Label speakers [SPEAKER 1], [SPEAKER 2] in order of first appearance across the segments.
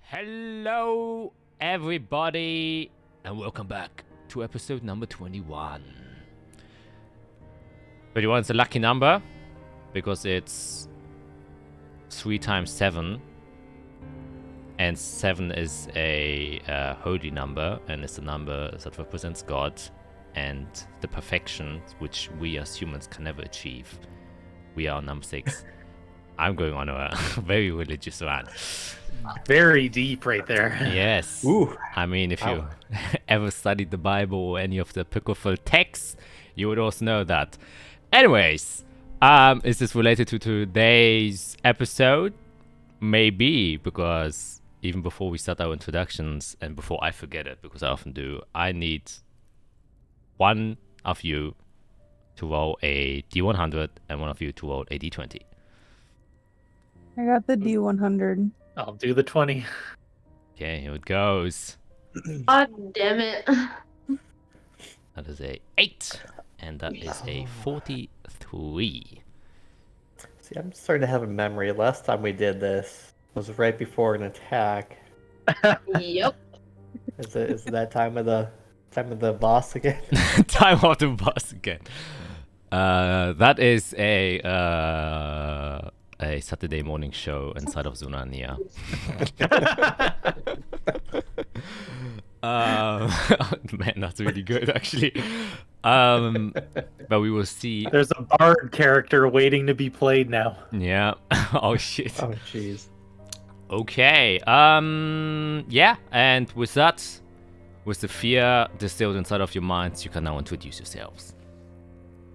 [SPEAKER 1] Hello, everybody, and welcome back to episode number 21. 21 is a lucky number because it's 3 times 7, and 7 is a holy number, and it's a number that represents God and the perfection which we as humans can never achieve. We are on number 6. I'm going on a very religious rant.
[SPEAKER 2] Very deep right there.
[SPEAKER 1] Yes.
[SPEAKER 3] Ooh.
[SPEAKER 1] I mean, if you ever studied the Bible or any of the apocryphal texts, you would also know that. Anyways, is this related to today's episode? Maybe, because even before we start our introductions, and before I forget it, because I often do, I need one of you to roll a D100 and one of you to roll a D20.
[SPEAKER 4] I got the D100.
[SPEAKER 2] I'll do the 20.
[SPEAKER 1] Okay, here it goes.
[SPEAKER 5] God damn it.
[SPEAKER 1] That is a 8, and that is a 43.
[SPEAKER 3] See, I'm starting to have a memory. Last time we did this was right before an attack.
[SPEAKER 5] Yep.
[SPEAKER 3] Is it that time of the boss again?
[SPEAKER 1] Time of the boss again. That is a Saturday morning show inside of Zunania. Man, that's really good, actually. But we will see.
[SPEAKER 2] There's a bard character waiting to be played now.
[SPEAKER 1] Yeah. Oh shit.
[SPEAKER 3] Oh jeez.
[SPEAKER 1] Okay. Yeah. And with that, with the fear distilled inside of your minds, you can now introduce yourselves.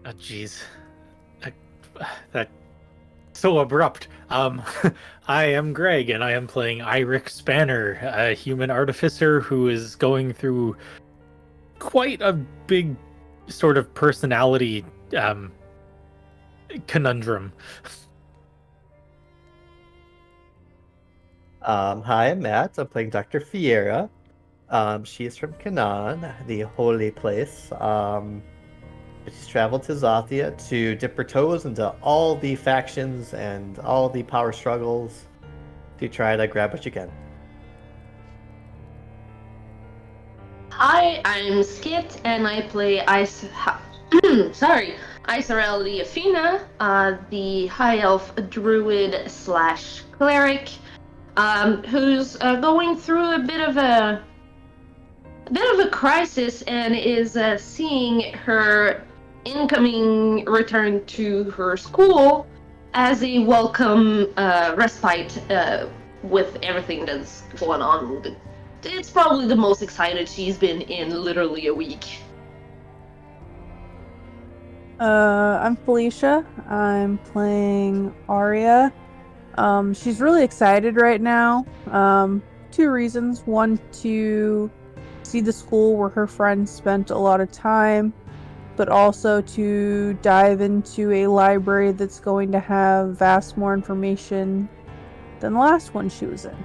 [SPEAKER 2] Oh jeez. That so abrupt. I am Greg, and I am playing Eirik Spanner, a human artificer who is going through quite a big sort of personality conundrum.
[SPEAKER 3] Hi, I'm Matt. I'm playing Dr. Fiera. She is from Canaan, the holy place. She's traveled to Azathia to dip her toes into all the factions and all the power struggles to try to grab what she can.
[SPEAKER 5] Hi, I'm Skit, and I play Isarel the Athena, the High Elf Druid / Cleric, who's going through a bit of a crisis and is seeing her incoming return to her school as a welcome respite with everything that's going on. It's probably the most excited she's been in literally a week.
[SPEAKER 4] I'm Felicia. I'm playing Arya. She's really excited right now. 2 reasons. One, to see the school where her friends spent a lot of time, but also to dive into a library that's going to have vast more information than the last one she was in.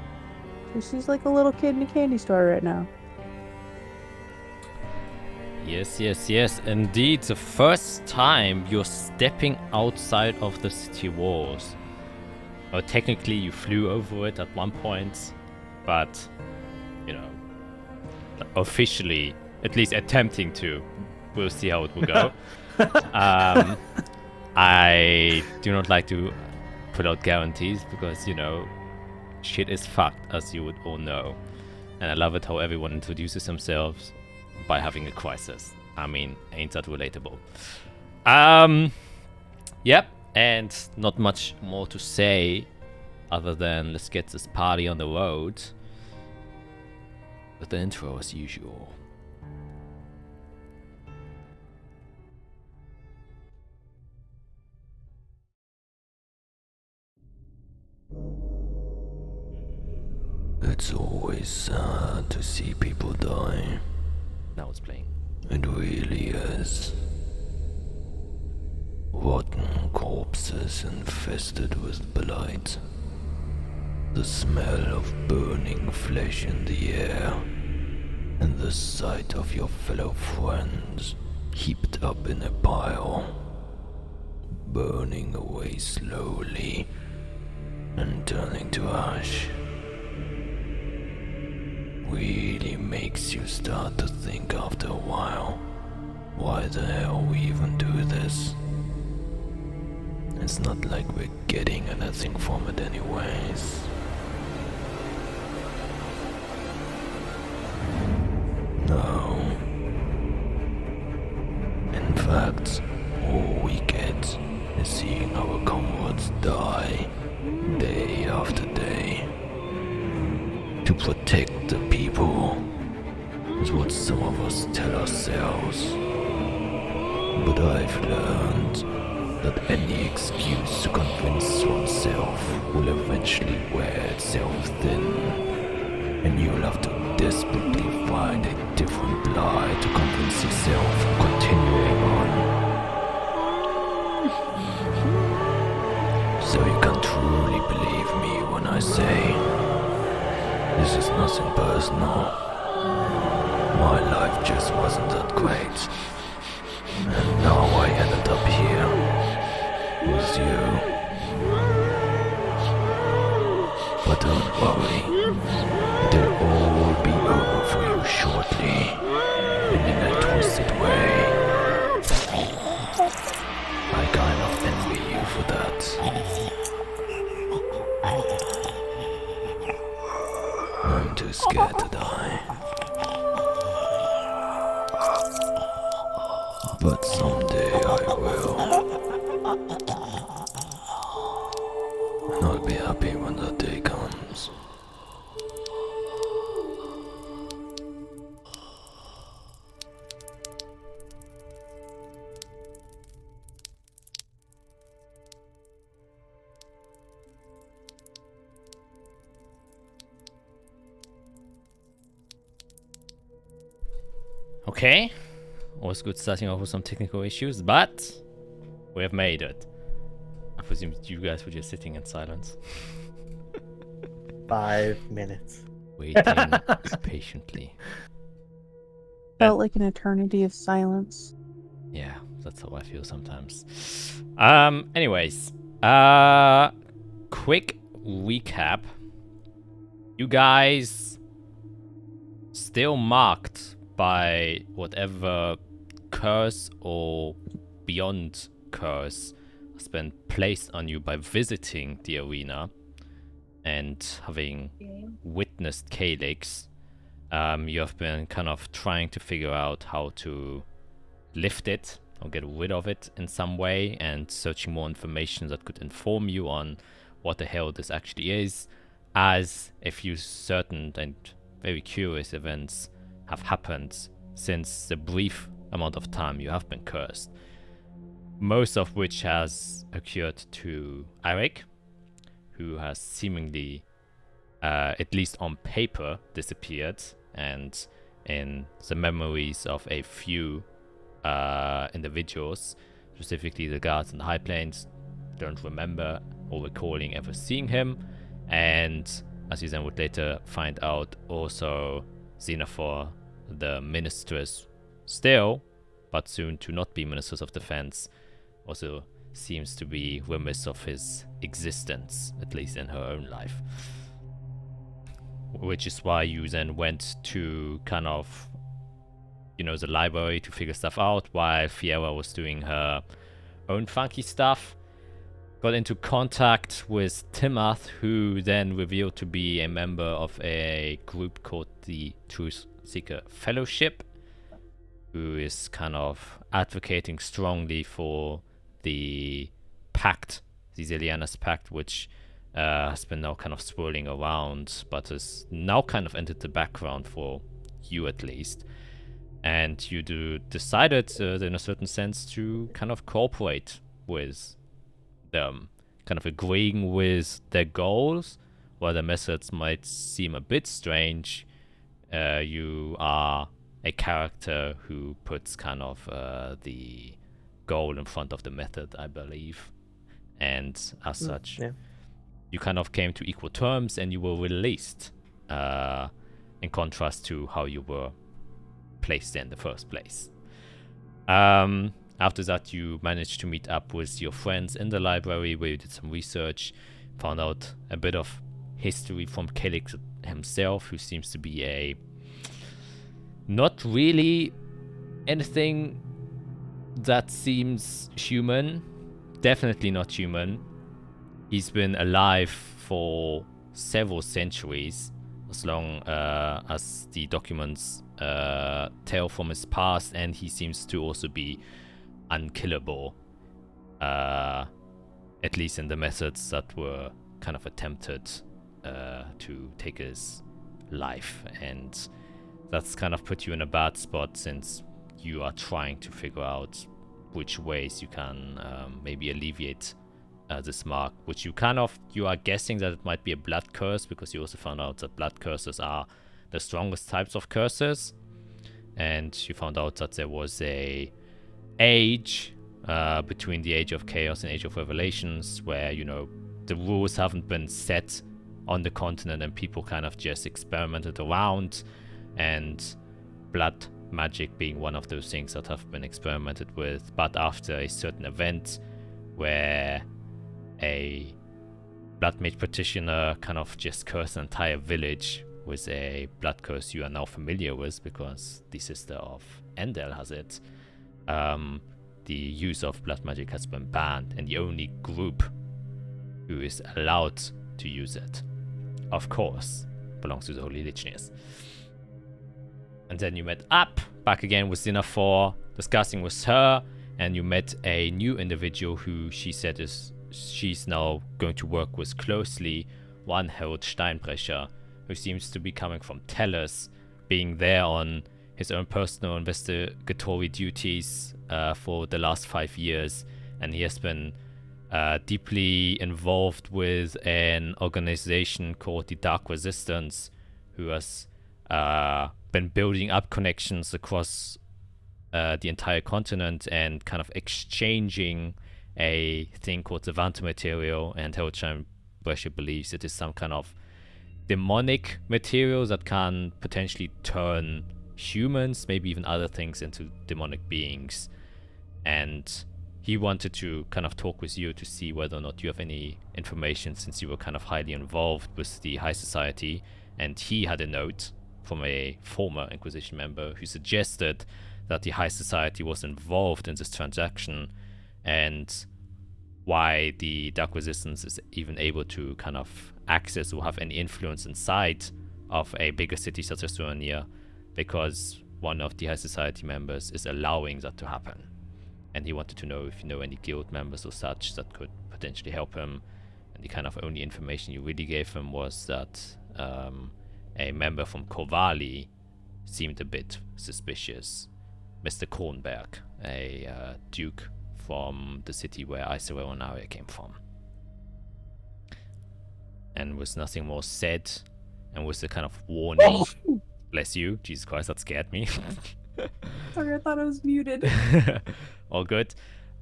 [SPEAKER 4] So she's like a little kid in a candy store right now.
[SPEAKER 1] Yes, yes, yes. Indeed, the first time you're stepping outside of the city walls. Or technically you flew over it at one point, but, you know, officially, at least attempting to. We'll see how it will go. I do not like to put out guarantees because, you know, shit is fucked, as you would all know. And I love it how everyone introduces themselves by having a crisis. I mean, ain't that relatable? Yep, and not much more to say other than let's get this party on the road with the intro as usual.
[SPEAKER 6] It's always sad to see people die.
[SPEAKER 1] Now it's playing.
[SPEAKER 6] It really is. Rotten corpses infested with blight. The smell of burning flesh in the air. And the sight of your fellow friends heaped up in a pile. Burning away slowly and turning to ash. makes you start to think after a while, why the hell we even do this? It's not like we're getting anything from it anyways. No. In fact, all we get is seeing our comrades die, day after day. To protect the people is what some of us tell ourselves. But I've learned that any excuse to convince oneself will eventually wear itself thin, and you'll have to desperately find a different lie to convince yourself of continuing on. So you can truly believe me when I say, this is nothing personal. My life just wasn't that great. And now I ended up here. With you. But don't worry. It'll all be over for you shortly. And in a twisted way. I kind of envy you for that. I'm too scared to die. But someday I will. And I'll be happy when that day comes.
[SPEAKER 1] Okay. Always good starting off with some technical issues, but we have made it. I presume you guys were just sitting in silence.
[SPEAKER 3] 5 minutes.
[SPEAKER 1] Waiting patiently.
[SPEAKER 4] Felt like an eternity of silence.
[SPEAKER 1] Yeah, that's how I feel sometimes. Anyways, quick recap. You guys still marked by whatever curse or beyond curse has been placed on you by visiting the arena and having witnessed Calyx. You have been kind of trying to figure out how to lift it or get rid of it in some way, and searching more information that could inform you on what the hell this actually is, as a few certain and very curious events have happened since the brief amount of time you have been cursed. Most of which has occurred to Eric, who has seemingly, at least on paper, disappeared, and in the memories of a few individuals, specifically the guards in the high plains, don't remember or recalling ever seeing him. And as you then would later find out, also Xenophor, the ministers, still, but soon to not be ministers of defense, also seems to be remiss of his existence, at least in her own life. Which is why you then went to kind of, the library to figure stuff out, while Fiera was doing her own funky stuff. Got into contact with Timoth, who then revealed to be a member of a group called the Truth Seeker Fellowship, who is kind of advocating strongly for the pact, the Zeliana's pact, which has been now kind of swirling around, but has now kind of entered the background for you at least. And you decided, in a certain sense, to kind of cooperate with them, kind of agreeing with their goals. While their methods might seem a bit strange, you are a character who puts kind of the goal in front of the method, I believe. And as such, you kind of came to equal terms, and you were released, in contrast to how you were placed there in the first place. After that, you managed to meet up with your friends in the library, where you did some research, found out a bit of history from Calyx himself, who seems to be a not really anything that seems human. Definitely not human. He's been alive for several centuries, as long as the documents tell from his past, and he seems to also be unkillable, at least in the methods that were kind of attempted to take his life. And that's kind of put you in a bad spot, since you are trying to figure out which ways you can maybe alleviate this mark, which you are guessing that it might be a blood curse, because you also found out that blood curses are the strongest types of curses. And you found out that there was a age between the Age of Chaos and Age of Revelations where, you know, the rules haven't been set on the continent and people kind of just experimented around, and blood magic being one of those things that have been experimented with. But after a certain event where a blood mage practitioner kind of just cursed an entire village with a blood curse you are now familiar with, because the sister of Endel has it, the use of blood magic has been banned, and the only group who is allowed to use it, of course, belongs to the Holy Lichnius. And then you met up back again with Dinner 4, discussing with her, and you met a new individual who she said she's now going to work with closely, one Harold Steinbrecher, who seems to be coming from Tellus, being there on his own personal investigatory duties for the last 5 years, and he has been deeply involved with an organization called the Dark Resistance, who has been building up connections across the entire continent and kind of exchanging a thing called the Vanta material. And Hellshine Brescia believes it is some kind of demonic material that can potentially turn humans, maybe even other things, into demonic beings. And he wanted to kind of talk with you to see whether or not you have any information, since you were kind of highly involved with the High Society. And he had a note from a former Inquisition member who suggested that the High Society was involved in this transaction, and why the Dark Resistance is even able to kind of access or have any influence inside of a bigger city such as Urania, because one of the High Society members is allowing that to happen. And he wanted to know if you know any guild members or such that could potentially help him. And the kind of only information you really gave him was that a member from Kovali seemed a bit suspicious. Mr. Kornberg, a duke from the city where Isarel and Aria came from. And with nothing more said, and with the kind of warning, bless you, Jesus Christ, that scared me.
[SPEAKER 4] Sorry, I thought I was muted.
[SPEAKER 1] All good.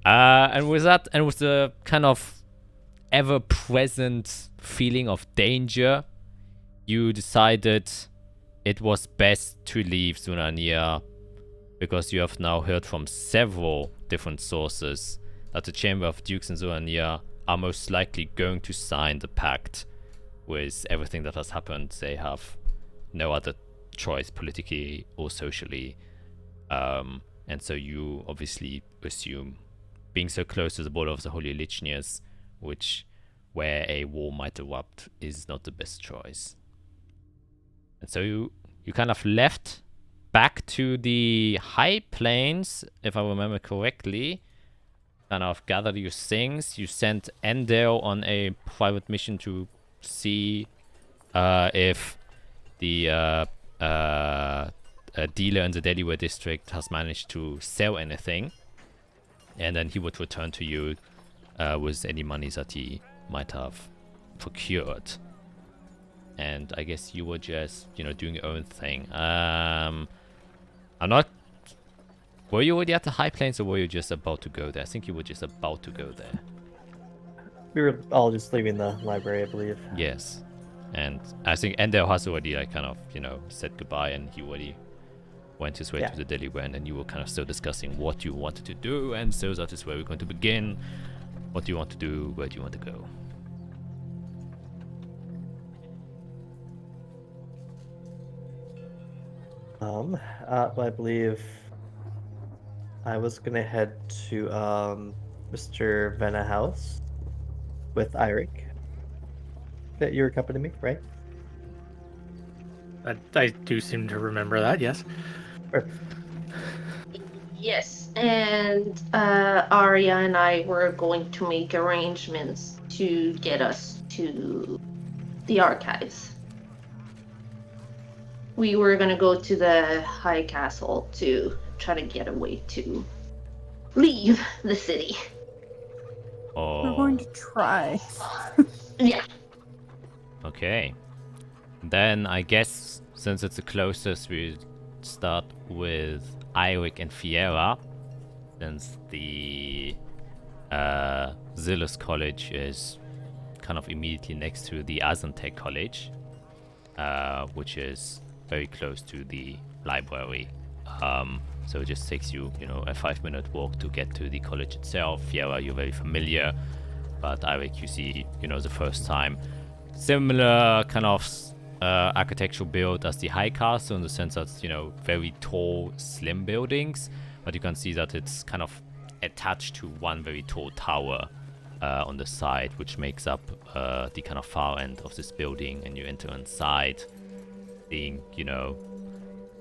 [SPEAKER 1] And with that, and with the kind of ever-present feeling of danger, you decided it was best to leave Zunania, because you have now heard from several different sources that the Chamber of Dukes in Zunania are most likely going to sign the pact. With everything that has happened, they have no other choice politically or socially. And so you obviously assume, being so close to the border of the Holy Lichnius, where a war might erupt, is not the best choice. And so you kind of left back to the High Plains, if I remember correctly. Kind of gathered your things. You sent Endel on a private mission to see if the dealer in the Delaware district has managed to sell anything, and then he would return to you with any money that he might have procured. And I guess you were just, doing your own thing. Were you already at the High Plains, or were you just about to go there? I think you were just about to go there.
[SPEAKER 3] We were all just leaving the library, I believe.
[SPEAKER 1] Yes. And I think Endel has already said goodbye, and he already went his way to the Delaware, and then you were kind of still discussing what you wanted to do, and so that is where we're going to begin. What do you want to do? Where do you want to go?
[SPEAKER 3] I believe I was gonna head to Mr. Vena house with Eirik. That you accompanied me, right?
[SPEAKER 2] I do seem to remember that. Yes.
[SPEAKER 3] Or,
[SPEAKER 5] Yes, and Arya and I were going to make arrangements to get us to the archives. We were gonna go to the High Castle to try to get a way to leave the city.
[SPEAKER 4] We're going to try.
[SPEAKER 5] Yeah.
[SPEAKER 1] Okay. Then I guess since it's the closest, we start with Eirik and Fiera, since the Zillus College is kind of immediately next to the Azathia College, which is very close to the library. So it just takes you, a 5-minute walk to get to the college itself. Fiera, you're very familiar, but Eirik, you see, the first time. Similar kind of architectural build as the High Castle in the sense that it's, very tall, slim buildings, but you can see that it's kind of attached to one very tall tower on the side, which makes up the kind of far end of this building, and you enter inside, seeing,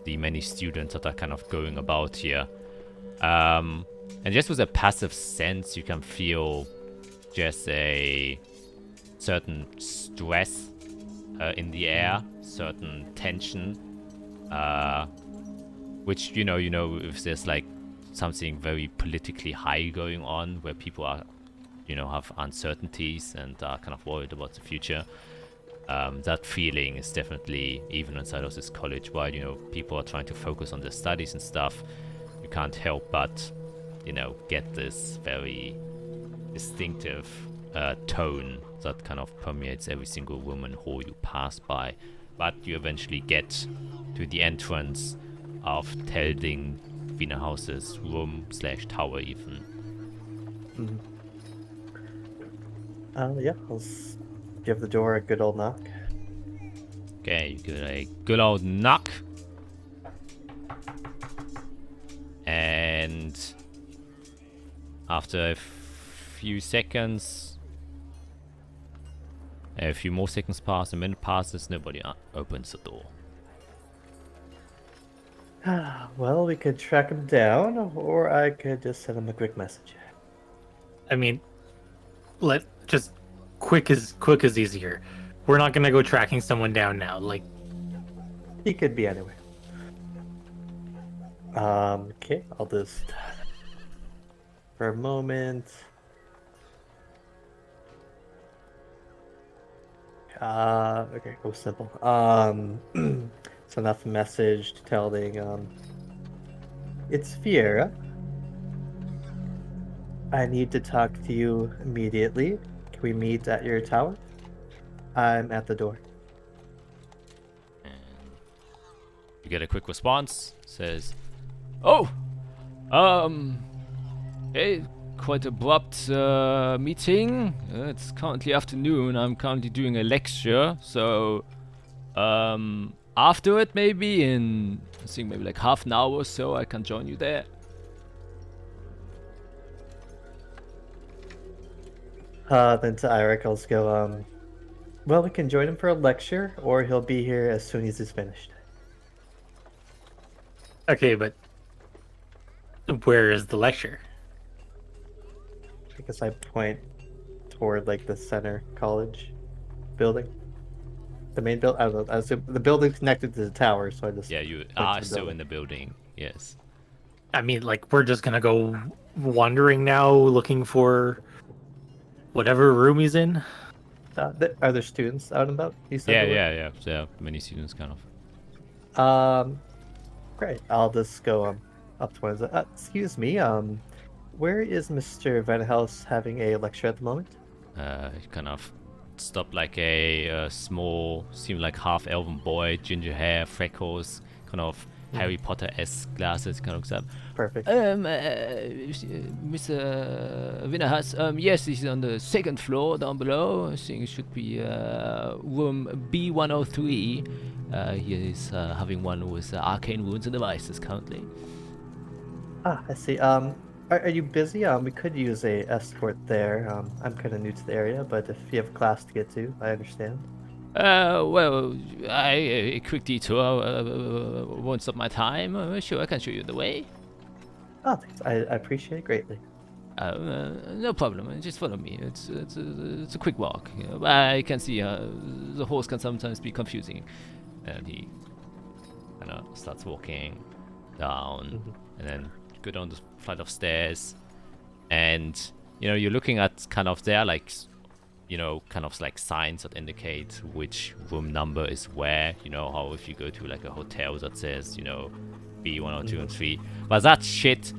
[SPEAKER 1] the many students that are kind of going about here. And just with a passive sense, you can feel just a certain stress in the air, certain tension, which, if there's like something very politically high going on where people are, have uncertainties and are kind of worried about the future. That feeling is definitely even inside of this college. While people are trying to focus on their studies and stuff, you can't help but get this very distinctive tone that kind of permeates every single room and hall you pass by. But you eventually get to the entrance of Telding Wienerhaus's room/tower even.
[SPEAKER 3] Yeah, I'll give the door a good old knock.
[SPEAKER 1] Okay, you get a good old knock. And after a few seconds, a few more seconds pass, a minute passes, nobody opens the door.
[SPEAKER 3] Well, we could track him down, or I could just send him a quick message.
[SPEAKER 2] I mean, just quick is easier. We're not gonna go tracking someone down now. Like,
[SPEAKER 3] He could be anywhere. Okay, I'll just for a moment. Okay, go simple. Send off a message telling it's Fiera. I need to talk to you immediately. Can we meet at your tower? I'm at the door.
[SPEAKER 1] And you get a quick response. Says, "Oh, hey, quite abrupt meeting. It's currently afternoon. I'm currently doing a lecture, so after it, maybe in I think maybe like half an hour or so, I can join you there."
[SPEAKER 3] Then to Eirik, I'll just go, well, we can join him for a lecture, or he'll be here as soon as he's finished.
[SPEAKER 2] okay, but where is the lecture?
[SPEAKER 3] I guess I point toward, like, the center college building. The main building, I don't know, I assume the building's connected to the tower, so I just...
[SPEAKER 1] Yeah, you
[SPEAKER 3] to
[SPEAKER 1] are
[SPEAKER 3] the
[SPEAKER 1] still
[SPEAKER 3] building.
[SPEAKER 1] in the building. Yes.
[SPEAKER 2] I mean, like, we're just gonna go wandering now, looking for whatever room he's in.
[SPEAKER 3] Are there students out and about? You said
[SPEAKER 1] Yeah,
[SPEAKER 3] there were?
[SPEAKER 1] yeah. There are many students, kind of.
[SPEAKER 3] Great. I'll just go up to one of the... excuse me, where is Mr. Van House having a lecture at the moment?
[SPEAKER 1] Kind of stopped like a small, seemed like half-elven boy, ginger hair, freckles, kind of Harry Potter-esque glasses. Kind of looks up.
[SPEAKER 3] Perfect.
[SPEAKER 1] Mr. Winnerhas, yes, he's on the second floor down below. I think it should be room B103. He is having one with arcane wounds and devices currently.
[SPEAKER 3] Ah, I see. Are you busy? We could use a escort there. I'm kind of new to the area, but if you have a class to get to, I understand.
[SPEAKER 1] Well, a quick detour won't stop my time. Sure, I can show you the way.
[SPEAKER 3] Oh, thanks. I appreciate it greatly.
[SPEAKER 1] No problem. Just follow me. It's a quick walk. You know, I can see the horse can sometimes be confusing. And he kind of starts walking down, and then go down the flight of stairs. And you know, you're looking at kind of there, like, you know, kind of like signs that indicate which room number is where. You know how if you go to like a hotel that says, you know, B1 or 2 and 3, but that shit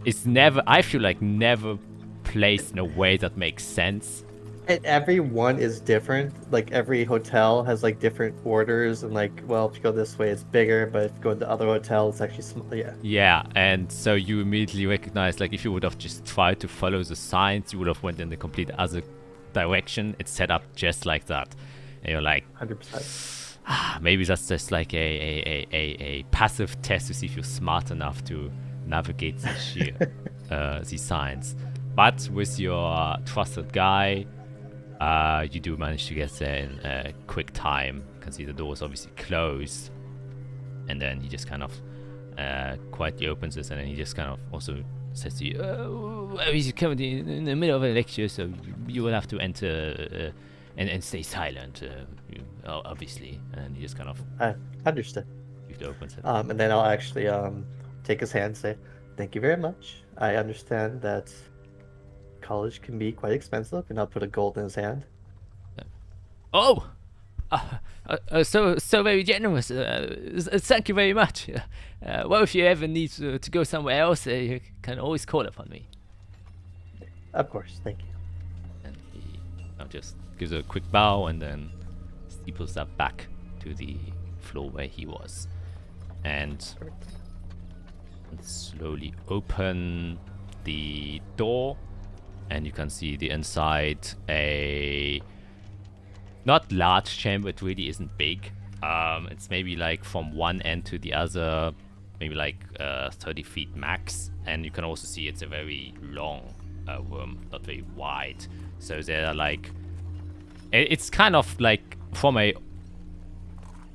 [SPEAKER 1] is never, I feel like, never placed in a way that makes sense.
[SPEAKER 3] And every one is different. Like every hotel has like different orders, and like, well, if you go this way, it's bigger, but if you go to the other hotel, it's actually small. Yeah.
[SPEAKER 1] Yeah, and so you immediately recognize, like, if you would have just tried to follow the signs, you would have went in the complete other direction. It's set up just like that, and you're like,
[SPEAKER 3] 100%.
[SPEAKER 1] maybe that's just like a passive test to see if you're smart enough to navigate these signs. But with your trusted guy, you do manage to get there in a quick time. You can see the doors obviously closed, and then he just kind of quietly opens this, and then he just kind of also says to you, he's currently in the middle of a lecture, so you will have to enter and stay silent, obviously. And he just kind of
[SPEAKER 3] Understood.
[SPEAKER 1] opens it.
[SPEAKER 3] And then I'll actually take his hand and say, "Thank you very much. I understand that college can be quite expensive," and I'll put a gold in his hand.
[SPEAKER 1] Oh, so very generous. Thank you very much. Well, if you ever need to go somewhere else, you can always call upon me.
[SPEAKER 3] Of course, thank you.
[SPEAKER 1] And he just gives a quick bow and then steeples up back to the floor where he was, and slowly open the door, and you can see the inside a not large chamber. It really isn't big. It's maybe like from one end to the other, maybe like 30 feet max, and you can also see it's a very long room, not very wide. So there are like, it's kind of like from a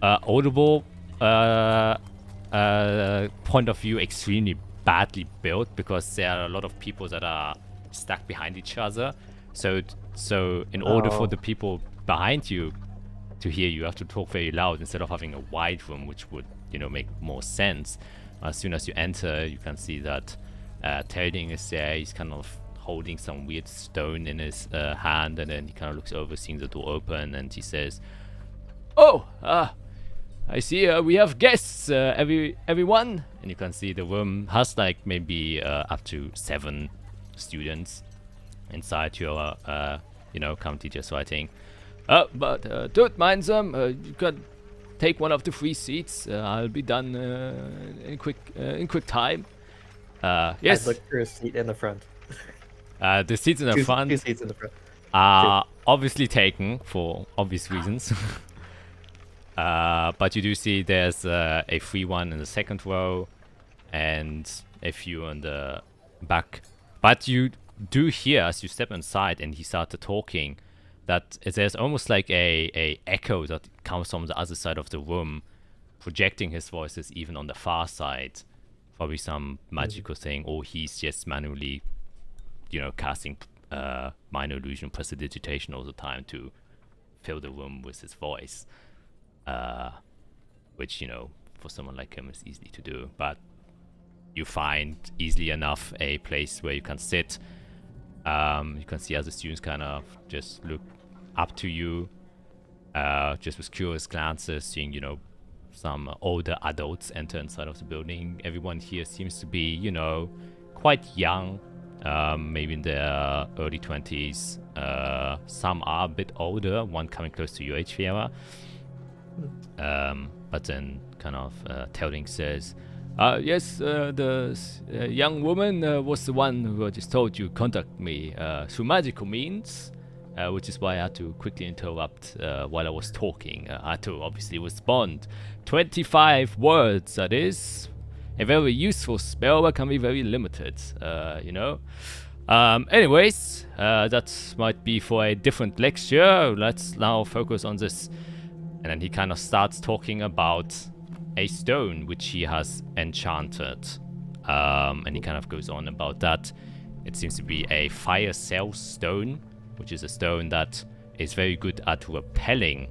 [SPEAKER 1] audible point of view, extremely badly built, because there are a lot of people that are stuck behind each other. So in order for the people behind you to hear you, have to talk very loud instead of having a wide room, which would, you know, make more sense. As soon as you enter, you can see that Telding is there. He's kind of holding some weird stone in his hand, and then he kind of looks over, seeing the door open, and he says, "Oh, I see we have guests, everyone." And you can see the room has like maybe up to 7 students inside your, county teacher's writing. But don't mind them. You can take one of the free seats. I'll be done in quick time. Yes.
[SPEAKER 3] I'd look for a seat in the front.
[SPEAKER 1] The seats in the front
[SPEAKER 3] two seats in the front.
[SPEAKER 1] are obviously taken for obvious reasons. But you do see there's a free one in the second row and a few on the back. But you do hear, as you step inside and he started talking, that there's almost like a echo that comes from the other side of the room, projecting his voices even on the far side. Probably some magical thing, or he's just manually, casting minor illusion prestidigitation all the time to fill the room with his voice. Which, for someone like him is easy to do. But you find easily enough a place where you can sit. You can see other students kind of just look up to you, just with curious glances, seeing, some older adults enter inside of the building. Everyone here seems to be, quite young, maybe in their early 20s. Some are a bit older, one coming close to your age, Fiera. But then kind of Telding says, yes, the young woman was the one who just told you contact me through magical means, which is why I had to quickly interrupt while I was talking. I had to obviously respond. 25 words, that is. A very useful spell, but can be very limited, you know. Anyways, that might be for a different lecture. Let's now focus on this. And then he kind of starts talking about a stone which he has enchanted. And he kind of goes on about that. It seems to be a fire cell stone, which is a stone that is very good at repelling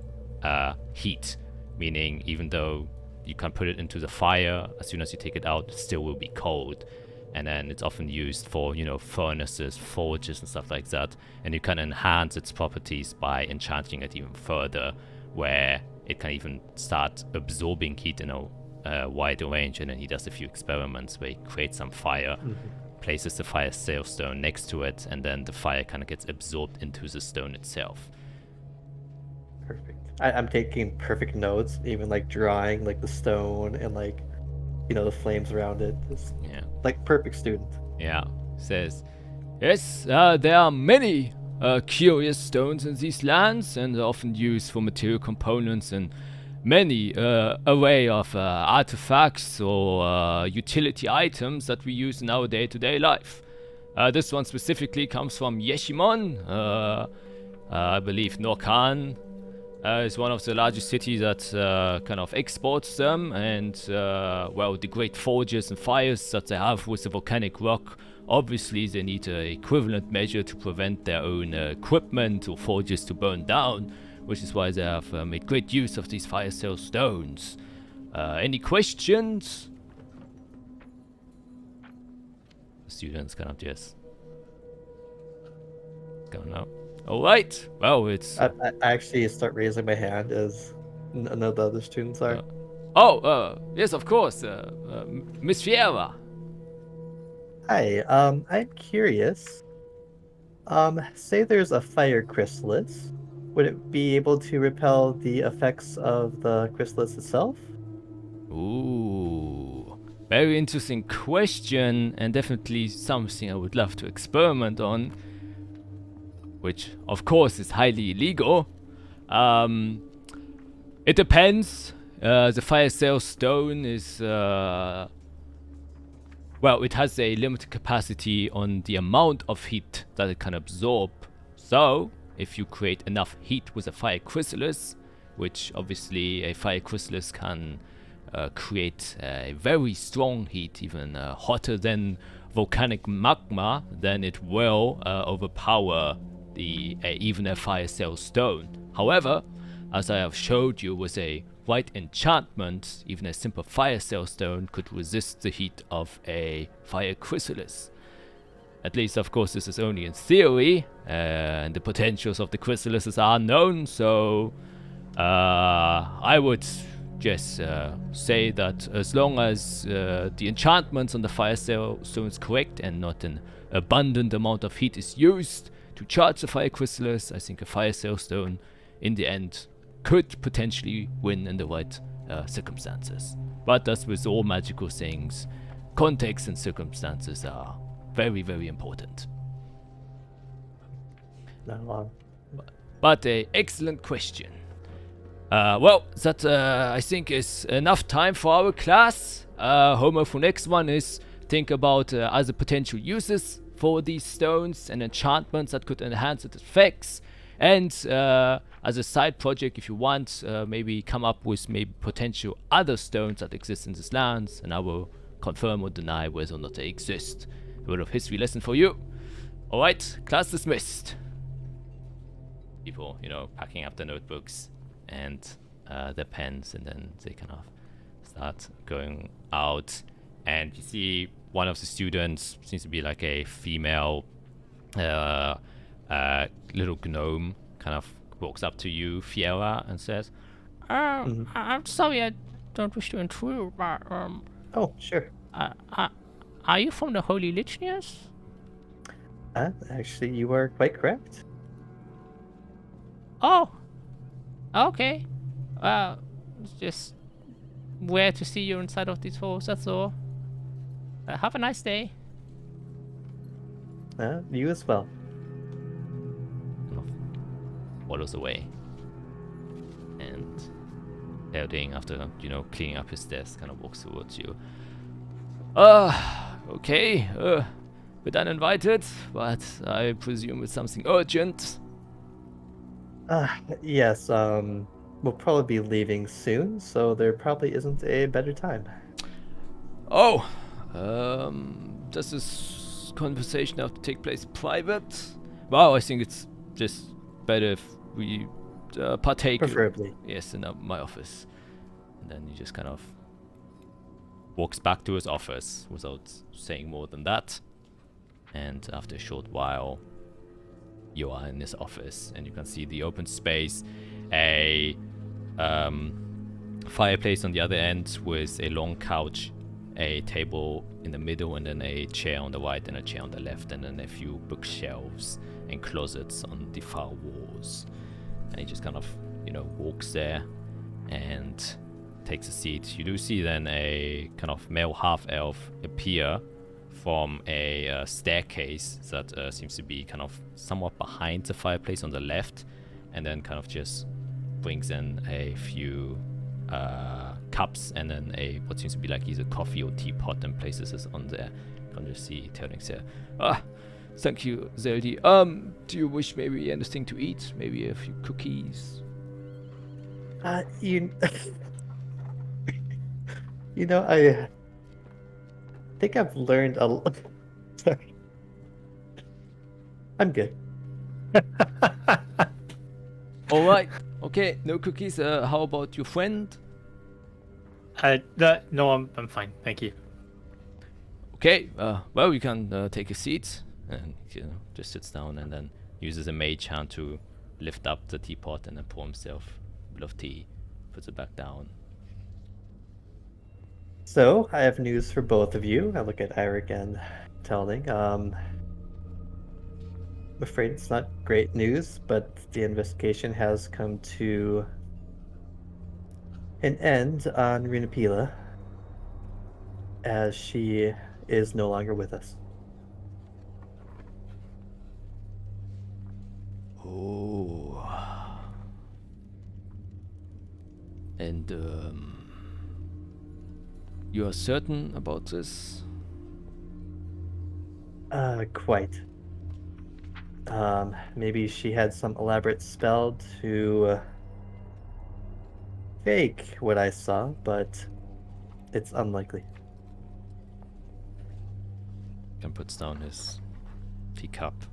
[SPEAKER 1] heat. Meaning, even though you can put it into the fire, as soon as you take it out, it still will be cold. And then it's often used for, you know, furnaces, forges, and stuff like that. And you can enhance its properties by enchanting it even further, where it can even start absorbing heat in a wider range. And then he does a few experiments where he creates some fire, places the fire sailstone next to it, and then the fire kind of gets absorbed into the stone itself.
[SPEAKER 3] Perfect. I'm taking perfect notes, even like drawing like the stone and like, you know, the flames around it. Just,
[SPEAKER 1] Yeah.
[SPEAKER 3] like perfect student.
[SPEAKER 1] Yeah. Says, yes, there are many curious stones in these lands, and are often used for material components and many array of artifacts or utility items that we use in our day-to-day life. This one specifically comes from Yeshimon. I believe Norkan is one of the largest cities that kind of exports them, and well, the great forges and fires that they have with the volcanic rock, obviously they need an equivalent measure to prevent their own equipment or forges to burn down, which is why they have made great use of these fire cell stones. Any questions? The students kind of just go now. All right. Well, it's.
[SPEAKER 3] I actually start raising my hand as none of the other students are.
[SPEAKER 1] Yes, of course. Miss Fiera.
[SPEAKER 3] Hi. I'm curious. Say there's a fire chrysalis. Would it be able to repel the effects of the chrysalis itself?
[SPEAKER 1] Ooh, very interesting question, and definitely something I would love to experiment on. Which, of course, is highly illegal. It depends. The fire cell stone is, well, it has a limited capacity on the amount of heat that it can absorb. So, if you create enough heat with a fire chrysalis, which obviously a fire chrysalis can create a very strong heat, even hotter than volcanic magma, then it will overpower even a fire cell stone. However, as I have showed you with a right enchantment, even a simple fire cell stone could resist the heat of a fire chrysalis. At least, of course, this is only in theory, and the potentials of the chrysalises are unknown, so I would just say that as long as the enchantments on the fire cell stone is correct and not an abundant amount of heat is used to charge the fire chrysalis, I think a fire cell stone in the end could potentially win in the right circumstances. But as with all magical things, context and circumstances are very, very important. But a excellent question. Well, that I think is enough time for our class. Homework for next one is think about other potential uses for these stones and enchantments that could enhance its effects. And as a side project, if you want, maybe come up with maybe potential other stones that exist in these lands, and I will confirm or deny whether or not they exist. A bit of history lesson for you. Alright, class dismissed. People, you know, packing up their notebooks and their pens, and then they kind of start going out. And you see one of the students seems to be like a female little gnome, kind of walks up to you, Fiera, and says, I'm sorry, I don't wish to intrude, but
[SPEAKER 3] Oh, sure.
[SPEAKER 1] are you from the Holy Lichnias?
[SPEAKER 3] Actually, you are quite correct.
[SPEAKER 1] Oh, okay. just where to see you inside of these halls, that's all. Have a nice day.
[SPEAKER 3] You as well.
[SPEAKER 1] Kind of waddles away. And Elding, after, cleaning up his desk, kind of walks towards you. Okay. Bit uninvited, but I presume it's something urgent.
[SPEAKER 3] Yes, we'll probably be leaving soon, so there probably isn't a better time.
[SPEAKER 1] Oh, does this conversation have to take place private? Well, I think it's just better if we partake.
[SPEAKER 3] Preferably.
[SPEAKER 1] Yes, in my office. And then he just kind of walks back to his office without saying more than that. And after a short while, you are in his office, and you can see the open space, a fireplace on the other end with a long couch, a table in the middle, and then a chair on the right and a chair on the left, and then a few bookshelves and closets on the far walls. And he just kind of, walks there and takes a seat. You do see then a kind of male half-elf appear from a staircase that seems to be kind of somewhat behind the fireplace on the left, and then kind of just brings in a few cups and then what seems to be like either coffee or teapot, and places this on there. You can just see Telding there. Thank you, Zeldi. Do you wish maybe anything to eat? Maybe a few cookies?
[SPEAKER 3] You know, I think I've learned a lot. Sorry. I'm good.
[SPEAKER 1] All right. Okay, no cookies. How about your friend?
[SPEAKER 2] No, I'm fine. Thank you.
[SPEAKER 1] Okay. Well, you can take a seat, and just sits down and then uses a mage hand to lift up the teapot and then pour himself a bit of tea, puts it back down.
[SPEAKER 3] So, I have news for both of you. I look at Eirik and Telding. I'm afraid it's not great news, but the investigation has come to an end on Runapila, as she is no longer with us.
[SPEAKER 1] Oh. And, you are certain about this?
[SPEAKER 3] Quite. Maybe she had some elaborate spell to fake what I saw, but it's unlikely.
[SPEAKER 1] Ken puts down his teacup,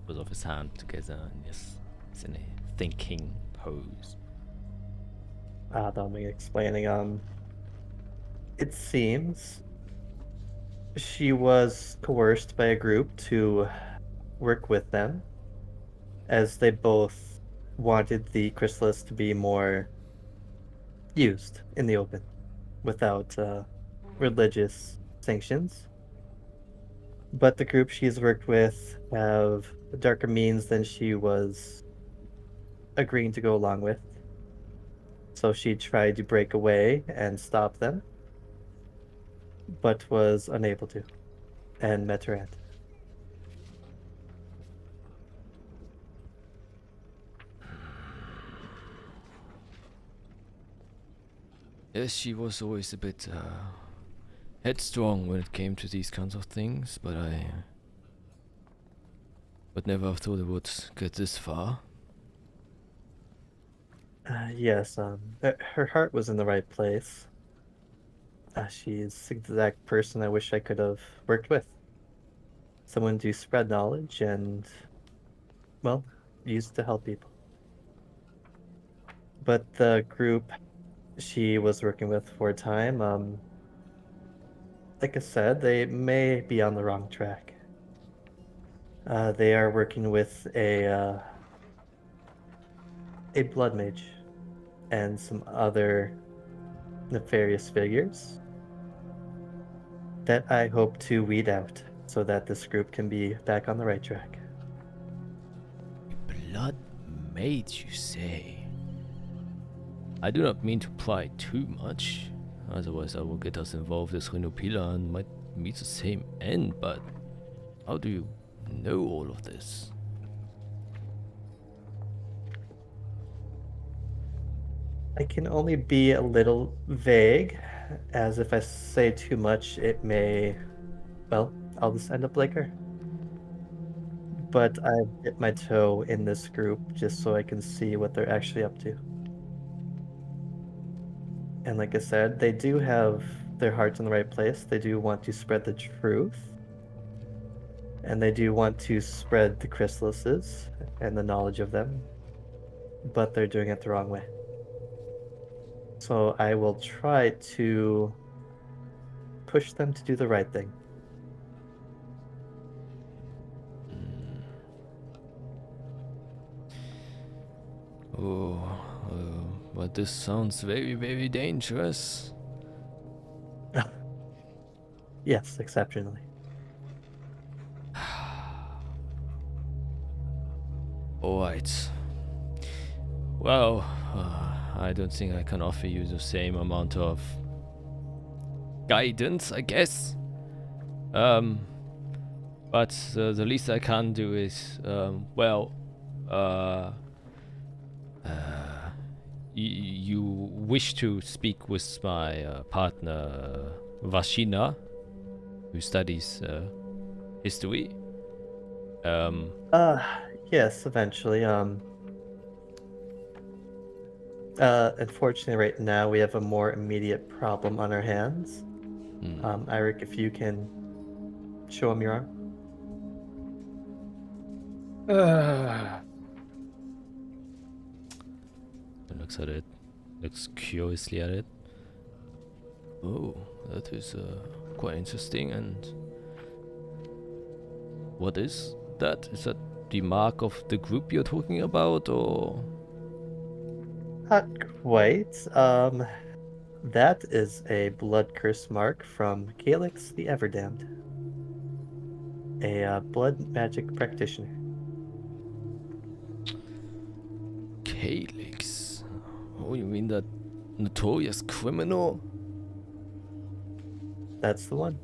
[SPEAKER 1] puts off his hand together, and yes, it's in a thinking pose.
[SPEAKER 3] Dominic explaining, it seems she was coerced by a group to work with them, as they both wanted the chrysalis to be more used in the open without religious sanctions. But the group she's worked with have darker means than she was agreeing to go along with. So she tried to break away and stop them, but was unable to, and met her end.
[SPEAKER 1] Yes, she was always a bit headstrong when it came to these kinds of things, but I would never have thought it would get this far.
[SPEAKER 3] Yes, her heart was in the right place. She's the exact person I wish I could have worked with. Someone to spread knowledge and, well, use to help people. But the group she was working with for a time, like I said, they may be on the wrong track. They are working with a blood mage and some other nefarious figures that I hope to weed out so that this group can be back on the right track.
[SPEAKER 1] Blood mage, you say?
[SPEAKER 6] I do not mean to pry too much, otherwise I will get us involved as Renopila and might meet the same end, but how do you know all of this?
[SPEAKER 3] I can only be a little vague, as if I say too much, it may, well, I'll just end up like her. But I dip my toe in this group just so I can see what they're actually up to. And like I said, they do have their hearts in the right place. They do want to spread the truth. And they do want to spread the chrysalises and the knowledge of them. But they're doing it the wrong way. So I will try to push them to do the right thing.
[SPEAKER 6] Oh, but this sounds very, very dangerous.
[SPEAKER 3] Yes, exceptionally.
[SPEAKER 6] Alright. Well, I don't think I can offer you the same amount of guidance, I guess. But the least I can do is, you wish to speak with my partner Vashina, who studies history.
[SPEAKER 3] Yes, eventually. Unfortunately, right now we have a more immediate problem on our hands. Eirik, if you can show him your arm.
[SPEAKER 6] Looks at it, looks curiously at it. Oh, that is quite interesting. And what is that? Is that the mark of the group you're talking about, or?
[SPEAKER 3] Not quite. That is a blood curse mark from Calyx the Everdamned, a blood magic practitioner.
[SPEAKER 6] Calyx? Oh, you mean that notorious criminal?
[SPEAKER 3] That's the one.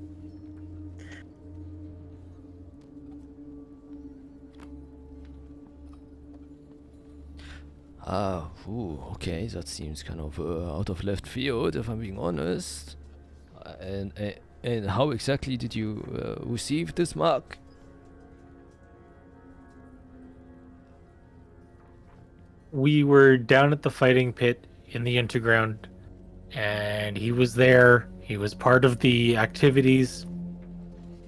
[SPEAKER 6] Okay, that seems kind of out of left field, if I'm being honest. And how exactly did you receive this mark?
[SPEAKER 2] We were down at the fighting pit in the Interground, and he was there. He was part of the activities.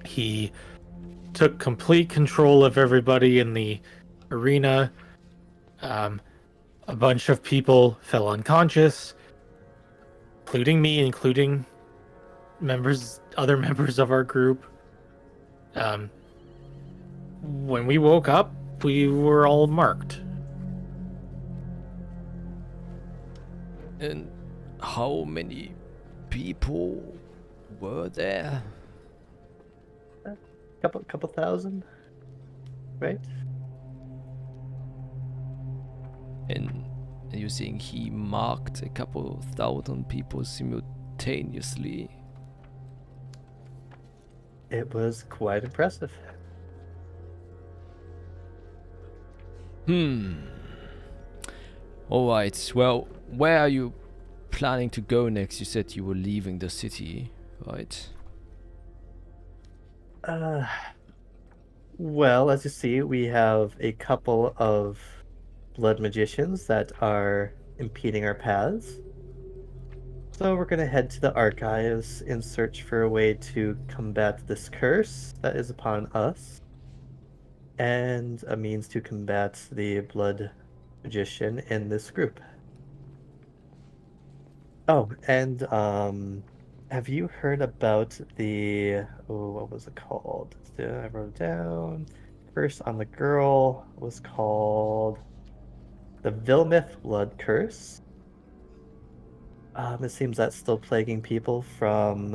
[SPEAKER 2] He took complete control of everybody in the arena. A bunch of people fell unconscious, including me, including other members of our group. When we woke up, we were all marked.
[SPEAKER 6] And how many people were there?
[SPEAKER 3] Couple thousand, right?
[SPEAKER 6] And you're saying he marked a couple thousand people simultaneously?
[SPEAKER 3] It was quite impressive.
[SPEAKER 6] Alright, well, where are you planning to go next? You said you were leaving the city, right?
[SPEAKER 3] Well, as you see, we have a couple of blood magicians that are impeding our paths. So we're going to head to the archives in search for a way to combat this curse that is upon us, and a means to combat the blood magician in this group. Oh, and have you heard about what was it called? I wrote it down. Curse on the girl was called the Vilmith Blood Curse. It seems that's still plaguing people from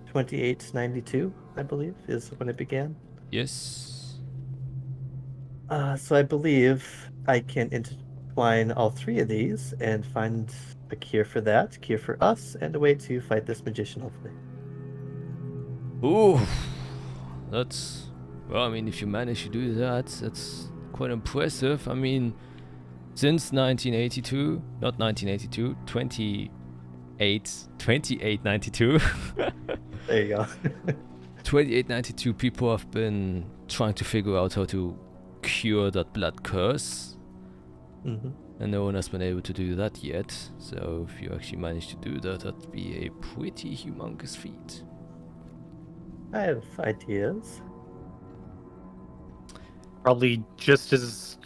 [SPEAKER 3] 2892, I believe, is when it began.
[SPEAKER 6] Yes.
[SPEAKER 3] So I believe I can intertwine all three of these and find a cure for that, cure for us, and a way to fight this magician, hopefully.
[SPEAKER 1] Ooh, that's... Well, I mean, if you manage to do that, that's quite impressive. I mean, since 1982, not 1982, 2892.
[SPEAKER 3] There you go.
[SPEAKER 1] 2892 people have been trying to figure out how to cure that blood curse.
[SPEAKER 3] Hmm.
[SPEAKER 1] And no one has been able to do that yet. So if you actually manage to do that, that'd be a pretty humongous feat.
[SPEAKER 3] I have ideas.
[SPEAKER 2] Probably just as,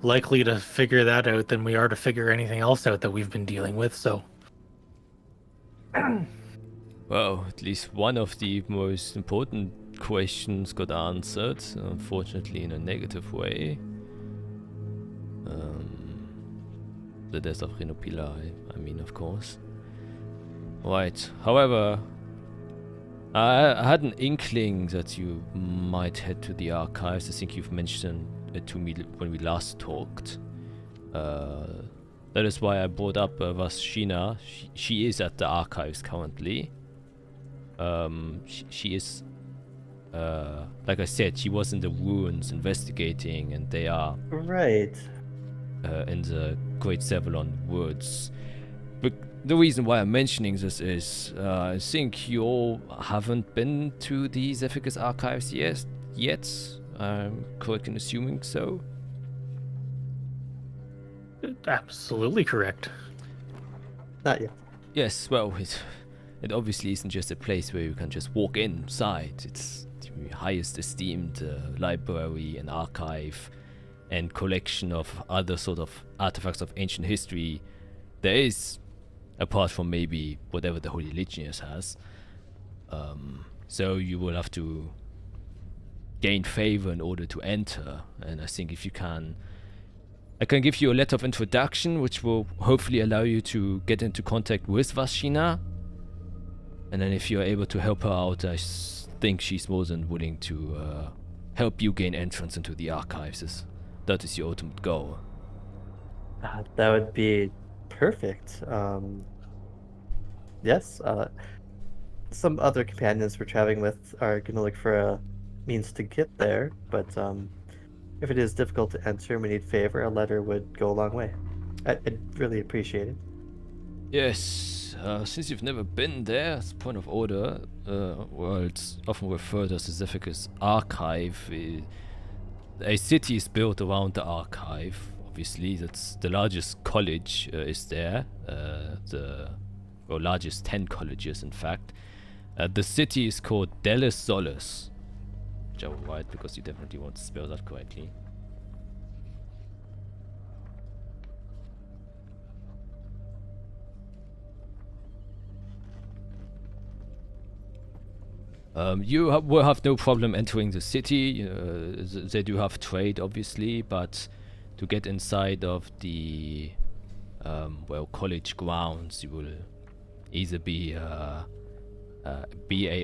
[SPEAKER 2] likely to figure that out than we are to figure anything else out that we've been dealing with, so.
[SPEAKER 1] Well, at least one of the most important questions got answered, unfortunately in a negative way. The death of Renopila, I mean, of course. Right, however, I had an inkling that you might head to the archives. I think you've mentioned it to me when we last talked. That is why I brought up Vashina. She is at the archives currently. She is, like I said, she was in the ruins investigating, and they are
[SPEAKER 3] Right.
[SPEAKER 1] in the Great Sevalon woods. But the reason why I'm mentioning this is, I think you all haven't been to the Zephygus archives yet. I'm correct in assuming so.
[SPEAKER 2] Absolutely correct.
[SPEAKER 3] Not yet.
[SPEAKER 1] Yes, well, it obviously isn't just a place where you can just walk inside. It's the highest esteemed library and archive and collection of other sort of artifacts of ancient history there is, apart from maybe whatever the Holy Legionnaires has. So you will have to gain favor in order to enter, and I think if you can, I can give you a letter of introduction which will hopefully allow you to get into contact with Vashina, and then if you're able to help her out, I think she's more than willing to help you gain entrance into the archives. That is your ultimate goal.
[SPEAKER 3] That would be perfect. Yes, some other companions we're traveling with are going to look for a means to get there, but if it is difficult to enter and we need favor, a letter would go a long way. I'd really appreciate it.
[SPEAKER 1] Yes, since you've never been there, as a point of order, well, it's often referred as the Zephygus Archive. A city is built around the archive. Obviously, that's the largest college is there. Largest 10 colleges, in fact. The city is called Delis Solis, which I will write because you definitely want to spell that correctly. You will have no problem entering the city. They do have trade, obviously, but to get inside of the college grounds, you will either be a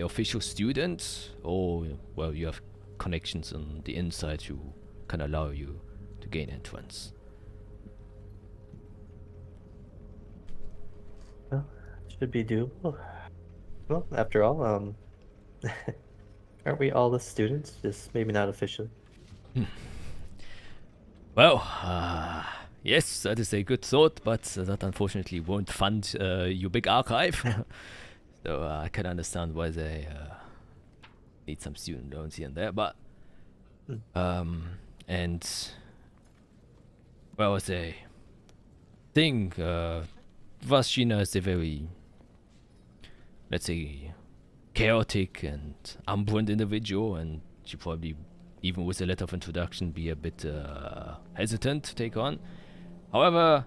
[SPEAKER 1] official student, or you have connections on the inside who can allow you to gain entrance.
[SPEAKER 3] Well, should be doable. Well, after all, aren't we all the students? Just maybe not officially.
[SPEAKER 1] Well, yes, that is a good thought, but that unfortunately won't fund your big archive. So I can understand why they need some student loans here and there, but and well, as a thing, Vashina is a very, let's say, chaotic and ambivalent individual, and she probably, even with a letter of introduction, be a bit hesitant to take on. However,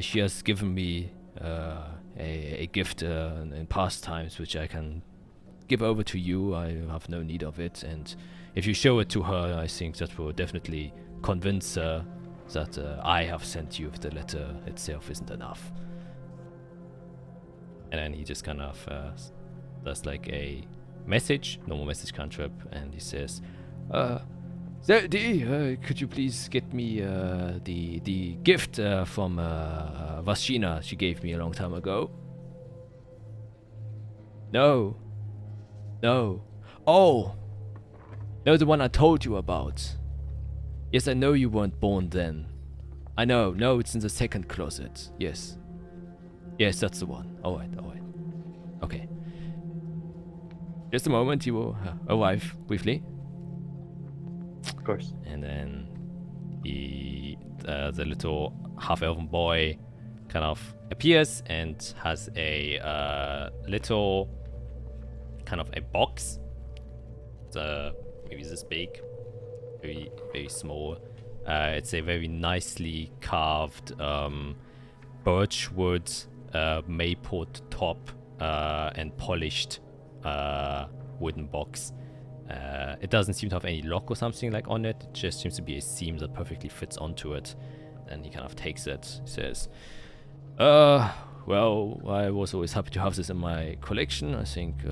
[SPEAKER 1] she has given me a gift in past times, which I can give over to you. I have no need of it, and if you show it to her, I think that will definitely convince her that I have sent you if the letter itself isn't enough. And then he just kind of does like a message, normal message cantrip, and he says, So, D, could you please get me the gift from Vashina she gave me a long time ago? No. No. Oh! No, the one I told you about. Yes, I know you weren't born then. I know. No, it's in the second closet. Yes. Yes, that's the one. Alright, alright. Okay. Just a moment, he will arrive briefly.
[SPEAKER 3] Of course.
[SPEAKER 1] And then the little half-elven boy kind of appears and has a little kind of a box. Maybe this big, very very small. It's a very nicely carved birchwood maple top and polished wooden box. It doesn't seem to have any lock or something like on it. It just seems to be a seam that perfectly fits onto it. And he kind of takes it, says, well, I was always happy to have this in my collection. I think,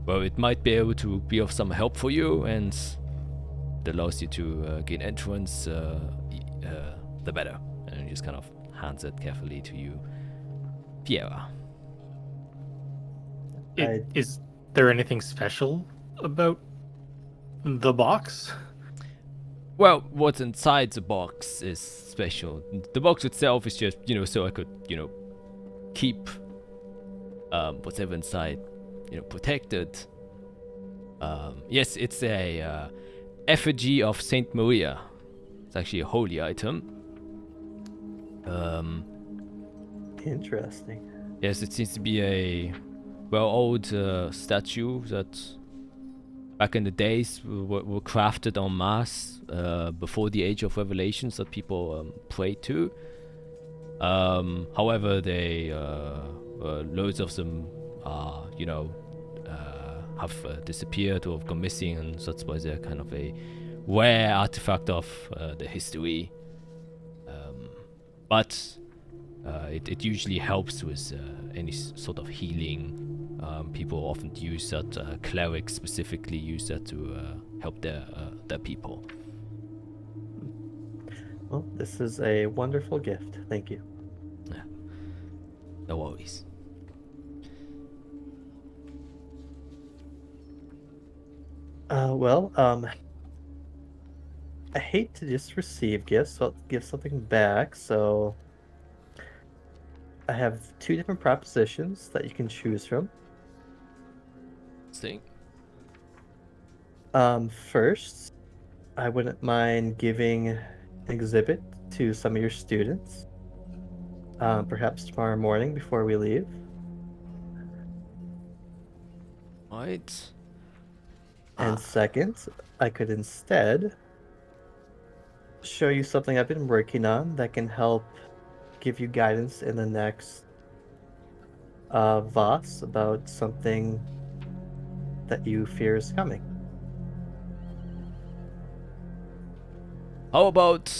[SPEAKER 1] well, it might be able to be of some help for you, and it allows you to gain entrance, the better. And he just kind of hands it carefully to you, Fiera.
[SPEAKER 2] Is there anything special about the box?
[SPEAKER 1] Well, what's inside the box is special. The box itself is just, so I could, keep whatever inside, protected. Yes, it's a effigy of Saint Maria. It's actually a holy item.
[SPEAKER 3] Interesting.
[SPEAKER 1] Yes, it seems to be a old statue that back in the days were crafted en masse before the Age of Revelations that people prayed to. However, they loads of them are, have disappeared or have gone missing, and that's why they're kind of a rare artifact of the history. But it usually helps with any sort of healing. People often use that. Clerics specifically use that to help their people.
[SPEAKER 3] Well, this is a wonderful gift. Thank you.
[SPEAKER 1] Yeah. No worries.
[SPEAKER 3] I hate to just receive gifts, so I'll give something back. So I have 2 different propositions that you can choose from.
[SPEAKER 1] See?
[SPEAKER 3] First, I wouldn't mind giving an exhibit to some of your students. Perhaps tomorrow morning before we leave.
[SPEAKER 1] Right.
[SPEAKER 3] And second, I could instead show you something I've been working on that can help give you guidance in the next Voss about something that you fear is coming.
[SPEAKER 1] How about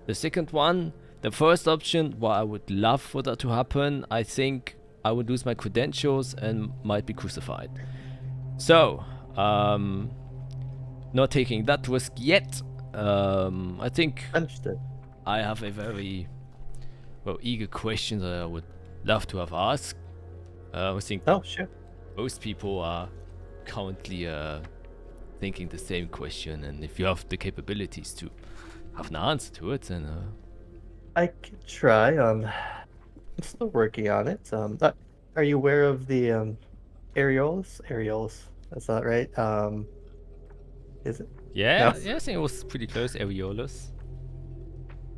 [SPEAKER 1] the second one? The first option, well, I would love for that to happen. I think I would lose my credentials and might be crucified. So, not taking that risk yet. I think
[SPEAKER 3] Understood.
[SPEAKER 1] I have a very eager question that I would love to have asked. I think
[SPEAKER 3] Oh, sure.
[SPEAKER 1] most people are currently thinking the same question, and if you have the capabilities to have an answer to it, then
[SPEAKER 3] I could try. I'm still working on it. Are you aware of the areolas? Areolas. That's not right. Is it?
[SPEAKER 1] yeah,
[SPEAKER 3] No.
[SPEAKER 1] yeah, I think it was pretty close. Areolus.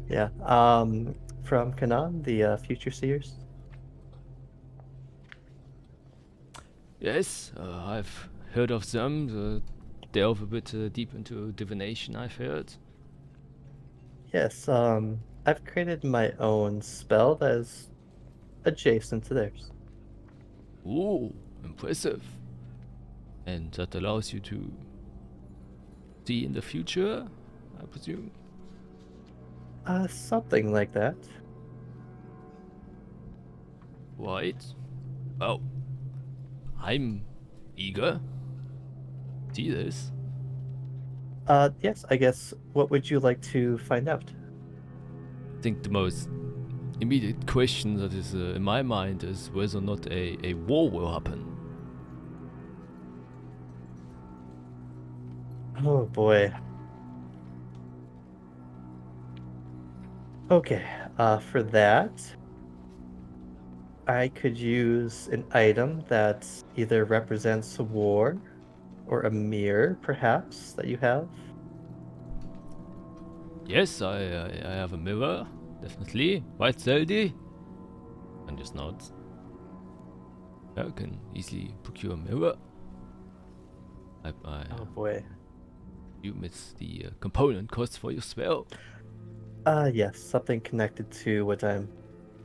[SPEAKER 3] Yeah. From Kanan, the Future Seers.
[SPEAKER 1] Yes, I've heard of them. Delve a bit deep into divination, I've heard.
[SPEAKER 3] Yes. I've created my own spell that is adjacent to theirs.
[SPEAKER 1] Ooh, impressive. And that allows you to see in the future, I presume?
[SPEAKER 3] Something like that.
[SPEAKER 1] Right. Well, I'm eager. See this.
[SPEAKER 3] Yes, I guess. What would you like to find out?
[SPEAKER 1] I think the most immediate question that is in my mind is whether or not a war will happen.
[SPEAKER 3] Oh boy. Okay, for that, I could use an item that either represents a war or a mirror, perhaps, that you have.
[SPEAKER 1] Yes, I have a mirror, definitely. Right, Zeldy? And just nods. I can easily procure a mirror.
[SPEAKER 3] Oh boy.
[SPEAKER 1] You miss the component cost for your spell.
[SPEAKER 3] Yes, something connected to what I'm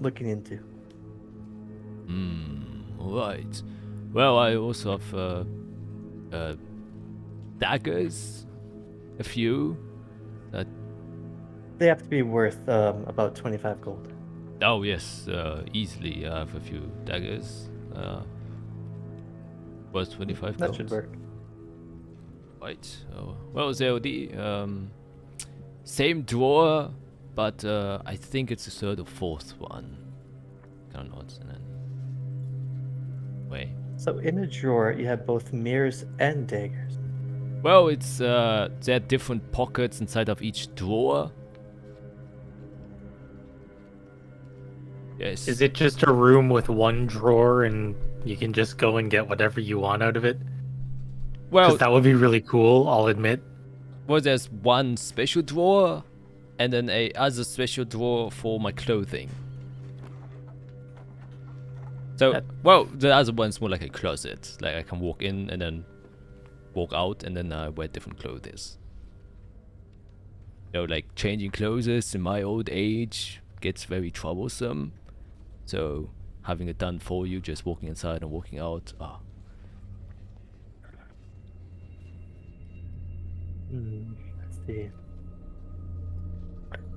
[SPEAKER 3] looking into.
[SPEAKER 1] Right. Well, I also have daggers, a few. That
[SPEAKER 3] They have to be worth about 25 gold.
[SPEAKER 1] oh yes, easily I have a few daggers. Was 25
[SPEAKER 3] That
[SPEAKER 1] gold.
[SPEAKER 3] should work.
[SPEAKER 1] Right. Well, ZOD, same drawer, but I think it's the third or fourth one. Kind of nods and then wait.
[SPEAKER 3] So in a drawer, you have both mirrors and daggers.
[SPEAKER 1] Well, it's there are different pockets inside of each drawer. Yes.
[SPEAKER 2] Is it just a room with one drawer and you can just go and get whatever you want out of it?
[SPEAKER 1] Well,
[SPEAKER 2] Because that would be really cool, I'll admit.
[SPEAKER 1] well, there's one special drawer, and then a other special drawer for my clothing. So, well, the other one's more like a closet. Like I can walk in and then walk out, and then I wear different clothes. You know, like changing clothes in my old age gets very troublesome. So having it done for you, just walking inside and walking out,
[SPEAKER 3] Let's see.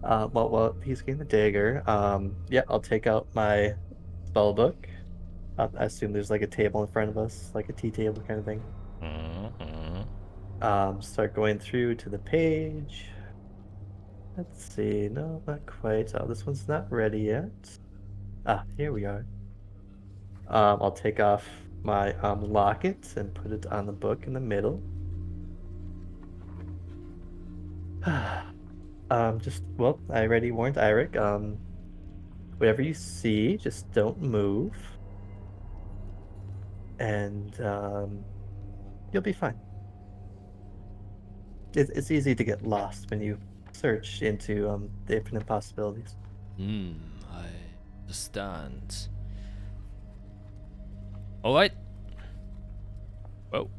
[SPEAKER 3] Well, he's getting the dagger. Yeah, I'll take out my spell book. I assume there's like a table in front of us, like a tea table kind of thing. Start going through to the page. Let's see. No, not quite. Oh, this one's not ready yet. Ah, here we are. I'll take off my locket and put it on the book in the middle. Well, I already warned Eirik. Whatever you see, just don't move. And you'll be fine. It's easy to get lost when you search into the infinite possibilities.
[SPEAKER 1] I understand. Alright. Well,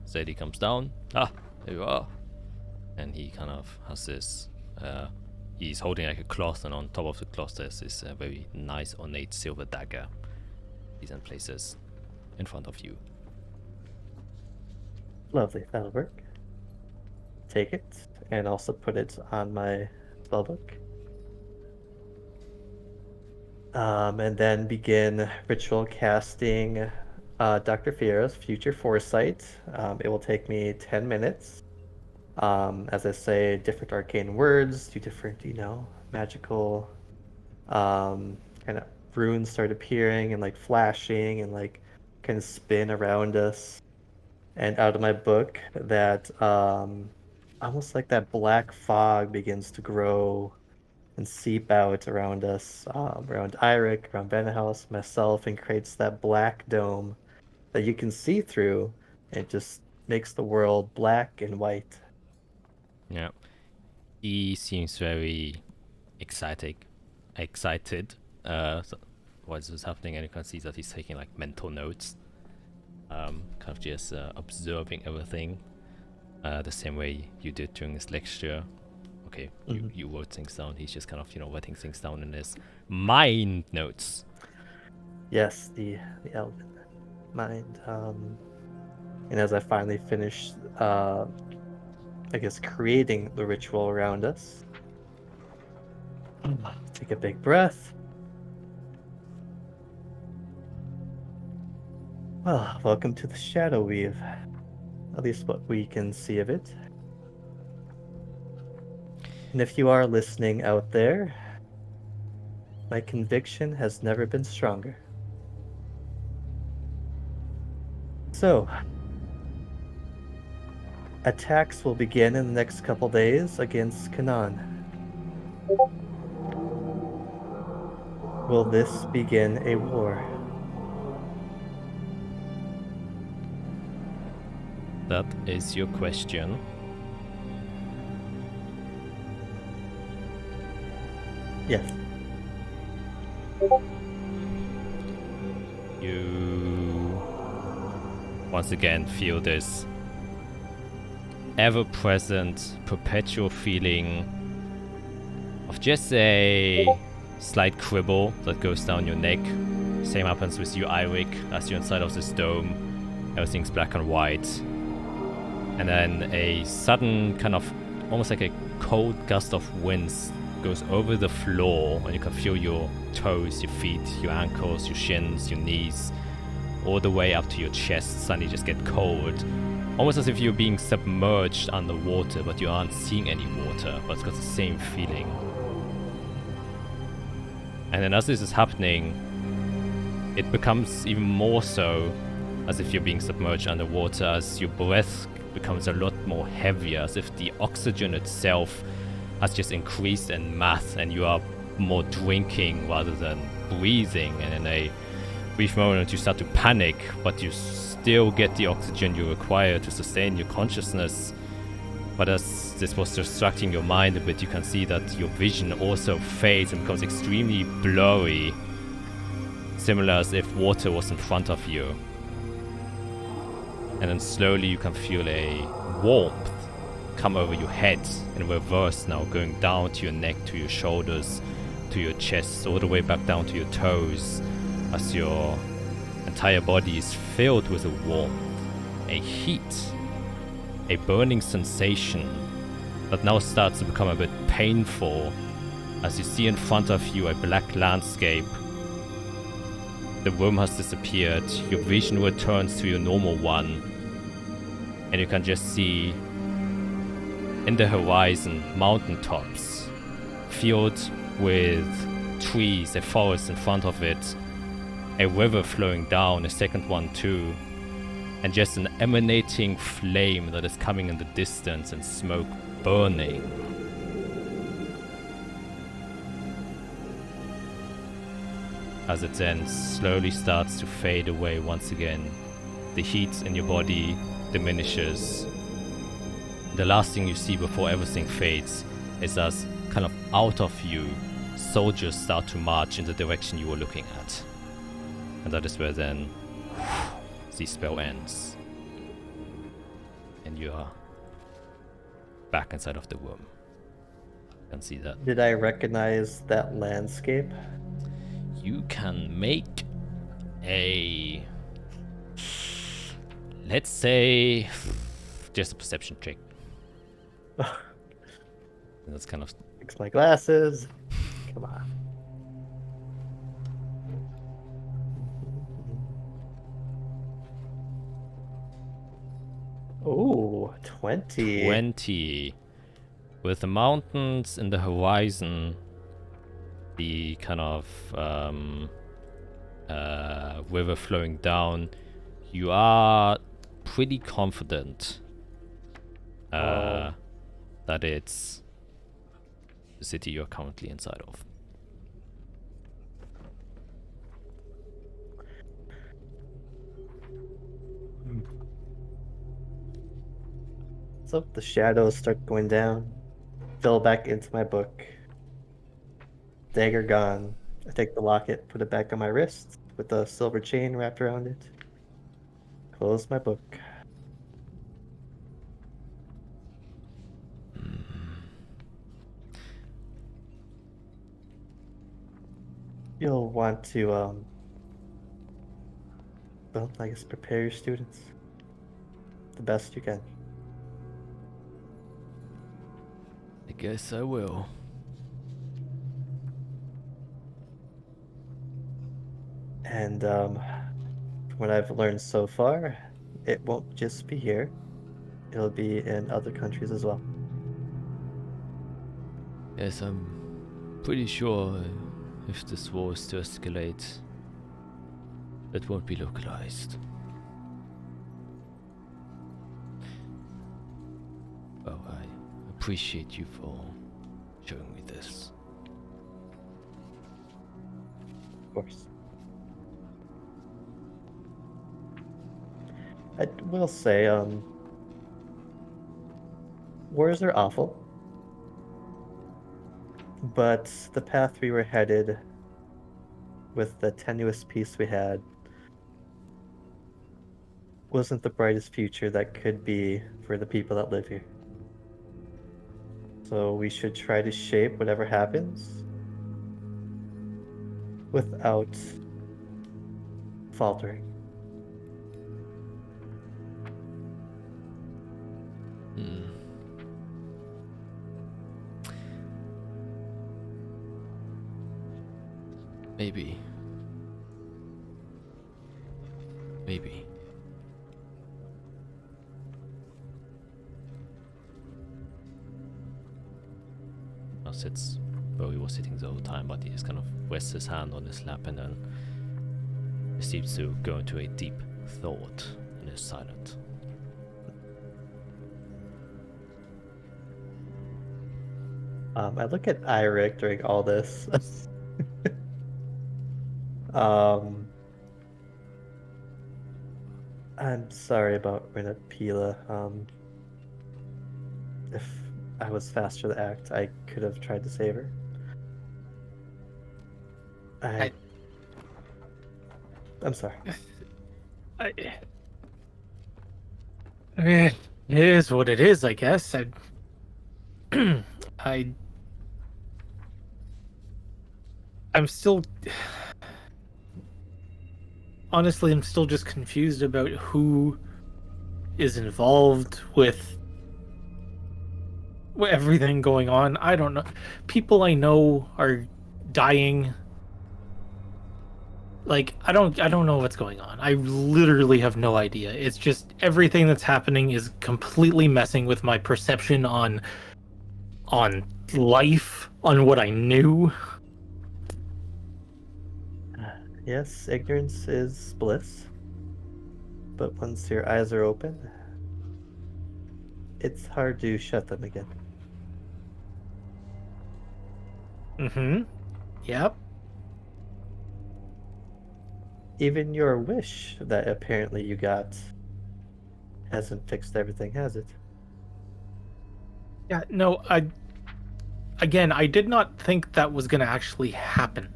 [SPEAKER 1] Zadie comes down. Ah, there you are. And he kind of has this, he's holding like a cloth, and on top of the cloth there's this very nice ornate silver dagger. He's in places in front of you.
[SPEAKER 3] Lovely, that'll work. Take it and also put it on my spellbook. And then begin ritual casting Dr. Fierro's Future Foresight. It will take me 10 minutes. As I say, different arcane words, do different, magical kind of runes start appearing and like flashing and like kind of spin around us. And out of my book, that almost like that black fog begins to grow and seep out around us, around Eirik, around Benhouse, myself, and creates that black dome that you can see through. It just makes the world black and white.
[SPEAKER 1] Yeah. He seems very excited. So what is happening, and you can see that he's taking like mental notes. Kind of just observing everything. The same way you did during this lecture. Okay, you wrote things down. He's just kind of, writing things down in his mind notes.
[SPEAKER 3] Yes, the elven mind. And as I finally finish, I guess, creating the ritual around us, take a big breath. Well, welcome to the Shadow Weave. At least what we can see of it. And if you are listening out there, my conviction has never been stronger. So, attacks will begin in the next couple days against Canaan. Will this begin a war?
[SPEAKER 1] That is your question.
[SPEAKER 3] Yes.
[SPEAKER 1] You once again feel this ever-present, perpetual feeling of just a slight cribble that goes down your neck. Same happens with you, Eirik, as you're inside of this dome. Everything's black and white. And then a sudden kind of, almost like a cold gust of winds goes over the floor, and you can feel your toes, your feet, your ankles, your shins, your knees, all the way up to your chest suddenly just get cold. Almost as if you're being submerged underwater, but you aren't seeing any water, but it's got the same feeling. And then as this is happening, it becomes even more so as if you're being submerged underwater, as your breath becomes a lot more heavier, as if the oxygen itself has just increased in mass and you are more drinking rather than breathing. And in a brief moment you start to panic, but you still get the oxygen you require to sustain your consciousness. But as this was distracting your mind a bit, you can see that your vision also fades and becomes extremely blurry, similar as if water was in front of you. And then slowly you can feel a warmth come over your head in reverse now, going down to your neck, to your shoulders, to your chest, all the way back down to your toes, as your entire body is filled with a warmth, a heat, a burning sensation that now starts to become a bit painful as you see in front of you a black landscape. The room has disappeared, your vision returns to your normal one, and you can just see in the horizon mountaintops filled with trees, a forest in front of it, a river flowing down, a second one too, and just an emanating flame that is coming in the distance and smoke burning. As it then slowly starts to fade away once again, the heat in your body diminishes. The last thing you see before everything fades is as kind of out of you, soldiers start to march in the direction you were looking at. And that is where then the spell ends. And you are back inside of the room. You can see that.
[SPEAKER 3] Did I recognize that landscape?
[SPEAKER 1] You can make a, let's say, just a perception check. That's kind of...
[SPEAKER 3] Fix my glasses. Come on. Oh, 20.
[SPEAKER 1] 20. With the mountains in the horizon, the kind of river flowing down, you are pretty confident that it's the city you're currently inside of.
[SPEAKER 3] So the shadows start going down. Fell back into my book. Dagger gone. I take the locket, put it back on my wrist with the silver chain wrapped around it. Close my book. You'll want to, well, I guess prepare your students the best you can.
[SPEAKER 1] I guess I will.
[SPEAKER 3] And from what I've learned so far, it won't just be here. It'll be in other countries as well.
[SPEAKER 1] Yes, I'm pretty sure if this war is to escalate, it won't be localized. Well, I appreciate you for showing me this.
[SPEAKER 3] Of course. I will say, wars are awful, but the path we were headed with the tenuous peace we had wasn't the brightest future that could be for the people that live here. So we should try to shape whatever happens without faltering.
[SPEAKER 1] Maybe. Maybe. Now sits where he was sitting the whole time, but he just kind of rests his hand on his lap and then seems to go into a deep thought and is silent.
[SPEAKER 3] I look at Eirik during all this. I'm sorry about Renapila. If I was faster to act, I could have tried to save her. I'm sorry.
[SPEAKER 2] It is what it is, I guess. I'm still... Honestly, I'm still just confused about who is involved with everything going on. I don't know. People I know are dying. Like, I don't know what's going on. I literally have no idea. It's just everything that's happening is completely messing with my perception on life, on what I knew.
[SPEAKER 3] Yes, ignorance is bliss. But once your eyes are open, it's hard to shut them again.
[SPEAKER 2] Mm-hmm. Yep.
[SPEAKER 3] Even your wish that apparently you got hasn't fixed everything, has it?
[SPEAKER 2] Yeah, no, I did not think that was going to actually happen.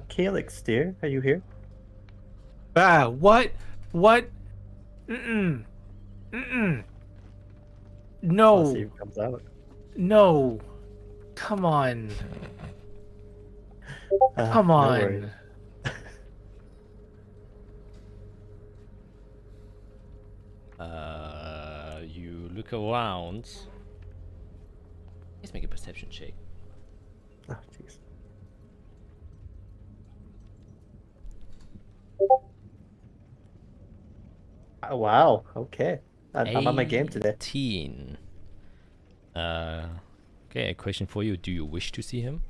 [SPEAKER 3] Calyx, dear, are you here?
[SPEAKER 2] What? Mm-mm.
[SPEAKER 3] I'll see
[SPEAKER 2] No.
[SPEAKER 3] who comes out.
[SPEAKER 2] No. Come on. Come
[SPEAKER 3] No
[SPEAKER 2] on.
[SPEAKER 3] worries.
[SPEAKER 1] You look around. Let's make a perception check.
[SPEAKER 3] Oh, jeez. Oh, wow. Okay. I'm on my game today.
[SPEAKER 1] 18. Okay, a question for you. Do you wish to see him?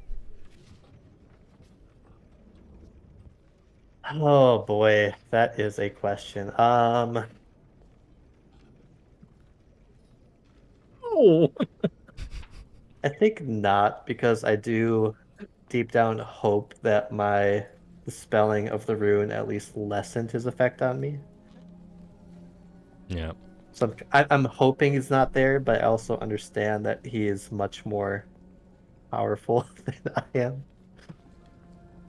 [SPEAKER 3] Oh boy, that is a question.
[SPEAKER 2] Oh.
[SPEAKER 3] I think not, because I do deep down hope that the spelling of the rune at least lessened his effect on me.
[SPEAKER 1] Yeah.
[SPEAKER 3] So I'm hoping he's not there, but I also understand that he is much more powerful than I am.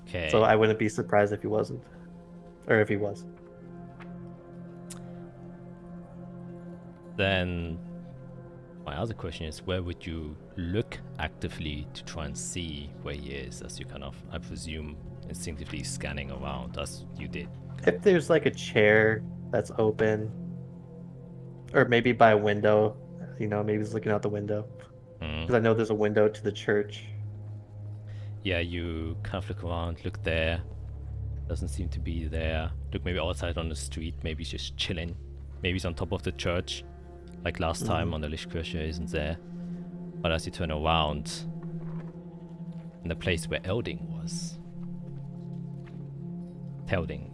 [SPEAKER 1] Okay.
[SPEAKER 3] So I wouldn't be surprised if he wasn't, or if he was.
[SPEAKER 1] Then my other question is, where would you look actively to try and see where he is, as you kind of, I presume, instinctively scanning around as you did?
[SPEAKER 3] If there's like a chair that's open, or maybe by a window, maybe he's looking out the window.
[SPEAKER 1] Mm.
[SPEAKER 3] Because I know there's a window to the church.
[SPEAKER 1] Yeah, you kind of look around, look there. Doesn't seem to be there. Look maybe outside on the street, maybe he's just chilling. Maybe he's on top of the church, like last time on the Lichtkirche isn't there. But as you turn around, in the place where Telding,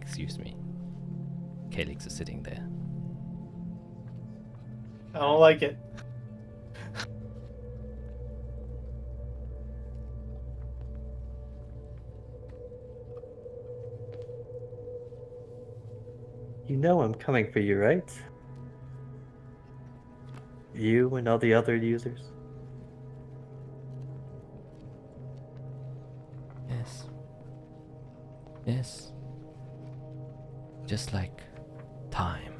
[SPEAKER 1] excuse me, Calix is sitting there.
[SPEAKER 2] I don't like it.
[SPEAKER 3] You know I'm coming for you, right? You and all the other users.
[SPEAKER 1] Yes. Yes. Just like time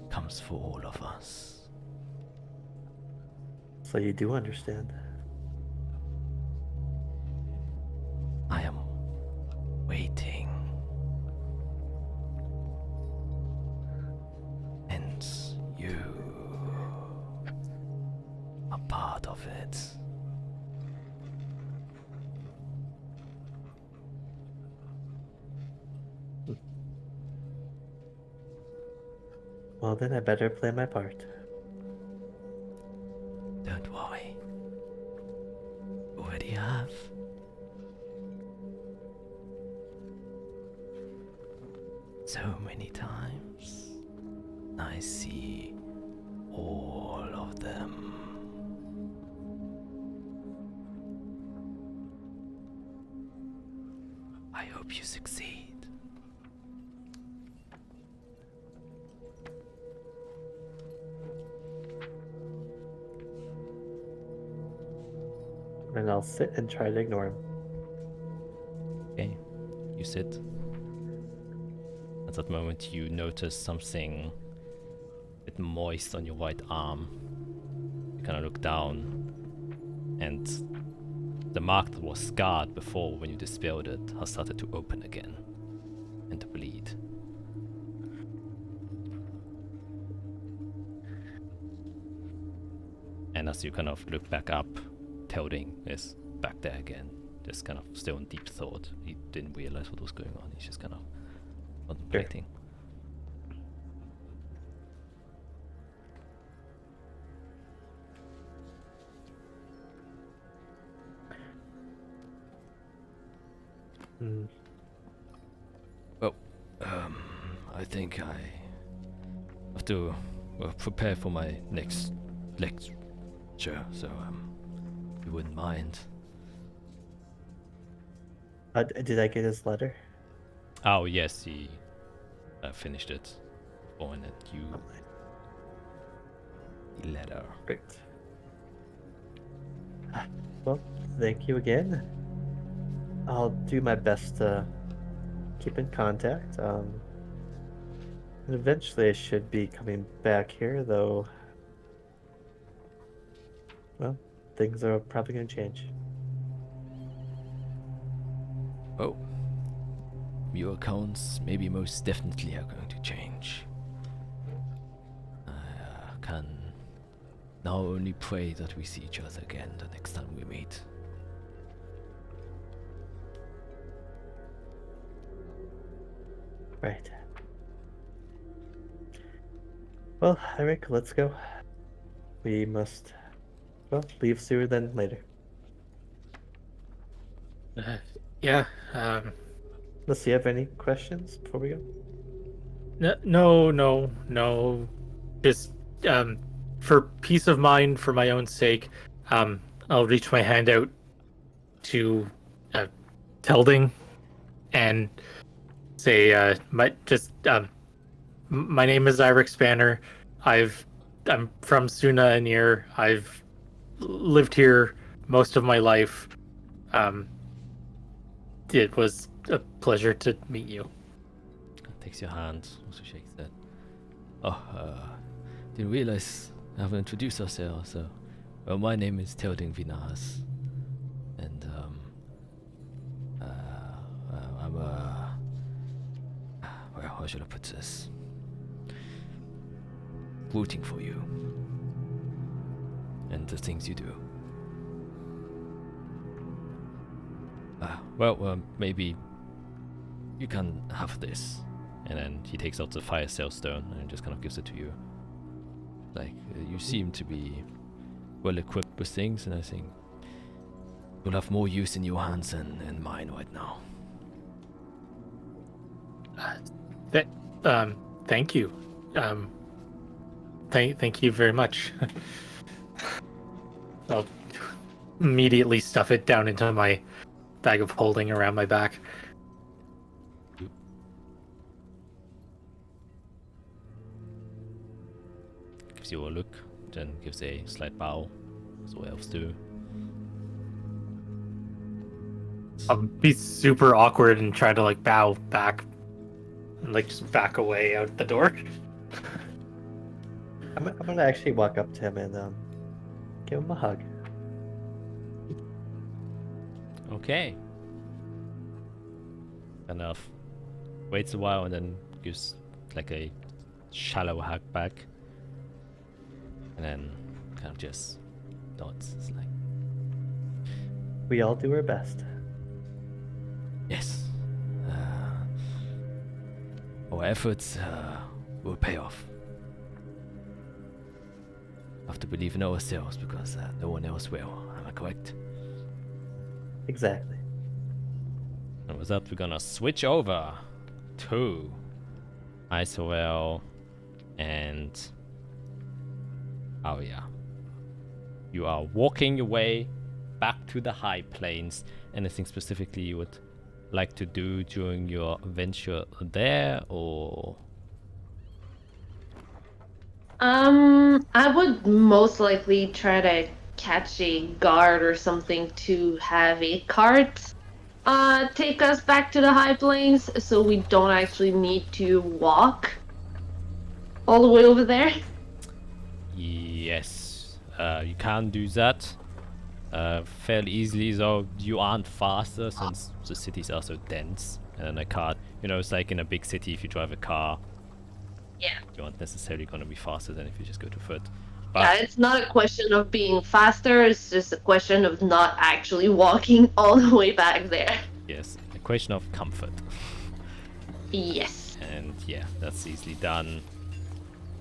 [SPEAKER 1] comes for all of us.
[SPEAKER 3] So you do understand.
[SPEAKER 1] I am waiting. And you are part of it.
[SPEAKER 3] Well, then I better play my part.
[SPEAKER 1] Don't worry. Already have. So many times. I see all of them. I hope you succeed.
[SPEAKER 3] And I'll sit and try to ignore him.
[SPEAKER 1] Okay, you sit. At that moment, you notice something a bit moist on your right arm. You kind of look down, and the mark that was scarred before when you dispelled it has started to open again and to bleed. And as you kind of look back up, Telding is back there again, just kind of still in deep thought. He didn't realize what was going on. He's just kind of contemplating. Well, I think I have to prepare for my next lecture, so if you wouldn't mind.
[SPEAKER 3] Did I get his letter?
[SPEAKER 1] Oh yes, he finished it. Pointed you the letter.
[SPEAKER 3] Great. Well, thank you again. I'll do my best to keep in contact. And eventually I should be coming back here, though. Well, things are probably going to change.
[SPEAKER 1] Oh, your accounts maybe most definitely are going to change. I can now only pray that we see each other again the next time we meet.
[SPEAKER 3] Right. Well, Eric, let's go. We must, well, leave sooner than later.
[SPEAKER 2] Yeah.
[SPEAKER 3] Unless you have any questions before we go?
[SPEAKER 2] No. Just for peace of mind, for my own sake, I'll reach my hand out to Telding and say, my name is Iric Spanner. I'm from Suna Anir. I've lived here most of my life. It was a pleasure to meet you.
[SPEAKER 1] Takes your hand, also shakes that. Oh, didn't realize I haven't introduced ourselves. So, well, my name is Telding Vinas, and I'm well, how should I put this? Rooting for you and the things you do. Well, maybe you can have this. And then he takes out the fire sail stone and just kind of gives it to you. Like, you seem to be well equipped with things, and I think you'll have more use in your hands than in mine right now.
[SPEAKER 2] Thank you. Thank you very much. I'll immediately stuff it down into my bag of holding around my back.
[SPEAKER 1] Gives you a look, then gives a slight bow, as all elves do.
[SPEAKER 2] I'll be super awkward and try to like bow back and like just back away out the door.
[SPEAKER 3] I'm gonna actually walk up to him and give him a hug.
[SPEAKER 1] Okay. Enough. Waits a while and then gives like a shallow hug back. And then kind of just nods. It's like,
[SPEAKER 3] We all do our best.
[SPEAKER 1] yes. Our efforts will pay off. Have to believe in ourselves because no one else will. Am I correct?
[SPEAKER 3] Exactly.
[SPEAKER 1] And with that, we're gonna switch over to Isorel and Arya. You are walking your way back to the high plains. Anything specifically you would like to do during your venture there, or?
[SPEAKER 5] I would most likely try to catch a guard or something to have a cart take us back to the high plains so we don't actually need to walk all the way over there.
[SPEAKER 1] Yes, you can do that fairly easily, though you aren't faster since the cities are so dense. And a car, it's like in a big city, if you drive a car,
[SPEAKER 5] Yeah.
[SPEAKER 1] you aren't necessarily going to be faster than if you just go to foot.
[SPEAKER 5] Yeah,
[SPEAKER 1] But
[SPEAKER 5] it's not a question of being faster, it's just a question of not actually walking all the way back there.
[SPEAKER 1] yes, a question of comfort.
[SPEAKER 5] Yes.
[SPEAKER 1] And yeah, that's easily done.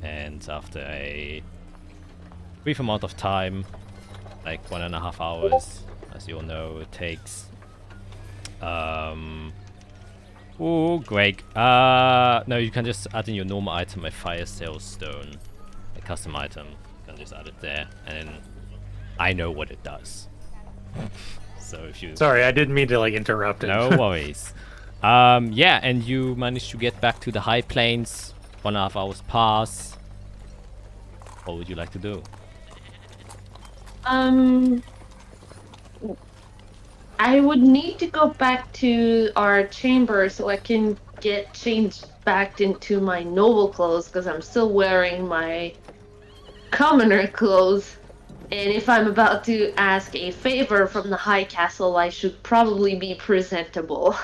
[SPEAKER 1] And after a brief amount of time, like 1.5 hours, as you all know, it takes. Oh, Greg. No, you can just add in your normal item a fire sail stone, a custom item. You can just add it there, and I know what it does. So if you.
[SPEAKER 2] Sorry, I didn't mean to like interrupt it.
[SPEAKER 1] No worries. Yeah, and you managed to get back to the high plains. 1.5 hours pass. What would you like to do?
[SPEAKER 5] I would need to go back to our chamber so I can get changed back into my noble clothes because I'm still wearing my commoner clothes. And if I'm about to ask a favor from the High Castle, I should probably be presentable.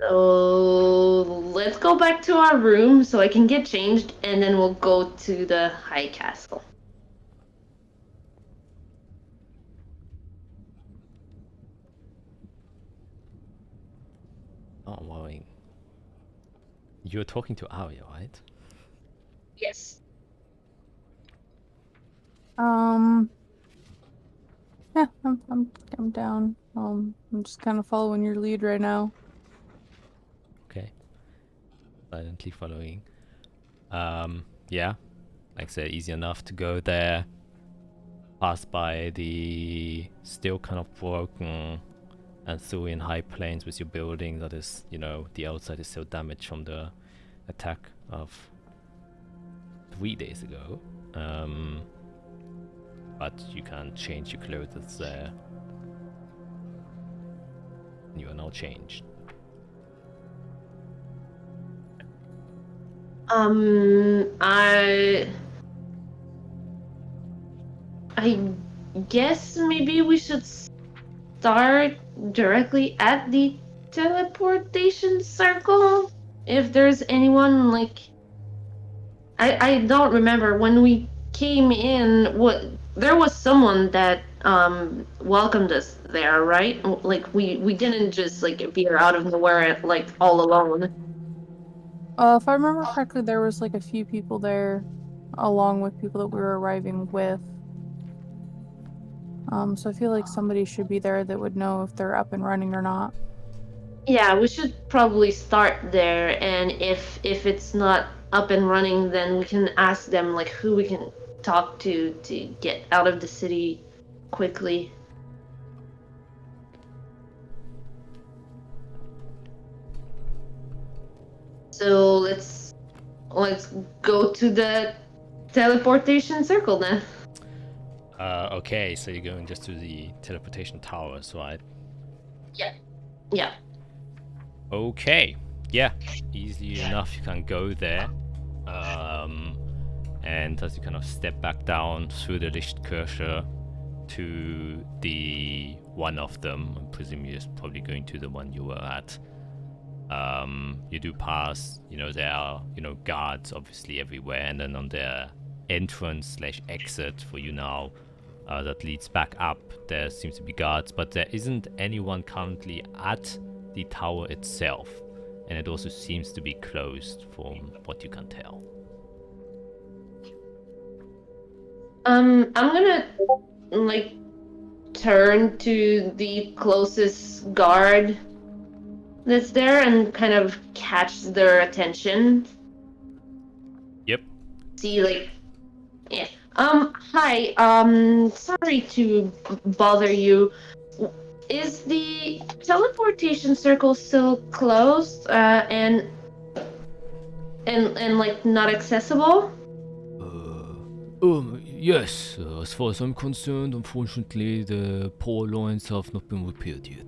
[SPEAKER 5] So let's go back to our room so I can get changed, and then we'll go to the High Castle.
[SPEAKER 1] Oh, worrying. You're talking to Arya, right?
[SPEAKER 5] Yes.
[SPEAKER 4] Yeah, I'm down. I'm just kind of following your lead right now.
[SPEAKER 1] Okay. Silently following. Yeah. Like I said, easy enough to go there. Pass by the still kind of broken and Arthurian high plains with your building that is, the outside is still damaged from the attack of 3 days ago. But you can change your clothes there. You are now changed.
[SPEAKER 5] I guess maybe we should start directly at the teleportation circle. If there's anyone like, I don't remember when we came in. What there was someone that welcomed us there, right? Like we didn't just like appear out of nowhere like all alone.
[SPEAKER 4] If I remember correctly, there was like a few people there, along with people that we were arriving with. So I feel like somebody should be there that would know if they're up and running or not.
[SPEAKER 5] Yeah, we should probably start there, and if it's not up and running, then we can ask them like who we can talk to get out of the city quickly. So let's go to the teleportation circle then.
[SPEAKER 1] Okay, so you're going just to the teleportation towers, right?
[SPEAKER 5] Yeah.
[SPEAKER 1] Okay, yeah, easy enough. You can go there. And as you kind of step back down through the Lichtkirche to the one of them, I presume you're probably going to the one you were at. You do pass, there are, guards obviously everywhere, and then on the entrance/exit for you now, that leads back up, there seems to be guards, but there isn't anyone currently at the tower itself, and it also seems to be closed from what you can tell.
[SPEAKER 5] I'm gonna like turn to the closest guard that's there and kind of catch their attention.
[SPEAKER 1] Yep.
[SPEAKER 5] See, like, yeah. Hi. Sorry to bother you. Is the teleportation circle still closed? And like not accessible?
[SPEAKER 6] Yes, as far as I'm concerned, unfortunately, the power lines have not been repaired yet.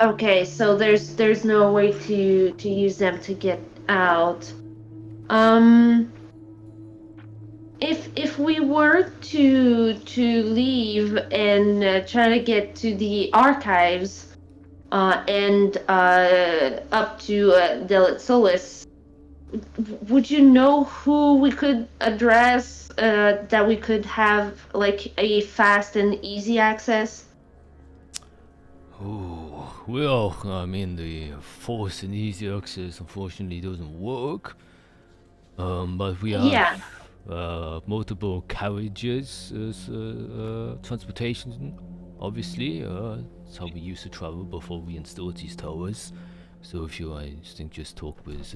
[SPEAKER 5] Okay, so there's no way to use them to get out. If we were to leave and try to get to the archives, and up to Delit Solis, would you know who we could address that we could have like a fast and easy access?
[SPEAKER 6] Oh, well, I mean, the force and easy access unfortunately doesn't work. But we
[SPEAKER 5] Yeah.
[SPEAKER 6] have multiple carriages as transportation, obviously. That's how we used to travel before we installed these towers. So if you, I think, just talk with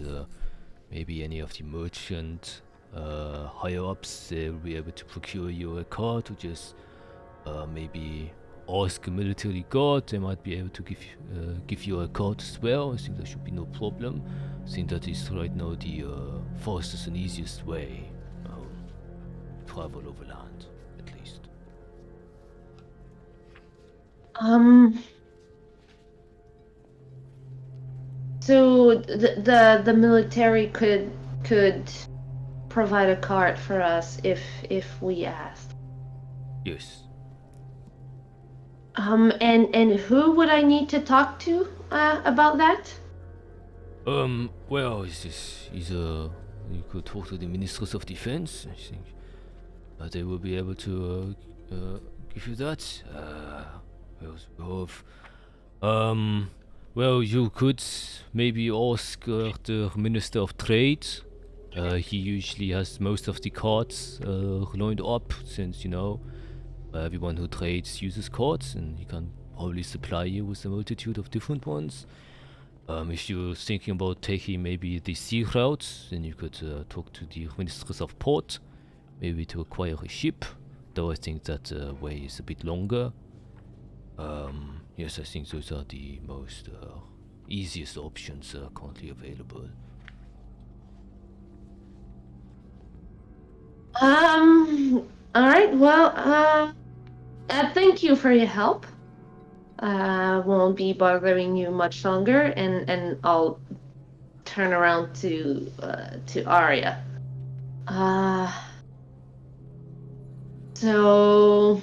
[SPEAKER 6] maybe any of the merchant higher-ups, they'll be able to procure you a cart, or just maybe ask a military guard. They might be able to give you a cart as well. I think there should be no problem. I think that is right now the fastest and easiest way travel overland, at least.
[SPEAKER 5] So the military could provide a cart for us if we asked.
[SPEAKER 6] Yes.
[SPEAKER 5] And who would I need to talk to about that?
[SPEAKER 6] Well, this is either you could talk to the Ministers of Defense. I think they will be able to give you that. What else we have? Well, you could maybe ask the Minister of Trade. He usually has most of the cards lined up, since everyone who trades uses cards, and he can probably supply you with a multitude of different ones. If you're thinking about taking maybe the sea route, then you could talk to the Ministers of Port, maybe to acquire a ship, though I think that way is a bit longer. Yes, I think those are the most easiest options currently available.
[SPEAKER 5] Alright, well, thank you for your help. Won't be bothering you much longer, and I'll turn around to Arya. So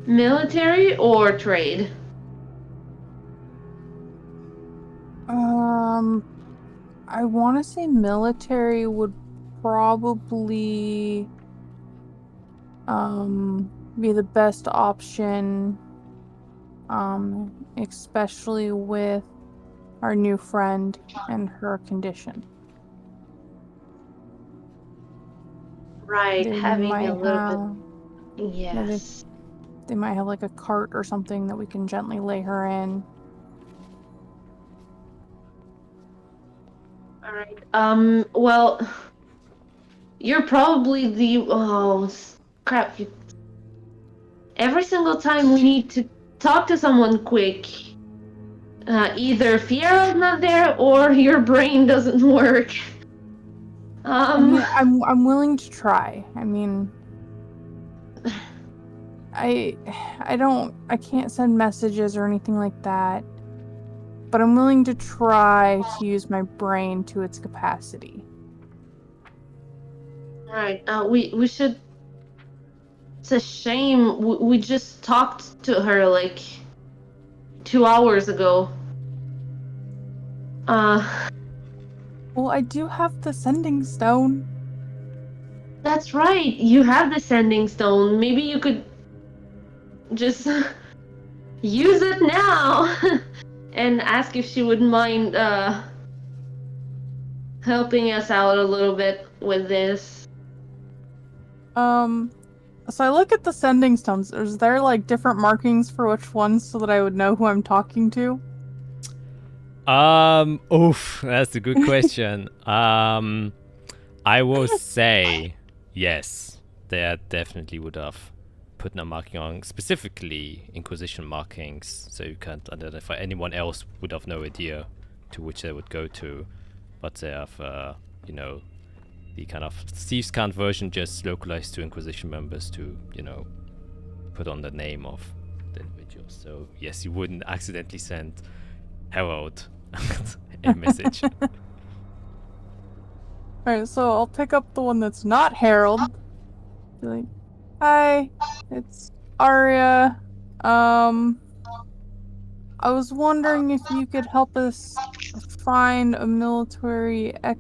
[SPEAKER 5] military or trade?
[SPEAKER 4] I want to say military would probably be the best option, especially with our new friend and her condition.
[SPEAKER 5] Right,
[SPEAKER 4] They
[SPEAKER 5] having
[SPEAKER 4] might
[SPEAKER 5] a little
[SPEAKER 4] have,
[SPEAKER 5] bit. Yes.
[SPEAKER 4] they might have like a cart or something that we can gently lay her in.
[SPEAKER 5] All right. Well, you're probably the crap. Every single time we need to talk to someone quick, either Fiera's not there or your brain doesn't work.
[SPEAKER 4] I mean, I'm willing to try. I mean, I can't send messages or anything like that, but I'm willing to try to use my brain to its capacity.
[SPEAKER 5] Right. We should. It's a shame. We just talked to her like 2 hours ago.
[SPEAKER 4] Well, I do have the sending stone.
[SPEAKER 5] That's right. You have the sending stone. Maybe you could just use it now and ask if she wouldn't mind helping us out a little bit with this.
[SPEAKER 4] So I look at the sending stones. Is there like different markings for which ones so that I would know who I'm talking to?
[SPEAKER 1] That's a good question. I will say yes. They definitely would have put a marking on, specifically Inquisition markings, so you can't identify. Anyone else would have no idea to which they would go to, but they have, the kind of Thieves' Cant version just localized to Inquisition members to, put on the name of the individual. So yes, you wouldn't accidentally send Harold a message.
[SPEAKER 4] Alright, so I'll pick up the one that's not Harold. Be like, hi, it's Arya. I was wondering if you could help us find a military, a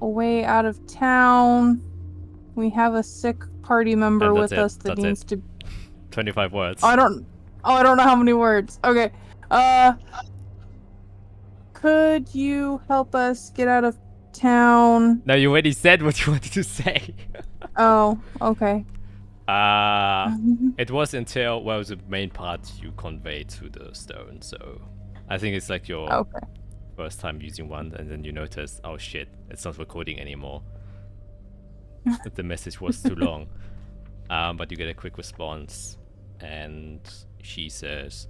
[SPEAKER 4] way out of town. We have a sick party member
[SPEAKER 1] And
[SPEAKER 4] with us that needs to.
[SPEAKER 1] 25 words.
[SPEAKER 4] I don't know how many words. Okay. Could you help us get out of town?
[SPEAKER 1] No, you already said what you wanted to say.
[SPEAKER 4] Oh, okay.
[SPEAKER 1] It was until, well, the main part you conveyed to the stone, so I think it's like your
[SPEAKER 4] Okay.
[SPEAKER 1] first time using one, and then you notice, oh shit, it's not recording anymore. That the message was too long. But you get a quick response, and she says,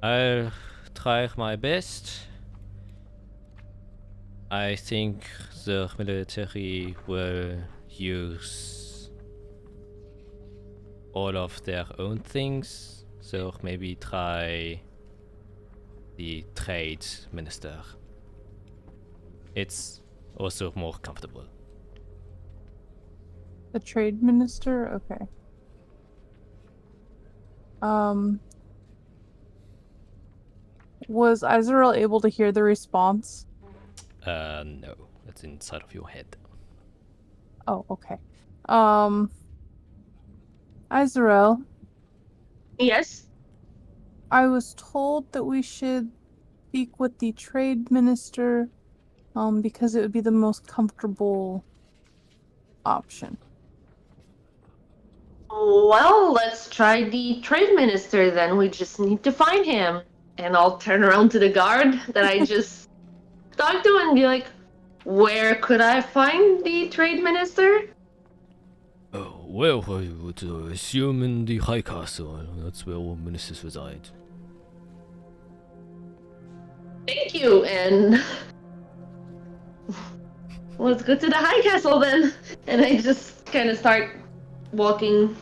[SPEAKER 1] I'll try my best. I think the military will use all of their own things, so maybe try the trade minister. It's also more comfortable.
[SPEAKER 4] The trade minister? Okay. Was Azrael able to hear the response?
[SPEAKER 1] No, that's inside of your head.
[SPEAKER 4] Oh, okay. Azrael,
[SPEAKER 5] Yes.
[SPEAKER 4] I was told that we should speak with the trade minister, because it would be the most comfortable option.
[SPEAKER 5] Well, let's try the trade minister then. We just need to find him. And I'll turn around to the guard that I just talked to and be like, where could I find the trade minister?
[SPEAKER 6] Oh, well, I would assume in the High Castle. That's where all ministers reside.
[SPEAKER 5] Thank you, and let's go to the High Castle then. And I just kind of start walking.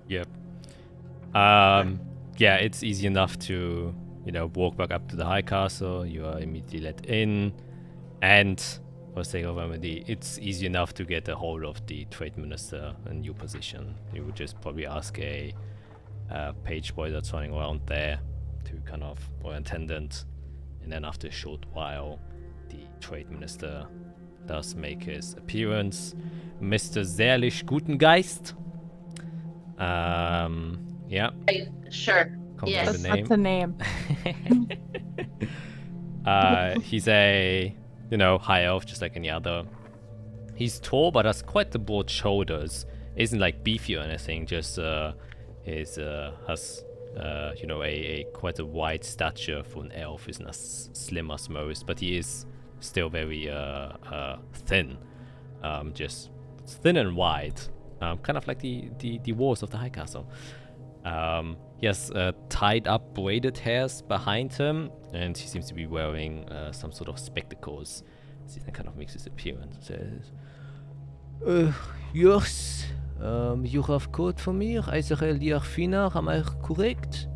[SPEAKER 1] Yep. Yeah, it's easy enough to, walk back up to the High Castle. You are immediately let in, and for sake of remedy, it's easy enough to get a hold of the trade minister in your position. You would just probably ask a page boy that's running around there to or attendant, and then after a short while, the trade minister does make his appearance. Mr. Zerlich Gutengeist. Yeah.
[SPEAKER 5] Sure.
[SPEAKER 1] Can't
[SPEAKER 5] Yes.
[SPEAKER 1] remember the name.
[SPEAKER 4] That's a name.
[SPEAKER 1] He's a, high elf, just like any other. He's tall, but has quite the broad shoulders. Isn't like beefy or anything. Just has a quite a wide stature for an elf. Isn't as slim as most, but he is still very thin. Just thin and wide. Kind of like the walls of the high castle. He has tied up braided hairs behind him, and he seems to be wearing some sort of spectacles. So that kind of makes his appearance. Says, yes, you have called for me, Israel Yarfina, am I correct?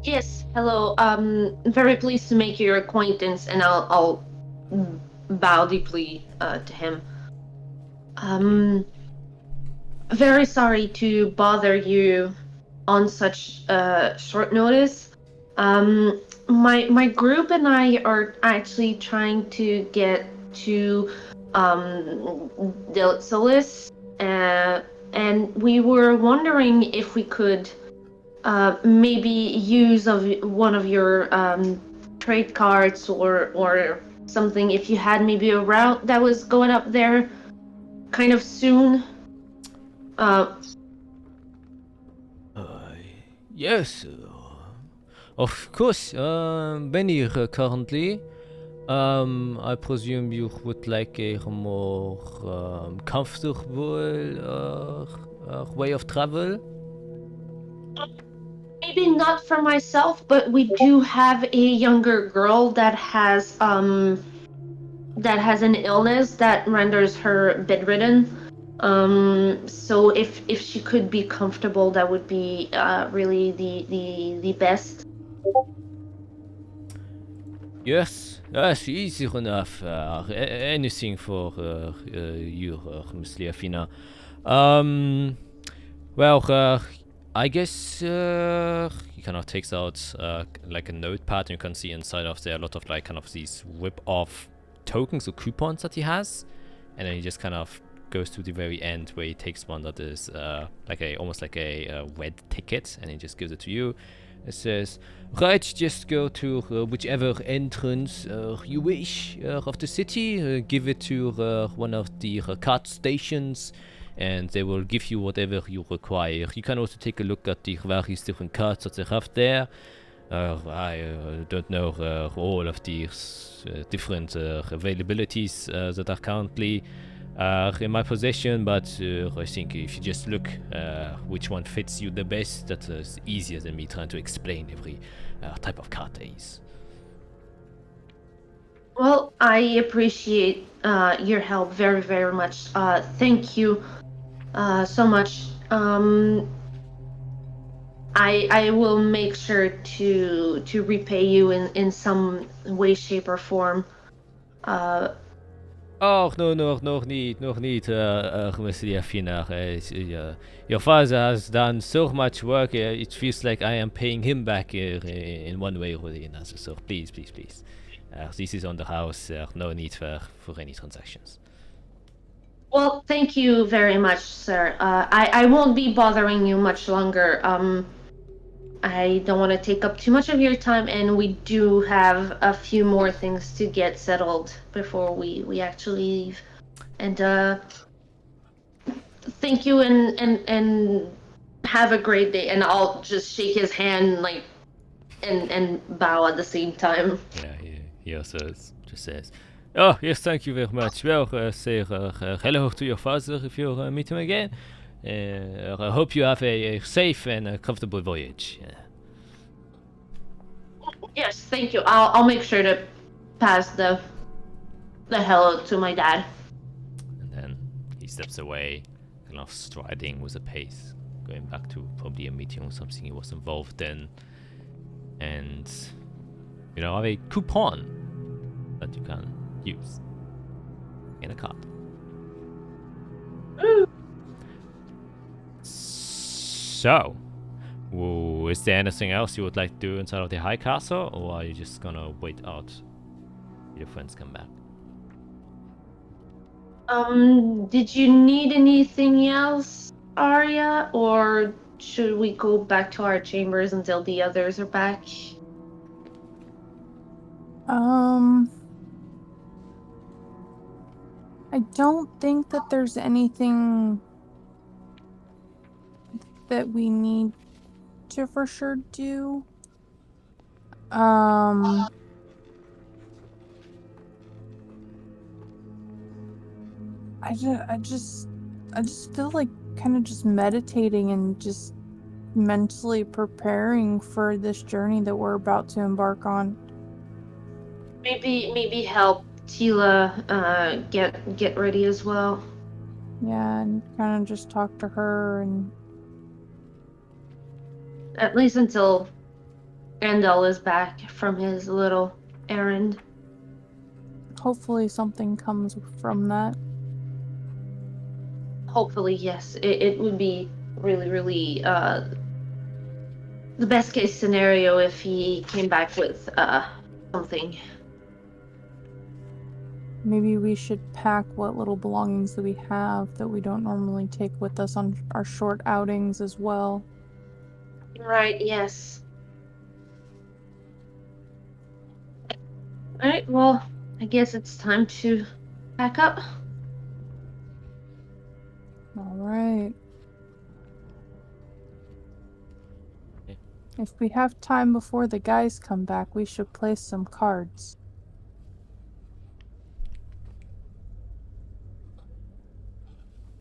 [SPEAKER 5] Yes. Hello. Very pleased to make your acquaintance, and I'll bow deeply to him. Very sorry to bother you on such short notice. My group and I are actually trying to get to Diltsalis, and we were wondering if we could maybe use one of your trade cards or something, if you had maybe a route that was going up there kind of soon.
[SPEAKER 1] Yes, of course. When you're currently, I presume you would like a more comfortable way of travel.
[SPEAKER 5] Maybe not for myself, but we do have a younger girl that has an illness that renders her bedridden. So if she could be comfortable, that would be really the best.
[SPEAKER 1] Yes, easy enough. Anything for you, Miss Liafina. Well, I guess he kind of takes out like a notepad, and you can see inside of there a lot of like kind of these whip-off tokens or coupons that he has, and then he just kind of goes to the very end where he takes one that is almost like a wed ticket, and he just gives it to you. It says, right, just go to whichever entrance you wish of the city, give it to one of the cart stations, and they will give you whatever you require. You can also take a look at the various different cards that they have there. I don't know all of the different availabilities that are currently in my possession, but I think if you just look which one fits you the best, that is easier than me trying to explain every type of card there is.
[SPEAKER 5] Well, I appreciate your help very, very much. Thank you so much. I will make sure to repay you in some way, shape, or form.
[SPEAKER 1] Oh, no need, Mr. Yafina. Your father has done so much work, it feels like I am paying him back in one way or the other, so please. This is on the house, no need for any transactions.
[SPEAKER 5] Well, thank you very much, sir. I won't be bothering you much longer. I don't want to take up too much of your time, and we do have a few more things to get settled before we actually leave. And thank you, and have a great day. And I'll just shake his hand and bow at the same time.
[SPEAKER 1] Yeah, he also just says, oh, yes, thank you very much. Well, say hello to your father if you meet him again. I hope you have a safe and a comfortable voyage.
[SPEAKER 5] Yes, thank you. I'll make sure to pass the hello to my dad.
[SPEAKER 1] And then he steps away, kind of striding with a pace, going back to probably a meeting or something he was involved in. And have a coupon that you can use in a card. So, is there anything else you would like to do inside of the high castle, or are you just gonna wait out till your friends come back?
[SPEAKER 5] Did you need anything else, Arya, or should we go back to our chambers until the others are back?
[SPEAKER 4] I don't think that there's anything that we need to for sure do. I just feel like kind of just meditating and just mentally preparing for this journey that we're about to embark on.
[SPEAKER 5] Maybe help Tila get ready as well.
[SPEAKER 4] Yeah, and kind of just talk to her, and
[SPEAKER 5] At least until Randall is back from his little errand.
[SPEAKER 4] hopefully something comes from that.
[SPEAKER 5] Hopefully, yes. It would be really the best case scenario if he came back with something.
[SPEAKER 4] Maybe we should pack what little belongings that we have that we don't normally take with us on our short outings as well.
[SPEAKER 5] Right, yes. Alright, well, I guess it's time to pack up.
[SPEAKER 4] All right.
[SPEAKER 1] Okay.
[SPEAKER 4] If we have time before the guys come back, we should play some cards.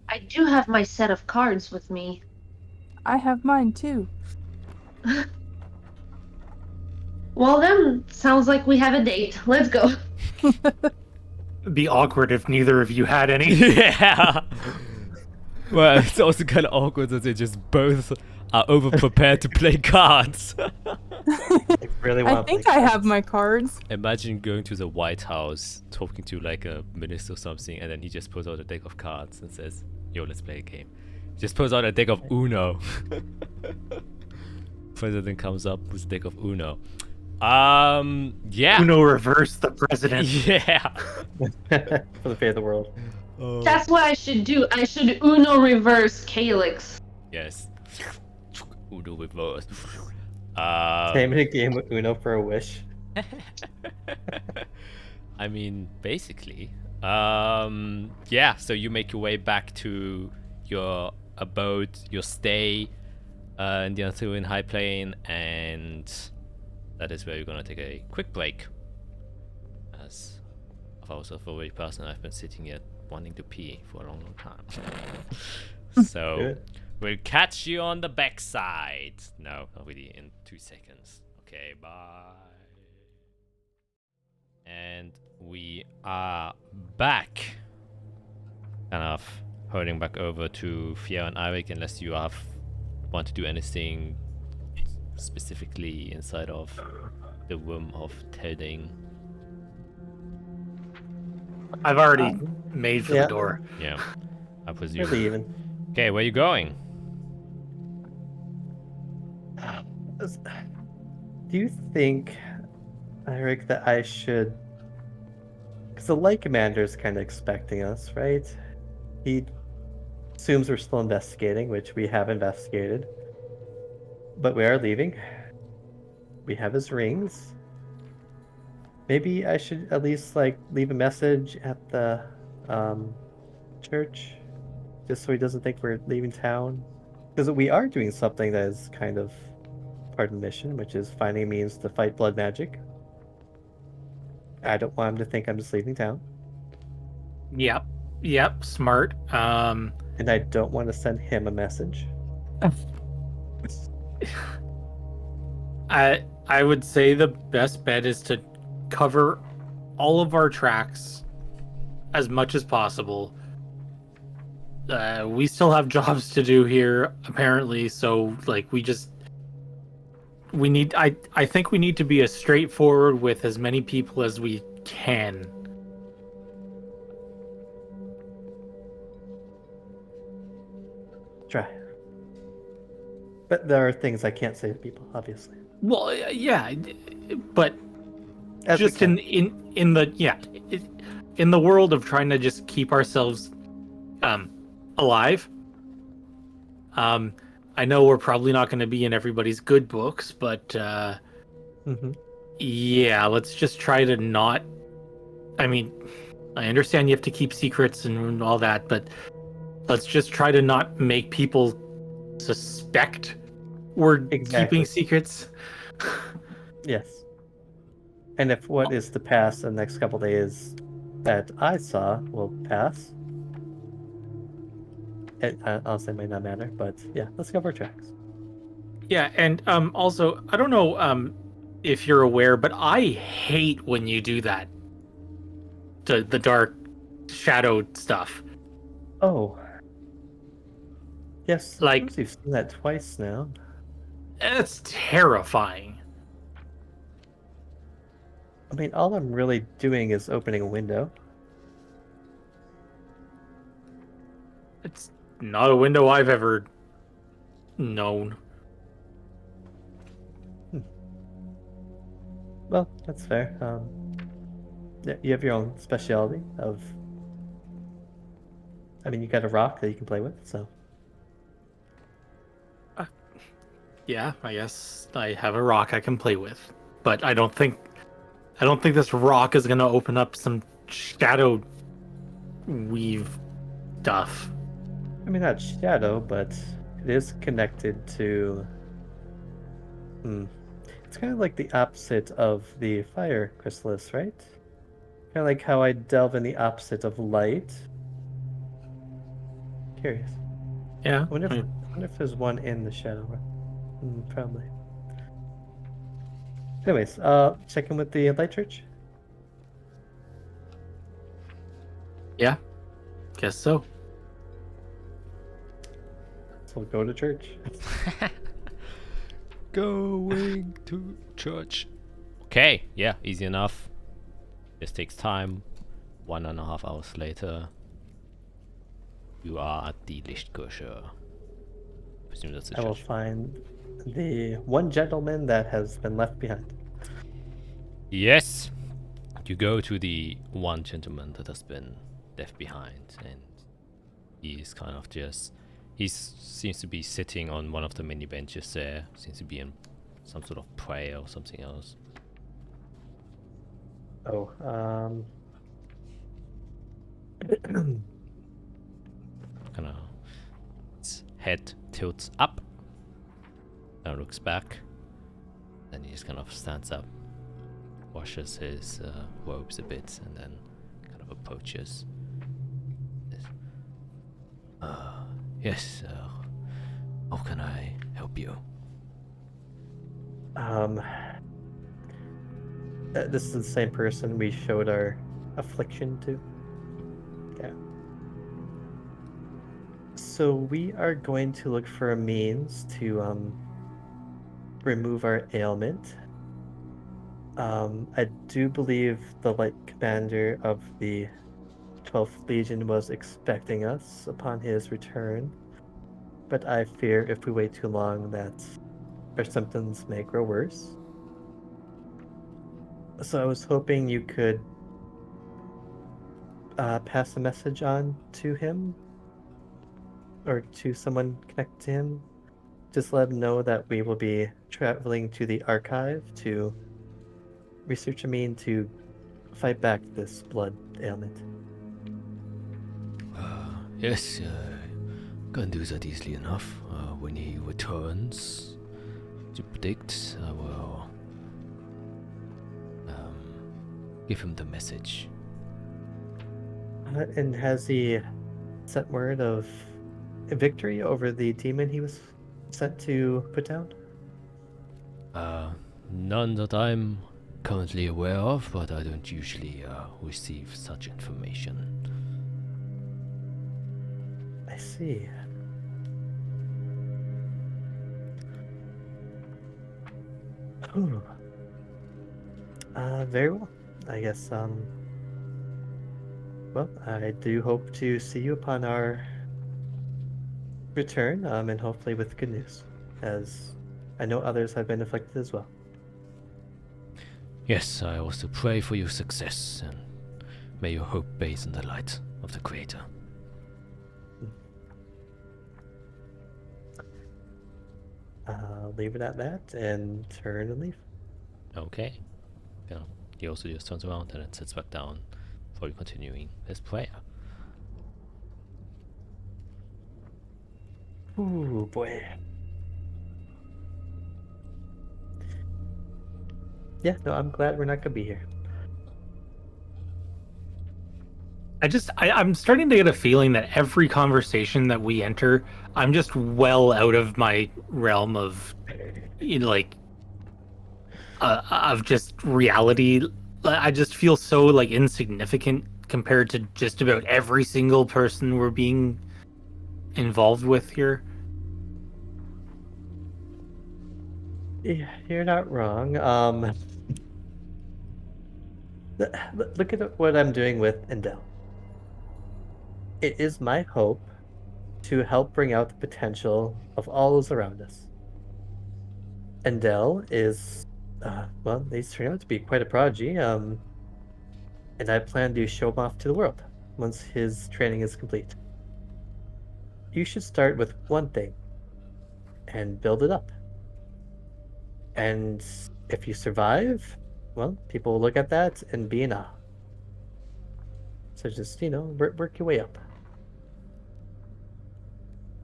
[SPEAKER 5] I do have my set of cards with me.
[SPEAKER 4] I have mine too.
[SPEAKER 5] Well then, sounds like we have a date. Let's go.
[SPEAKER 2] It'd be awkward if neither of you had any.
[SPEAKER 1] Yeah. Well, it's also kind of awkward that they just both are over prepared to play cards.
[SPEAKER 3] I really
[SPEAKER 4] I
[SPEAKER 3] want to
[SPEAKER 4] think
[SPEAKER 3] play
[SPEAKER 4] I
[SPEAKER 3] cards.
[SPEAKER 4] have my cards.
[SPEAKER 1] Imagine going to the White House, talking to like a minister or something, and then he just pulls out a deck of cards and says, "Yo, let's play a game." Just pulls out a deck of Uno. President comes up with a deck of Uno. Yeah.
[SPEAKER 2] Uno reverse the president.
[SPEAKER 1] Yeah.
[SPEAKER 3] For the fate of the world.
[SPEAKER 5] That's what I should do. I should Uno reverse Calyx.
[SPEAKER 1] Yes. Uno reverse.
[SPEAKER 3] Name in a game with Uno for a wish.
[SPEAKER 1] I mean, basically. Yeah, so you make your way back to your abode, your stay in the Arthurian High Plane, and that is where you're gonna take a quick break. As I was a very person, I've been sitting here wanting to pee for a long time. So
[SPEAKER 3] Good.
[SPEAKER 1] we'll catch you on the backside. No, not really, in 2 seconds. Okay, bye. And we are back. Kind of hurrying back over to Fiera and Eirik, unless you want to do anything specifically inside of the room of Telding.
[SPEAKER 2] I've already made for
[SPEAKER 3] yeah.
[SPEAKER 2] the door.
[SPEAKER 1] Yeah, I
[SPEAKER 3] We're
[SPEAKER 1] presume.
[SPEAKER 3] leaving.
[SPEAKER 1] Okay, where are you going?
[SPEAKER 3] Do you think, Eric, that I should... Because the light commander is kind of expecting us, right? He assumes we're still investigating, which we have investigated. But we are leaving. We have his rings. Maybe I should at least leave a message at the church, just so he doesn't think we're leaving town. Because we are doing something that is kind of part of the mission, which is finding a means to fight blood magic. I don't want him to think I'm just leaving town.
[SPEAKER 2] Yep, smart.
[SPEAKER 3] And I don't want to send him a message.
[SPEAKER 2] I would say the best bet is to cover all of our tracks as much as possible. We still have jobs to do here, apparently, so I think we need to be as straightforward with as many people as we can.
[SPEAKER 3] Try. But there are things I can't say to people, obviously.
[SPEAKER 2] Well, yeah, but
[SPEAKER 3] As we
[SPEAKER 2] just
[SPEAKER 3] can.
[SPEAKER 2] in the in the world of trying to just keep ourselves alive. I know we're probably not going to be in everybody's good books, but yeah, let's just try to not. I mean, I understand you have to keep secrets and all that, but let's just try to not make people suspect we're keeping secrets.
[SPEAKER 3] Yes. And if what is to pass in the next couple days that I saw will pass, it honestly might not matter, but yeah, let's cover tracks.
[SPEAKER 2] Yeah, and also, I don't know if you're aware, but I hate when you do that. The dark shadow stuff.
[SPEAKER 3] Oh. Yes,
[SPEAKER 2] Like,
[SPEAKER 3] suppose you've seen that twice now.
[SPEAKER 2] it's terrifying.
[SPEAKER 3] I mean, all I'm really doing is opening a window.
[SPEAKER 2] It's not a window I've ever known.
[SPEAKER 3] Well, that's fair. Yeah, you have your own specialty of. I mean, you got a rock that you can play with, so.
[SPEAKER 2] Yeah, I guess I have a rock I can play with, but I don't think this rock is gonna open up some shadow weave stuff.
[SPEAKER 3] I mean, not shadow, but it is connected to. It's kind of like the opposite of the fire chrysalis, right? Kind of like how I delve in the opposite of light. Curious.
[SPEAKER 2] Yeah.
[SPEAKER 3] I wonder if there's one in the shadow. Probably. Anyways, check in with the light church.
[SPEAKER 2] Yeah. Guess so.
[SPEAKER 3] So we'll go to church.
[SPEAKER 1] Going to church. Okay, yeah, easy enough. This takes time. 1.5 hours later, you are at the Lichtkirche. Presume that's the
[SPEAKER 3] I will
[SPEAKER 1] church.
[SPEAKER 3] find the one gentleman that has been left behind.
[SPEAKER 1] Yes, you go to the one gentleman that has been left behind, and he's kind of just. He seems to be sitting on one of the many benches there. Seems to be in some sort of prayer or something else.
[SPEAKER 3] Oh,
[SPEAKER 1] Kind of, his head tilts up. Kind of looks back. Then he just kind of stands up, washes his robes a bit, and then kind of approaches. Yes, how can I help you?
[SPEAKER 3] This is the same person we showed our affliction to. Yeah. So we are going to look for a means to remove our ailment. I do believe the Light Commander of the 12th Legion was expecting us upon his return, but I fear if we wait too long that our symptoms may grow worse. So I was hoping you could pass a message on to him or to someone connected to him. Just let him know that we will be traveling to the archive to research a mean to fight back this blood ailment.
[SPEAKER 6] Yes, can do that easily enough. When he returns to predict, I will give him the message.
[SPEAKER 3] And has he sent word of a victory over the demon he was sent to put down?
[SPEAKER 6] None that I'm currently aware of, but I don't usually receive such information.
[SPEAKER 3] I see. Ooh. Very well. I guess, well, I do hope to see you upon our return, and hopefully with good news, as I know others have been afflicted as well.
[SPEAKER 6] Yes, I also pray for your success, and
[SPEAKER 1] May your hope base in the light of the Creator.
[SPEAKER 3] I'll leave it at that and turn and leave.
[SPEAKER 1] Okay. He also just turns around and then sits back down before continuing his prayer.
[SPEAKER 3] Ooh, boy. Yeah, no, I'm glad we're not gonna be here.
[SPEAKER 2] I'm starting to get a feeling that every conversation that we enter, I'm just well out of my realm of, of just reality. I just feel so insignificant compared to just about every single person we're being involved with here.
[SPEAKER 3] Yeah, you're not wrong. Look at what I'm doing with Endel. It is my hope to help bring out the potential of all those around us. Endel is, well, he's turned out to be quite a prodigy, and I plan to show him off to the world once his training is complete. You should start with one thing and build it up. And if you survive, well, people will look at that and be in awe. So just, work your way up.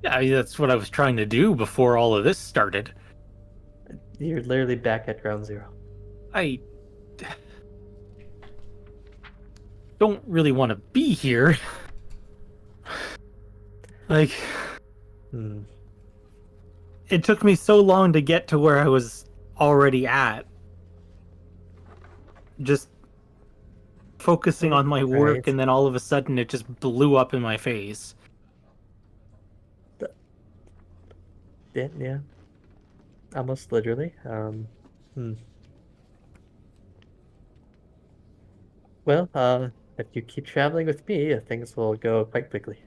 [SPEAKER 2] Yeah, that's what I was trying to do before all of this started.
[SPEAKER 3] You're literally back at ground zero.
[SPEAKER 2] I don't really want to be here. It took me so long to get to where I was already at. Just focusing on my work,
[SPEAKER 3] Right.
[SPEAKER 2] and then all of a sudden it just blew up in my face.
[SPEAKER 3] Yeah. Almost literally. Well, if you keep traveling with me, things will go quite quickly.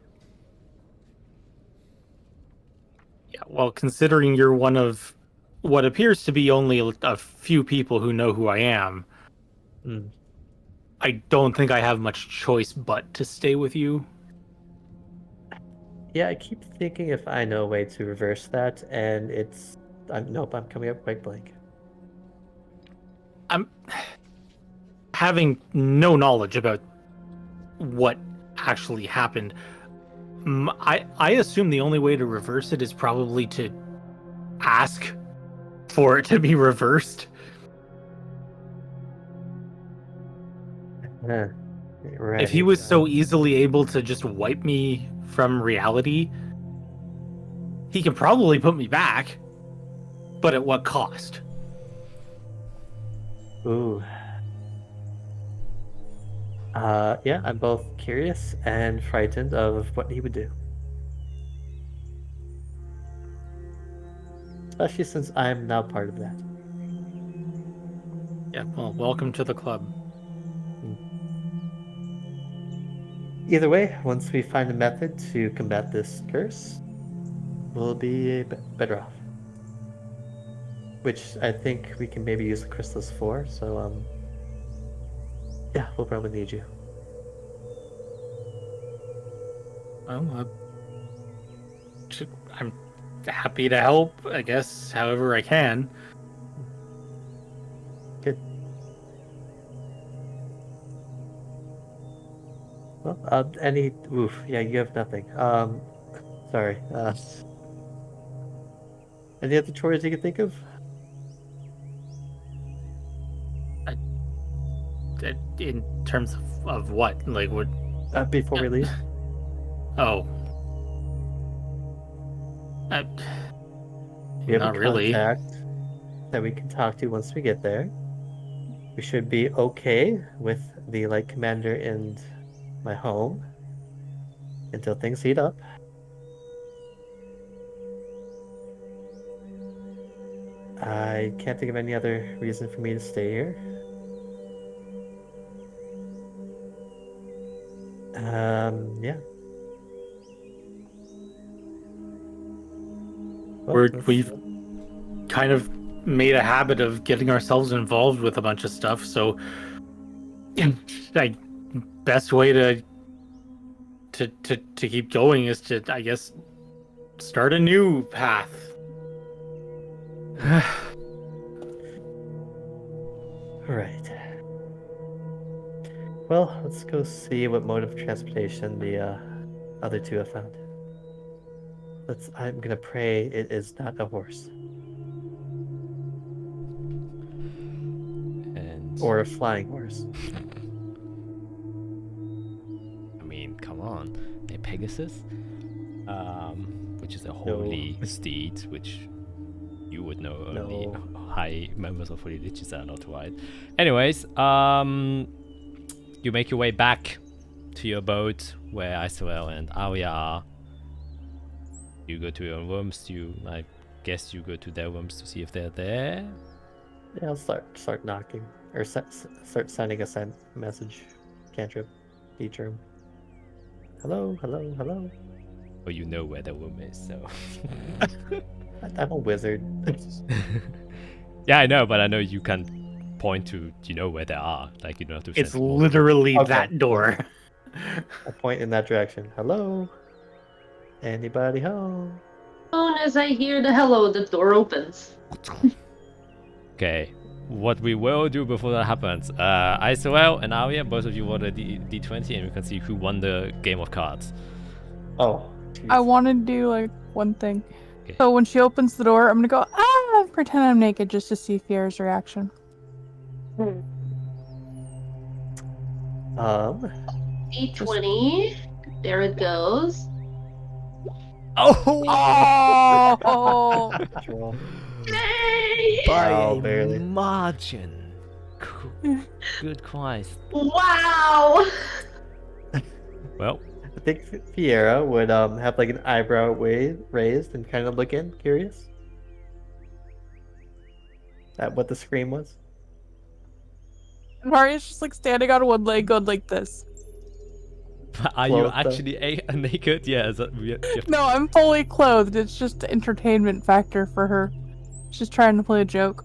[SPEAKER 2] Yeah, well, considering you're one of what appears to be only a few people who know who I am, I don't think I have much choice but to stay with you.
[SPEAKER 3] Yeah, I keep thinking if I know a way to reverse that, and nope, I'm coming up quite blank.
[SPEAKER 2] I'm having no knowledge about what actually happened. I assume the only way to reverse it is probably to ask for it to be reversed.
[SPEAKER 3] Right.
[SPEAKER 2] If he was so easily able to just wipe me from reality, he can probably put me back, but at what cost?
[SPEAKER 3] Ooh. Yeah, I'm both curious and frightened of what he would do. Especially since I'm now part of that.
[SPEAKER 2] Yeah, well, welcome to the club.
[SPEAKER 3] Either way, once we find a method to combat this curse, we'll be better off. Which I think we can maybe use the crystals for, so yeah, we'll probably need you.
[SPEAKER 2] Well, I'm happy to help, I guess, however I can.
[SPEAKER 3] Good. Well, yeah, you have nothing. Sorry. Any other chores you can think of?
[SPEAKER 2] In terms of what? Like, what?
[SPEAKER 3] Before we leave?
[SPEAKER 2] Oh.
[SPEAKER 3] We have
[SPEAKER 2] Not
[SPEAKER 3] a
[SPEAKER 2] really.
[SPEAKER 3] contact that we can talk to once we get there. We should be okay with the light commander and my home until things heat up. I can't think of any other reason for me to stay here. Yeah. Well,
[SPEAKER 2] We've kind of made a habit of getting ourselves involved with a bunch of stuff, so I best way to keep going is to, I guess, start a new path.
[SPEAKER 3] Alright. Well, let's go see what mode of transportation the other two have found. I'm gonna pray it is not a horse.
[SPEAKER 1] And
[SPEAKER 3] Or a flying horse.
[SPEAKER 1] I mean, come on, a Pegasus, which is a holy steed, which you would know only high members of holy liches are not right. Anyways, you make your way back to your boat where Isabel and Arya are. You go to your rooms. I guess you go to their rooms to see if they're there.
[SPEAKER 3] Yeah, I'll start knocking. Or start sending a message. Cantrip. Each room. Hello, hello, hello.
[SPEAKER 1] Well, you know where the room is, so...
[SPEAKER 3] I'm a wizard.
[SPEAKER 1] Yeah, I know, but I know you can point to, where they are. Like, you don't have to...
[SPEAKER 2] It's
[SPEAKER 1] send multiple-
[SPEAKER 2] literally
[SPEAKER 3] Okay.
[SPEAKER 2] that door.
[SPEAKER 3] I point in that direction. Hello? Anybody home?
[SPEAKER 5] As soon as I hear the hello, the door opens.
[SPEAKER 1] Okay, what we will do before that happens, Isabel and Arya, both of you roll a D20 and we can see who won the game of cards.
[SPEAKER 3] Oh.
[SPEAKER 4] I want to do like one thing.
[SPEAKER 1] Okay.
[SPEAKER 4] So when she opens the door, I'm gonna go pretend I'm naked just to see Fierre's reaction.
[SPEAKER 5] D20. There it goes.
[SPEAKER 1] Oh!
[SPEAKER 3] Control.
[SPEAKER 5] Yay!
[SPEAKER 1] By
[SPEAKER 3] Oh,
[SPEAKER 1] a
[SPEAKER 3] barely.
[SPEAKER 1] margin. Good Christ.
[SPEAKER 5] Wow!
[SPEAKER 1] Well,
[SPEAKER 3] I think Fiera would have like an eyebrow raised and kind of look in, curious. At what the scream was.
[SPEAKER 4] And Maria's just like standing on one leg, going like this.
[SPEAKER 1] are you
[SPEAKER 3] Clothed, though.
[SPEAKER 1] actually naked? Yeah, we have
[SPEAKER 4] No, I'm fully clothed. It's just the entertainment factor for her. She's trying to play a joke.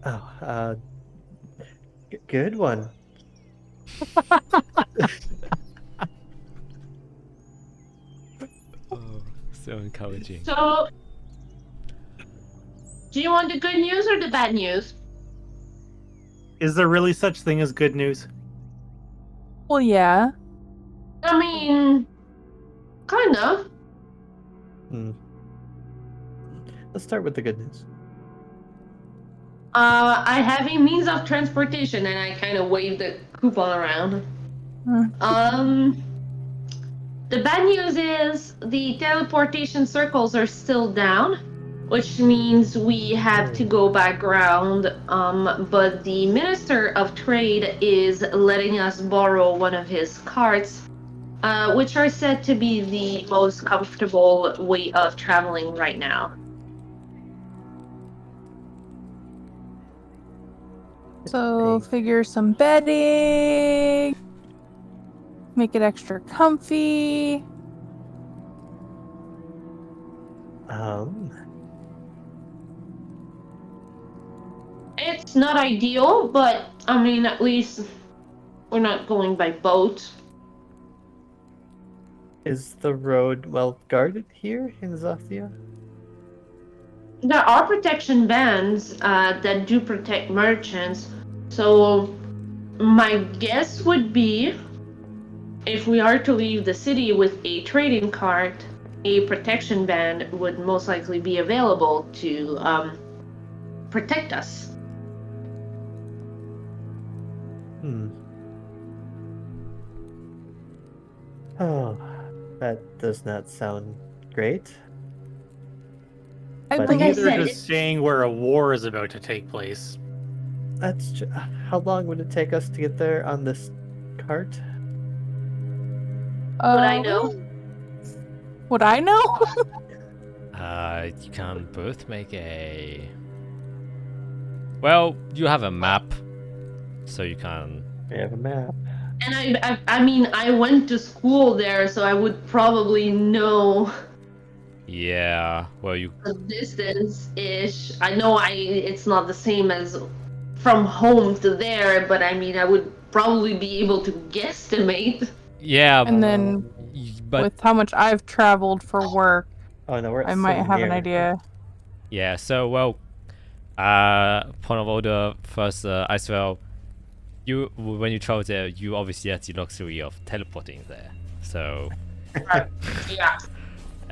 [SPEAKER 3] Oh, good one.
[SPEAKER 1] Oh, so encouraging.
[SPEAKER 5] So, do you want the good news or the bad news?
[SPEAKER 2] Is there really such thing as good news?
[SPEAKER 4] Well, yeah.
[SPEAKER 5] I mean, kind of.
[SPEAKER 3] Let's start with the good news.
[SPEAKER 5] I have a means of transportation, and I kind of wave the coupon around. The bad news is the teleportation circles are still down, which means we have to go back around. But the Minister of Trade is letting us borrow one of his carts, which are said to be the most comfortable way of traveling right now.
[SPEAKER 4] So figure some bedding. Make it extra comfy.
[SPEAKER 5] It's not ideal, but I mean, at least we're not going by boat.
[SPEAKER 3] Is the road well guarded here in Azathia?
[SPEAKER 5] There are protection bands that do protect merchants, so my guess would be if we are to leave the city with a trading cart, a protection band would most likely be available to protect us.
[SPEAKER 3] Oh, that does not sound great.
[SPEAKER 4] I
[SPEAKER 3] But
[SPEAKER 5] Like I
[SPEAKER 2] Neither
[SPEAKER 5] said,
[SPEAKER 2] does
[SPEAKER 5] it's-
[SPEAKER 2] saying where a war is about to take place.
[SPEAKER 3] How long would it take us to get there on this cart?
[SPEAKER 5] Would I know?
[SPEAKER 4] Would I know?
[SPEAKER 1] You can both make a... Well, you have a map, so you can...
[SPEAKER 3] We have a map.
[SPEAKER 5] And I mean, I went to school there, so I would probably know
[SPEAKER 1] Yeah, well, you...
[SPEAKER 5] the distance-ish. I know it's not the same as from home to there, but I mean, I would probably be able to guesstimate.
[SPEAKER 1] Yeah,
[SPEAKER 4] And then
[SPEAKER 1] but
[SPEAKER 4] with how much I've traveled for work,
[SPEAKER 3] Oh no, we're
[SPEAKER 4] I might
[SPEAKER 3] so
[SPEAKER 4] have an
[SPEAKER 3] near.
[SPEAKER 4] idea.
[SPEAKER 1] yeah. So well, point of order first, as well. You when you travel there, you obviously have the luxury of teleporting there. So
[SPEAKER 5] Yeah.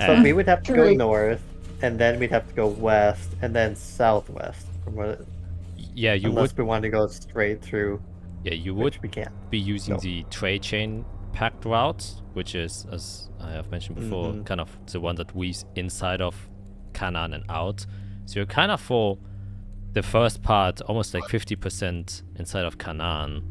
[SPEAKER 3] So we would have to go
[SPEAKER 5] True.
[SPEAKER 3] north, and then we'd have to go west, and then southwest. From what,
[SPEAKER 1] yeah, you
[SPEAKER 3] unless
[SPEAKER 1] would
[SPEAKER 3] we want to go straight through,
[SPEAKER 1] yeah you would
[SPEAKER 3] which we can't.
[SPEAKER 1] be using
[SPEAKER 3] No.
[SPEAKER 1] the trade chain packed route, which is, as I have mentioned before,
[SPEAKER 3] Mhm.
[SPEAKER 1] kind of the one that weaves inside of Canaan and out. So you're kind of for the first part almost like 50% inside of Canaan,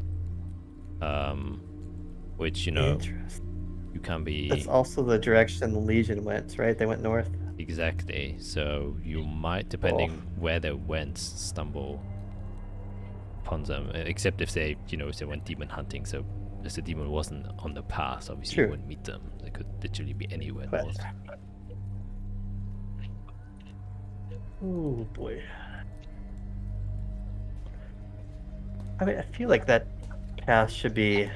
[SPEAKER 1] which
[SPEAKER 3] Interesting.
[SPEAKER 1] you can be
[SPEAKER 3] That's also the direction the Legion went, right? They went north.
[SPEAKER 1] exactly. So you might, depending where they went, stumble upon them. Except if they, if they went demon hunting. So if the demon wasn't on the path, obviously
[SPEAKER 3] True.
[SPEAKER 1] you wouldn't meet them. They could literally be anywhere
[SPEAKER 3] But-
[SPEAKER 1] north.
[SPEAKER 3] Oh boy. I mean, I feel like that path should be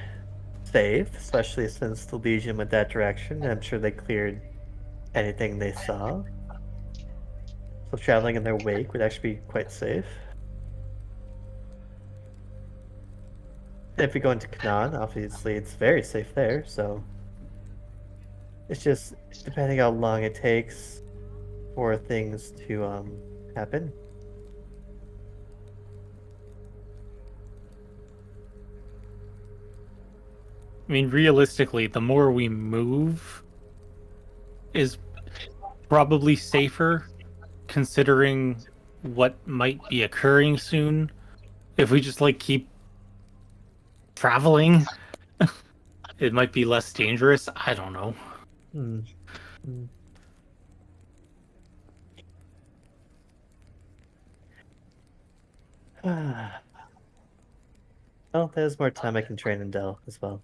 [SPEAKER 3] safe, especially since the Legion went that direction. I'm sure they cleared anything they saw. So traveling in their wake would actually be quite safe. If we go into Canaan, obviously it's very safe there, so it's just depending how long it takes for things to happen.
[SPEAKER 2] I mean, realistically, the more we move is probably safer, considering what might be occurring soon. If we just like keep traveling, it might be less dangerous. I don't know.
[SPEAKER 3] Hmm. Hmm. Oh, there's more time I can train in Dell as well.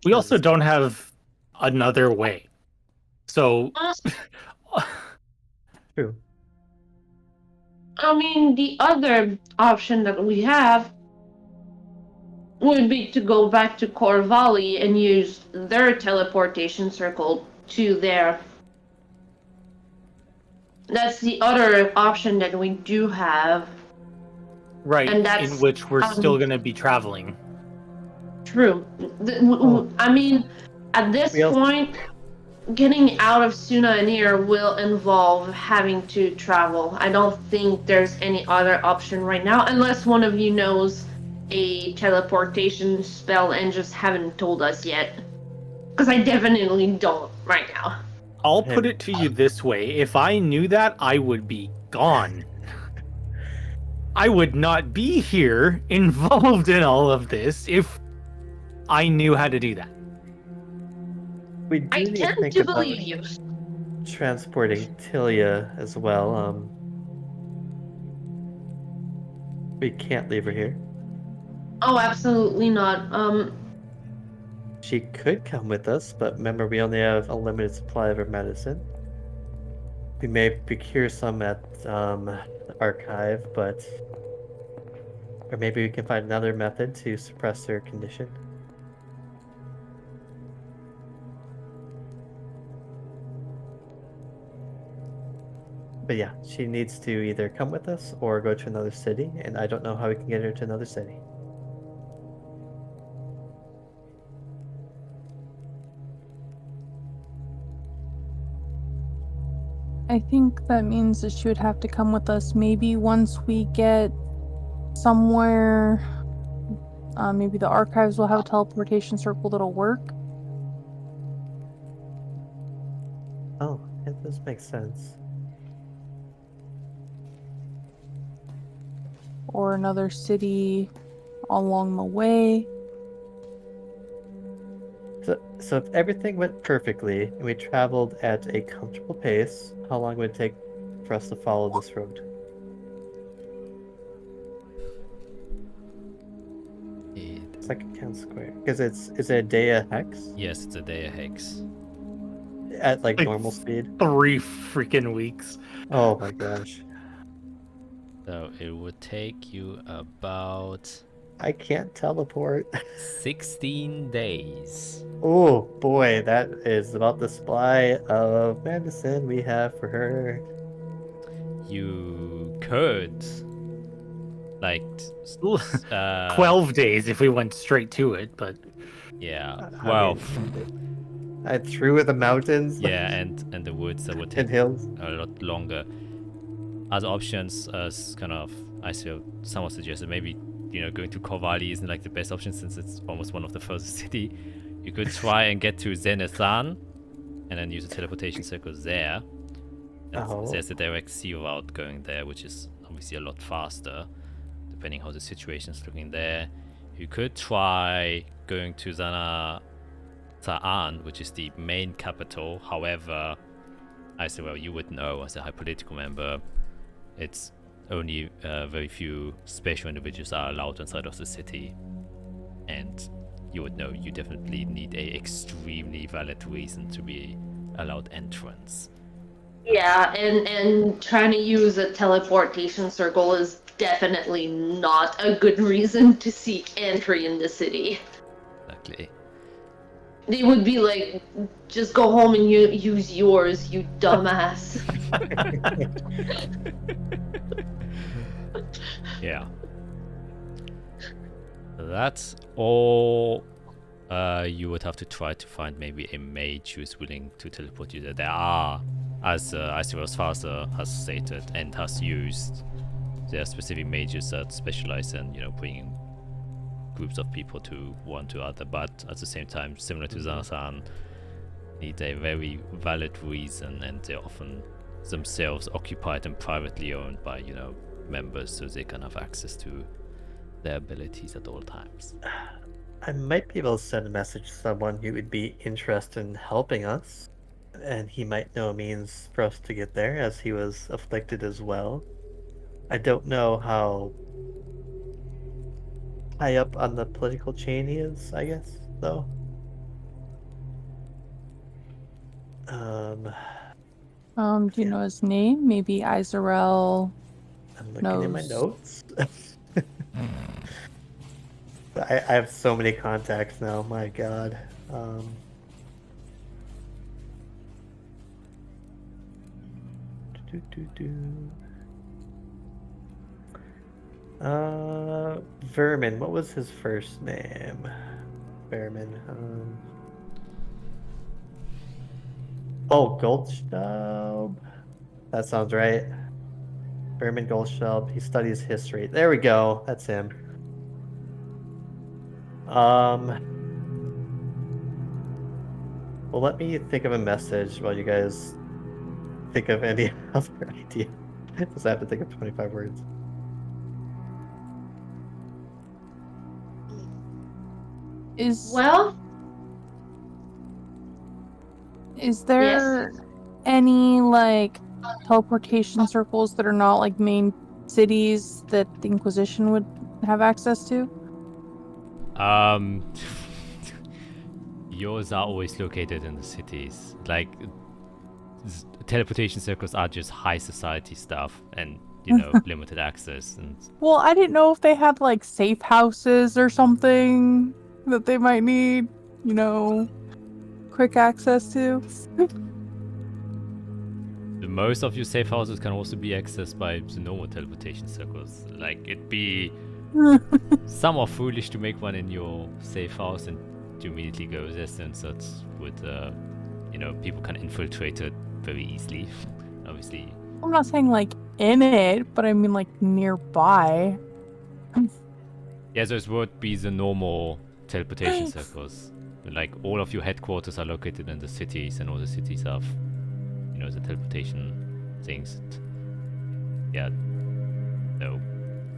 [SPEAKER 2] We also don't have another way. So
[SPEAKER 3] True.
[SPEAKER 5] I mean, the other option that we have would be to go back to Core Valley and use their teleportation circle to there. That's the other option that we do have.
[SPEAKER 2] right,
[SPEAKER 5] And that's,
[SPEAKER 2] in which we're still going to be traveling.
[SPEAKER 5] True.
[SPEAKER 3] Oh.
[SPEAKER 5] I mean, at this
[SPEAKER 3] We also-
[SPEAKER 5] point, getting out of Suna Anir will involve having to travel. I don't think there's any other option right now, unless one of you knows a teleportation spell and just haven't told us yet. Because I definitely don't right now.
[SPEAKER 2] I'll put it to you this way. If I knew that, I would be gone. I would not be here involved in all of this if I knew how to do that.
[SPEAKER 3] We do
[SPEAKER 5] I
[SPEAKER 3] need to
[SPEAKER 5] tend
[SPEAKER 3] think
[SPEAKER 5] to
[SPEAKER 3] about
[SPEAKER 5] believe you.
[SPEAKER 3] transporting Tilia as well. We can't leave her here.
[SPEAKER 5] Oh, absolutely not.
[SPEAKER 3] She could come with us, but remember we only have a limited supply of her medicine. We may procure some at the archive, but or maybe we can find another method to suppress her condition. But yeah, she needs to either come with us or go to another city, and I don't know how we can get her to another city.
[SPEAKER 4] I think that means that she would have to come with us maybe once we get somewhere. Maybe the archives will have a teleportation circle that'll work.
[SPEAKER 3] Oh, that does make sense.
[SPEAKER 4] Or another city along the way.
[SPEAKER 3] So if everything went perfectly and we traveled at a comfortable pace, how long would it take for us to follow this road? It's like a town square. Because is it a day a hex?
[SPEAKER 1] Yes, it's a day a hex.
[SPEAKER 3] At like
[SPEAKER 2] Like-
[SPEAKER 3] normal speed?
[SPEAKER 2] 3 freaking weeks.
[SPEAKER 3] Oh my gosh.
[SPEAKER 1] So it would take you about
[SPEAKER 3] I can't teleport.
[SPEAKER 1] 16 days.
[SPEAKER 3] Oh boy, that is about the supply of medicine we have for her.
[SPEAKER 1] You could, like,
[SPEAKER 2] 12 days if we went straight to it, but
[SPEAKER 1] yeah.
[SPEAKER 3] I
[SPEAKER 1] Well,
[SPEAKER 3] mean, I through the mountains.
[SPEAKER 1] yeah, and the woods that would take
[SPEAKER 3] And hills.
[SPEAKER 1] a lot longer. Other options, as kind of, I feel someone suggested, maybe going to Corvallis isn't like the best option since it's almost one of the furthest city. You could try and get to Zenithan, and then use a teleportation circle there. And
[SPEAKER 3] Oh.
[SPEAKER 1] there's a direct sea route going there, which is obviously a lot faster, depending how the situation is looking there. You could try going to Taan, which is the main capital. However, I say, well, you would know as a high political member, it's only very few special individuals are allowed inside of the city. And you would know you definitely need a extremely valid reason to be allowed entrance.
[SPEAKER 5] Yeah, and trying to use a teleportation circle is definitely not a good reason to seek entry in the city.
[SPEAKER 1] Exactly.
[SPEAKER 5] They would be like, just go home and use yours, you dumbass.
[SPEAKER 1] Yeah. That's all. You would have to try to find maybe a mage who is willing to teleport you there. There are, as Father has stated and has used, there are specific mages that specialize in, bringing groups of people to one to other, but at the same time, similar to Zanathan, need a very valid reason, and they're often themselves occupied and privately owned by, members, so they can have access to their abilities at all times.
[SPEAKER 3] I might be able to send a message to someone who would be interested in helping us, and he might know a means for us to get there, as he was afflicted as well. I don't know how high up on the political chain he is, I guess, though.
[SPEAKER 4] Do you know his name? Maybe Izarel.
[SPEAKER 3] I'm looking in my
[SPEAKER 4] knows.
[SPEAKER 3] notes. I have so many contacts now, my god. Vermin, what was his first name? Vermin. Oh, Goldstaub? That sounds right. Vermin Goldstaub. He studies history. There we go. That's him. Well, let me think of a message while you guys think of any other idea. Because I have to think of 25 words.
[SPEAKER 5] Well,
[SPEAKER 4] Is there any like teleportation circles that are not like main cities that the Inquisition would have access to?
[SPEAKER 1] Yours are always located in the cities. Like, teleportation circles are just high society stuff, and limited access. And
[SPEAKER 4] Well, I didn't know if they had like safe houses or something that they might need, quick access to.
[SPEAKER 1] most of your safe houses can also be accessed by the normal teleportation circles. Like, it'd be somewhat foolish to make one in your safe house and to immediately go there, since that would, people can infiltrate it very easily. Obviously.
[SPEAKER 4] I'm not saying like in it, but I mean like nearby.
[SPEAKER 1] Yeah, those would be the normal teleportation circles. Like, all of your headquarters are located in the cities, and all the cities have, the teleportation things. Yeah, so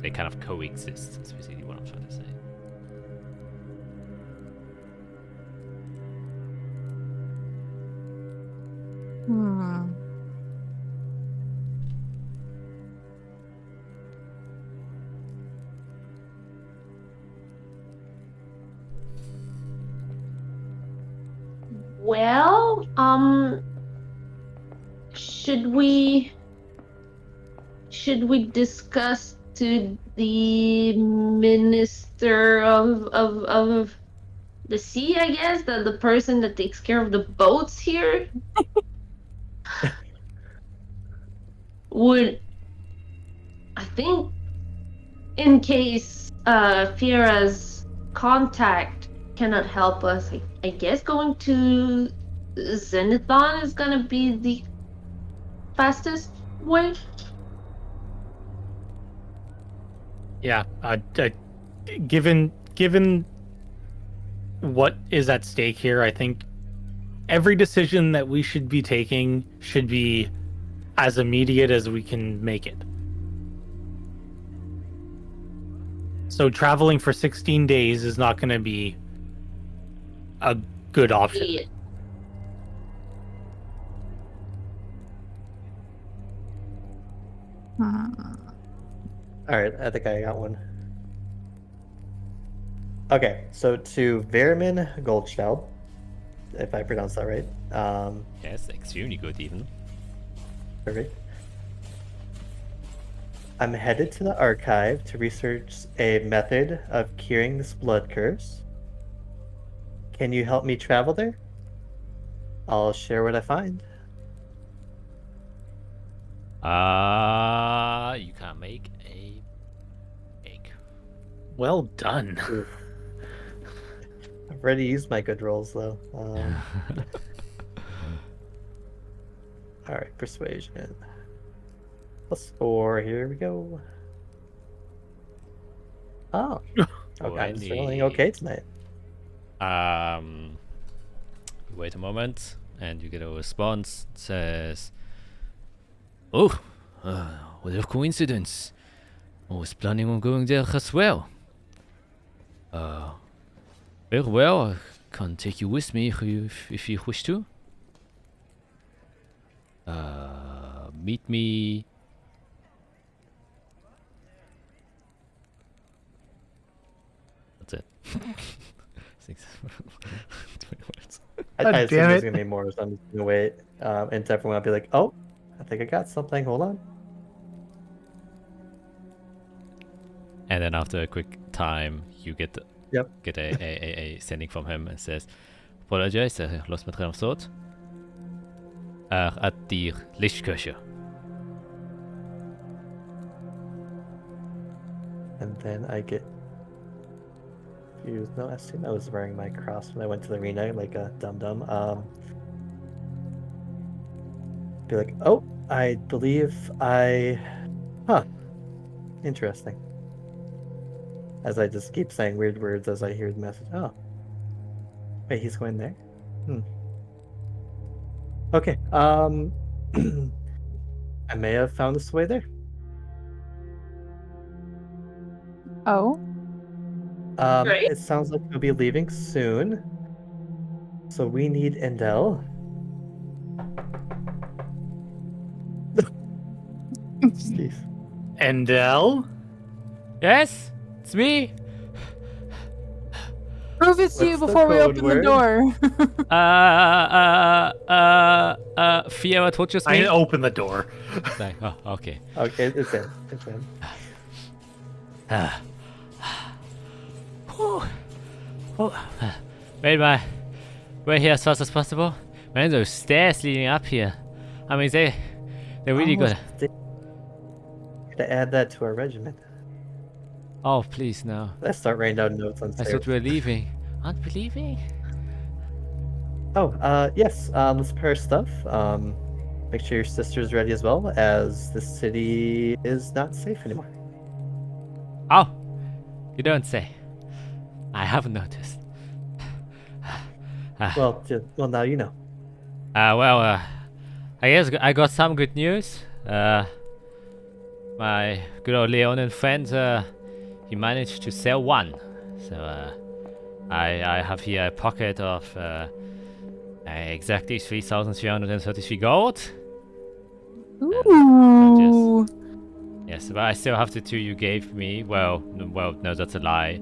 [SPEAKER 1] they kind of coexist. That's basically what I'm trying to say.
[SPEAKER 5] Well, should we should we discuss to the minister of the sea, I guess, the person that takes care of the boats here? Would I think in case Fira's contact cannot help us, I guess going to Zenithon is gonna be the fastest way.
[SPEAKER 2] Yeah. Given what is at stake here, I think every decision that we should be taking should be as immediate as we can make it. So traveling for 16 days is not going to be a good option.
[SPEAKER 5] Yeah.
[SPEAKER 3] Alright, I think I got one. Okay, so to Vermin Goldstaub, if I pronounce that right.
[SPEAKER 1] Yes, extremely good even.
[SPEAKER 3] Perfect. I'm headed to the archive to research a method of curing this blood curse. Can you help me travel there? I'll share what I find.
[SPEAKER 1] You can make a egg.
[SPEAKER 2] Well done.
[SPEAKER 3] I've already used my good rolls though. Alright, persuasion. +4, here we go. Oh. Okay, I'm feeling okay tonight.
[SPEAKER 1] Wait a moment, and you get a response. It says, "Oh, what a coincidence! I was planning on going there as well. Very well, I can take you with me if you wish to. Meet me." That's it. 20 words.
[SPEAKER 3] I
[SPEAKER 2] God
[SPEAKER 3] assume
[SPEAKER 2] damn
[SPEAKER 3] there's
[SPEAKER 2] it.
[SPEAKER 3] gonna be more, so I'm just gonna wait. And everyone will be like, oh, I think I got something, hold on.
[SPEAKER 1] And then after a quick time, you get
[SPEAKER 3] Yep.
[SPEAKER 1] get a sending from him and says, "Apologize, I lost my train of thought. At the Lichtkirche."
[SPEAKER 3] And then I get confused. No, I assume I was wearing my cross when I went to the arena like a dum-dum. Be like, oh, I believe Huh. Interesting. As I just keep saying weird words as I hear the message. Oh. Wait, he's going there? Okay, I may have found this way there.
[SPEAKER 4] Oh,
[SPEAKER 5] Great.
[SPEAKER 3] It sounds like we'll be leaving soon. So we need Endel. Jeez.
[SPEAKER 2] Endel?
[SPEAKER 1] Yes, it's me.
[SPEAKER 4] prove it to you
[SPEAKER 3] What's the
[SPEAKER 4] before we
[SPEAKER 3] code
[SPEAKER 4] open
[SPEAKER 3] word?
[SPEAKER 4] the door.
[SPEAKER 1] Fiera touches
[SPEAKER 2] I
[SPEAKER 1] me.
[SPEAKER 2] open the door.
[SPEAKER 1] Like, oh, okay.
[SPEAKER 3] Okay, it's in. It's in.
[SPEAKER 1] Made my way here as fast as possible. Man, those stairs leading up here. I mean, they're really good.
[SPEAKER 3] Gotta add that to our regiment.
[SPEAKER 1] Oh, please, no.
[SPEAKER 3] Let's start writing down notes on
[SPEAKER 1] I
[SPEAKER 3] stairs.
[SPEAKER 1] thought we were leaving. Aren't we leaving?
[SPEAKER 3] Oh, yes. Let's prepare stuff. Make sure your sister's ready as well, as the city is not safe anymore.
[SPEAKER 1] Oh, you don't say. I haven't noticed.
[SPEAKER 3] Well, now you know.
[SPEAKER 1] I guess I got some good news. My good old Leonin friend, he managed to sell one. So, I have here a pocket of exactly 3,333 gold.
[SPEAKER 4] Ooh.
[SPEAKER 1] Yes, but I still have the two you gave me. Well, no, that's a lie.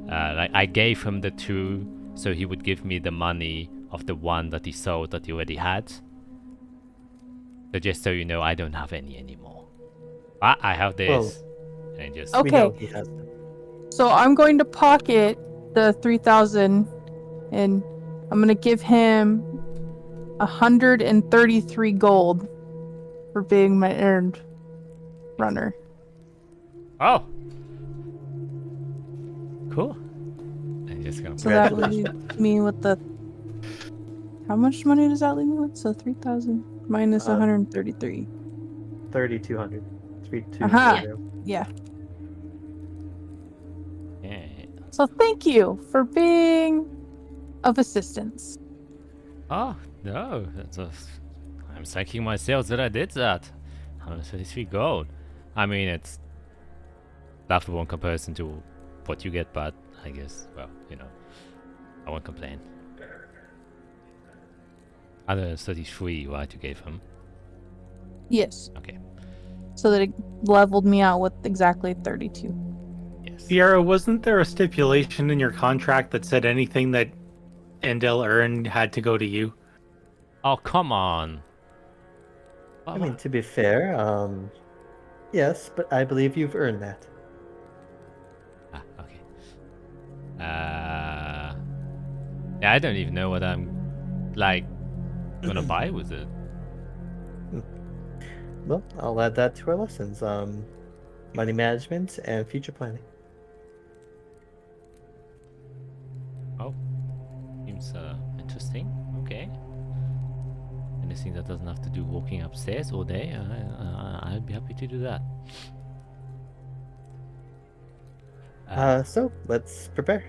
[SPEAKER 1] Like I gave him the two, so he would give me the money of the one that he sold that he already had. So just so you know, I don't have any anymore. I have this. And just
[SPEAKER 4] Okay.
[SPEAKER 3] We know he has them.
[SPEAKER 4] So I'm going to pocket the 3,000 and I'm going to give him 133 gold for being my errand runner.
[SPEAKER 1] Oh. Cool. I'm just gonna
[SPEAKER 4] So that
[SPEAKER 3] Congratulations.
[SPEAKER 4] leaves me with the... How much money does that leave me with? So 3,000 minus 133.
[SPEAKER 3] 3,200. 3,200.
[SPEAKER 4] Aha. Yeah.
[SPEAKER 1] Yeah.
[SPEAKER 4] So thank you for being of assistance.
[SPEAKER 1] Oh, no. I'm thanking myself that I did that. 133 gold. I mean, it's laughable in comparison to what you get, but I guess, well, you know, I won't complain. 133, right, you gave him?
[SPEAKER 4] Yes.
[SPEAKER 1] Okay.
[SPEAKER 4] So that it leveled me out with exactly 32.
[SPEAKER 1] Yes.
[SPEAKER 2] Sierra, wasn't there a stipulation in your contract that said anything that Endel earned had to go to you?
[SPEAKER 1] Oh, come on.
[SPEAKER 3] I mean, to be fair, yes, but I believe you've earned that.
[SPEAKER 1] Ah, okay. Yeah, I don't even know what I'm, like, gonna buy with it.
[SPEAKER 3] Well, I'll add that to our lessons. Money management and future planning.
[SPEAKER 1] Oh, seems interesting. Okay. Anything that doesn't have to do walking upstairs all day, I'd be happy to do that.
[SPEAKER 3] So let's prepare.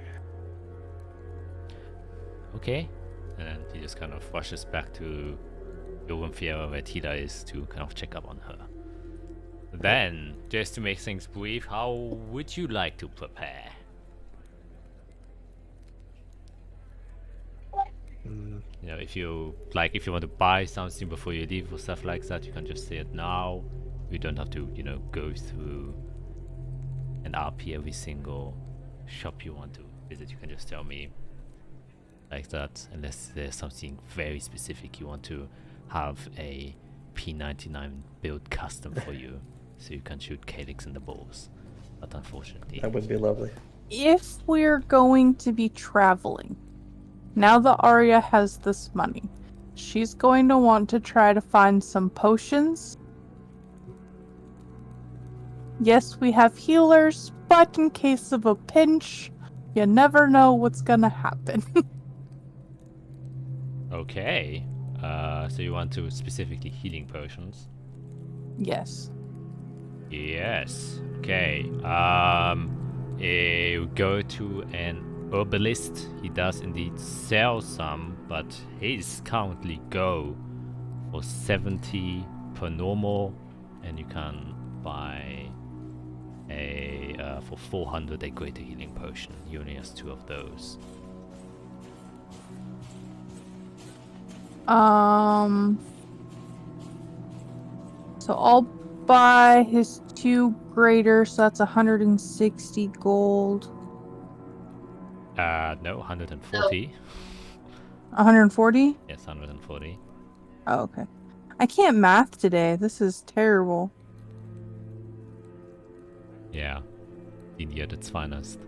[SPEAKER 1] Okay. And then he just kind of rushes back to Fiera where Tila is to kind of check up on her. Then, just to make things brief, how would you like to prepare? You know, if you want to buy something before you leave or stuff like that, you can just say it now. You don't have to, you know, go through and RP every single shop you want to visit. You can just tell me like that, unless there's something very specific you want to have a P99 build custom for you, so you can shoot Calyx in the balls. But unfortunately,
[SPEAKER 3] That would be lovely.
[SPEAKER 4] If we're going to be traveling, now that Arya has this money, she's going to want to try to find some potions. Yes, we have healers, but in case of a pinch, you never know what's gonna happen.
[SPEAKER 1] okay. So you want to specifically healing potions?
[SPEAKER 4] Yes.
[SPEAKER 1] Yes. Okay. You go to an herbalist. He does indeed sell some, but his currently go for 70 per normal, and you can buy for 400 a greater healing potion. He only has 2 of those.
[SPEAKER 4] So I'll buy his 2 greater, so that's 160 gold.
[SPEAKER 1] No, 140.
[SPEAKER 4] 140?
[SPEAKER 1] Yes, 140.
[SPEAKER 4] Oh, okay. I can't math today. This is terrible.
[SPEAKER 1] Yeah. DnD at its finest.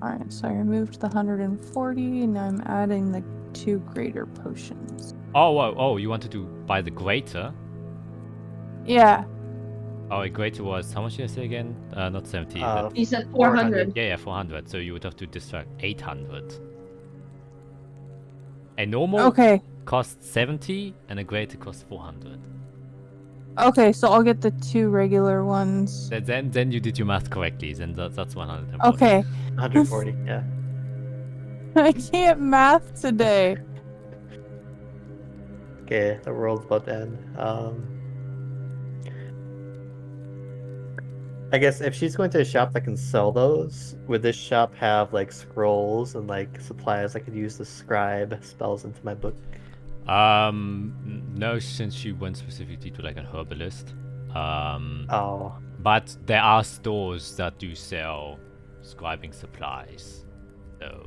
[SPEAKER 4] Alright, so I removed the 140, and now I'm adding the 2 greater potions.
[SPEAKER 1] Oh, you wanted to buy the greater?
[SPEAKER 4] Yeah.
[SPEAKER 1] Oh, a greater was, how much did I say again? Not 70.
[SPEAKER 5] He said 400.
[SPEAKER 1] Yeah, 400. So you would have to distract 800. A normal costs 70, and a greater costs 400.
[SPEAKER 4] Okay, so I'll get the 2 regular ones.
[SPEAKER 1] Then you did your math correctly. Then that's 140.
[SPEAKER 4] Okay.
[SPEAKER 3] 140, yeah.
[SPEAKER 4] I can't math today.
[SPEAKER 3] Okay, the world's about to end. I guess if she's going to a shop that can sell those, would this shop have like scrolls and like supplies I could use to scribe spells into my book?
[SPEAKER 1] No, since she went specifically to like a herbalist.
[SPEAKER 3] Oh.
[SPEAKER 1] But there are stores that do sell scribing supplies, so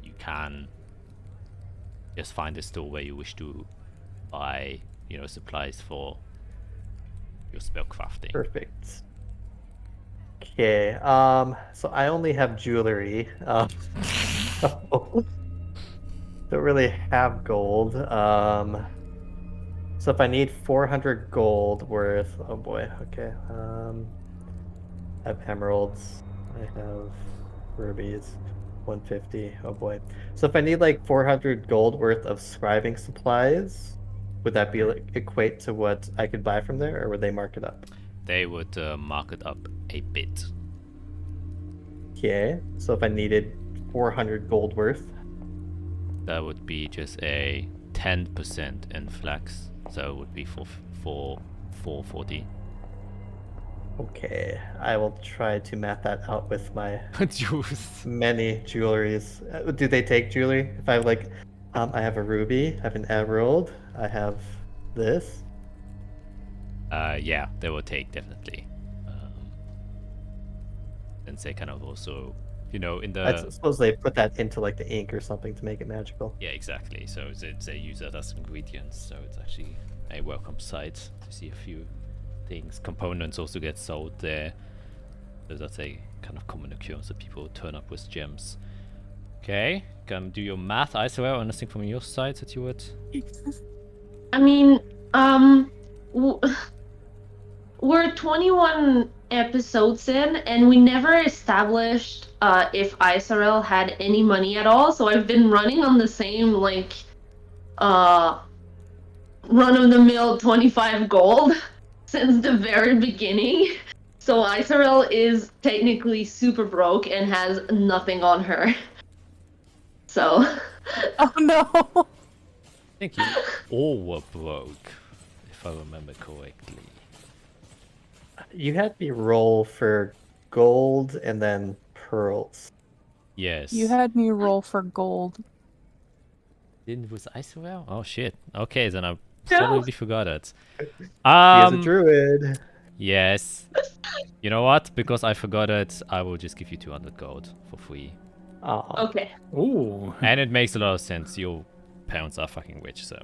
[SPEAKER 1] you can just find a store where you wish to buy, supplies for your spell crafting.
[SPEAKER 3] Perfect. Okay. So I only have jewelry. So don't really have gold. So if I need 400 gold worth, oh boy. Okay. I have emeralds. I have rubies. 150. Oh boy. So if I need like 400 gold worth of scribing supplies, would that be like equate to what I could buy from there, or would they mark it up?
[SPEAKER 1] They would mark it up a bit.
[SPEAKER 3] Okay. So if I needed 400 gold worth,
[SPEAKER 1] That would be just a 10% influx. So it would be for 440.
[SPEAKER 3] okay, I will try to math that out with my
[SPEAKER 1] Juice.
[SPEAKER 3] many jewelries. Do they take jewelry? If I have like, I have a ruby, I have an emerald, I have this.
[SPEAKER 1] Yeah, they will take definitely. And they kind of also, in the
[SPEAKER 3] I suppose they put that into like the ink or something to make it magical.
[SPEAKER 1] yeah, exactly. So they use that as ingredients. So it's actually a welcome sight to see a few things. Components also get sold there. So that's a kind of common occurrence that people turn up with gems. Okay, can do your math, Isabel. Anything from your side that you would?
[SPEAKER 5] I mean, we're 21 episodes in, and we never established if Isarel had any money at all. So I've been running on the same run-of-the-mill 25 gold since the very beginning. So Isarel is technically super broke and has nothing on her. So.
[SPEAKER 4] Oh no!
[SPEAKER 1] I think you all were broke, if I remember correctly.
[SPEAKER 3] You had me roll for gold and then pearls.
[SPEAKER 1] Yes.
[SPEAKER 4] You had me roll for gold.
[SPEAKER 1] Didn't was Isabel? Oh shit. Okay, then I
[SPEAKER 5] No.
[SPEAKER 1] probably forgot it.
[SPEAKER 3] He is a druid.
[SPEAKER 1] Yes. You know what? Because I forgot it, I will just give you 200 gold for free.
[SPEAKER 3] Aw.
[SPEAKER 5] Okay.
[SPEAKER 2] Ooh.
[SPEAKER 1] And it makes a lot of sense. Your parents are fucking rich, so.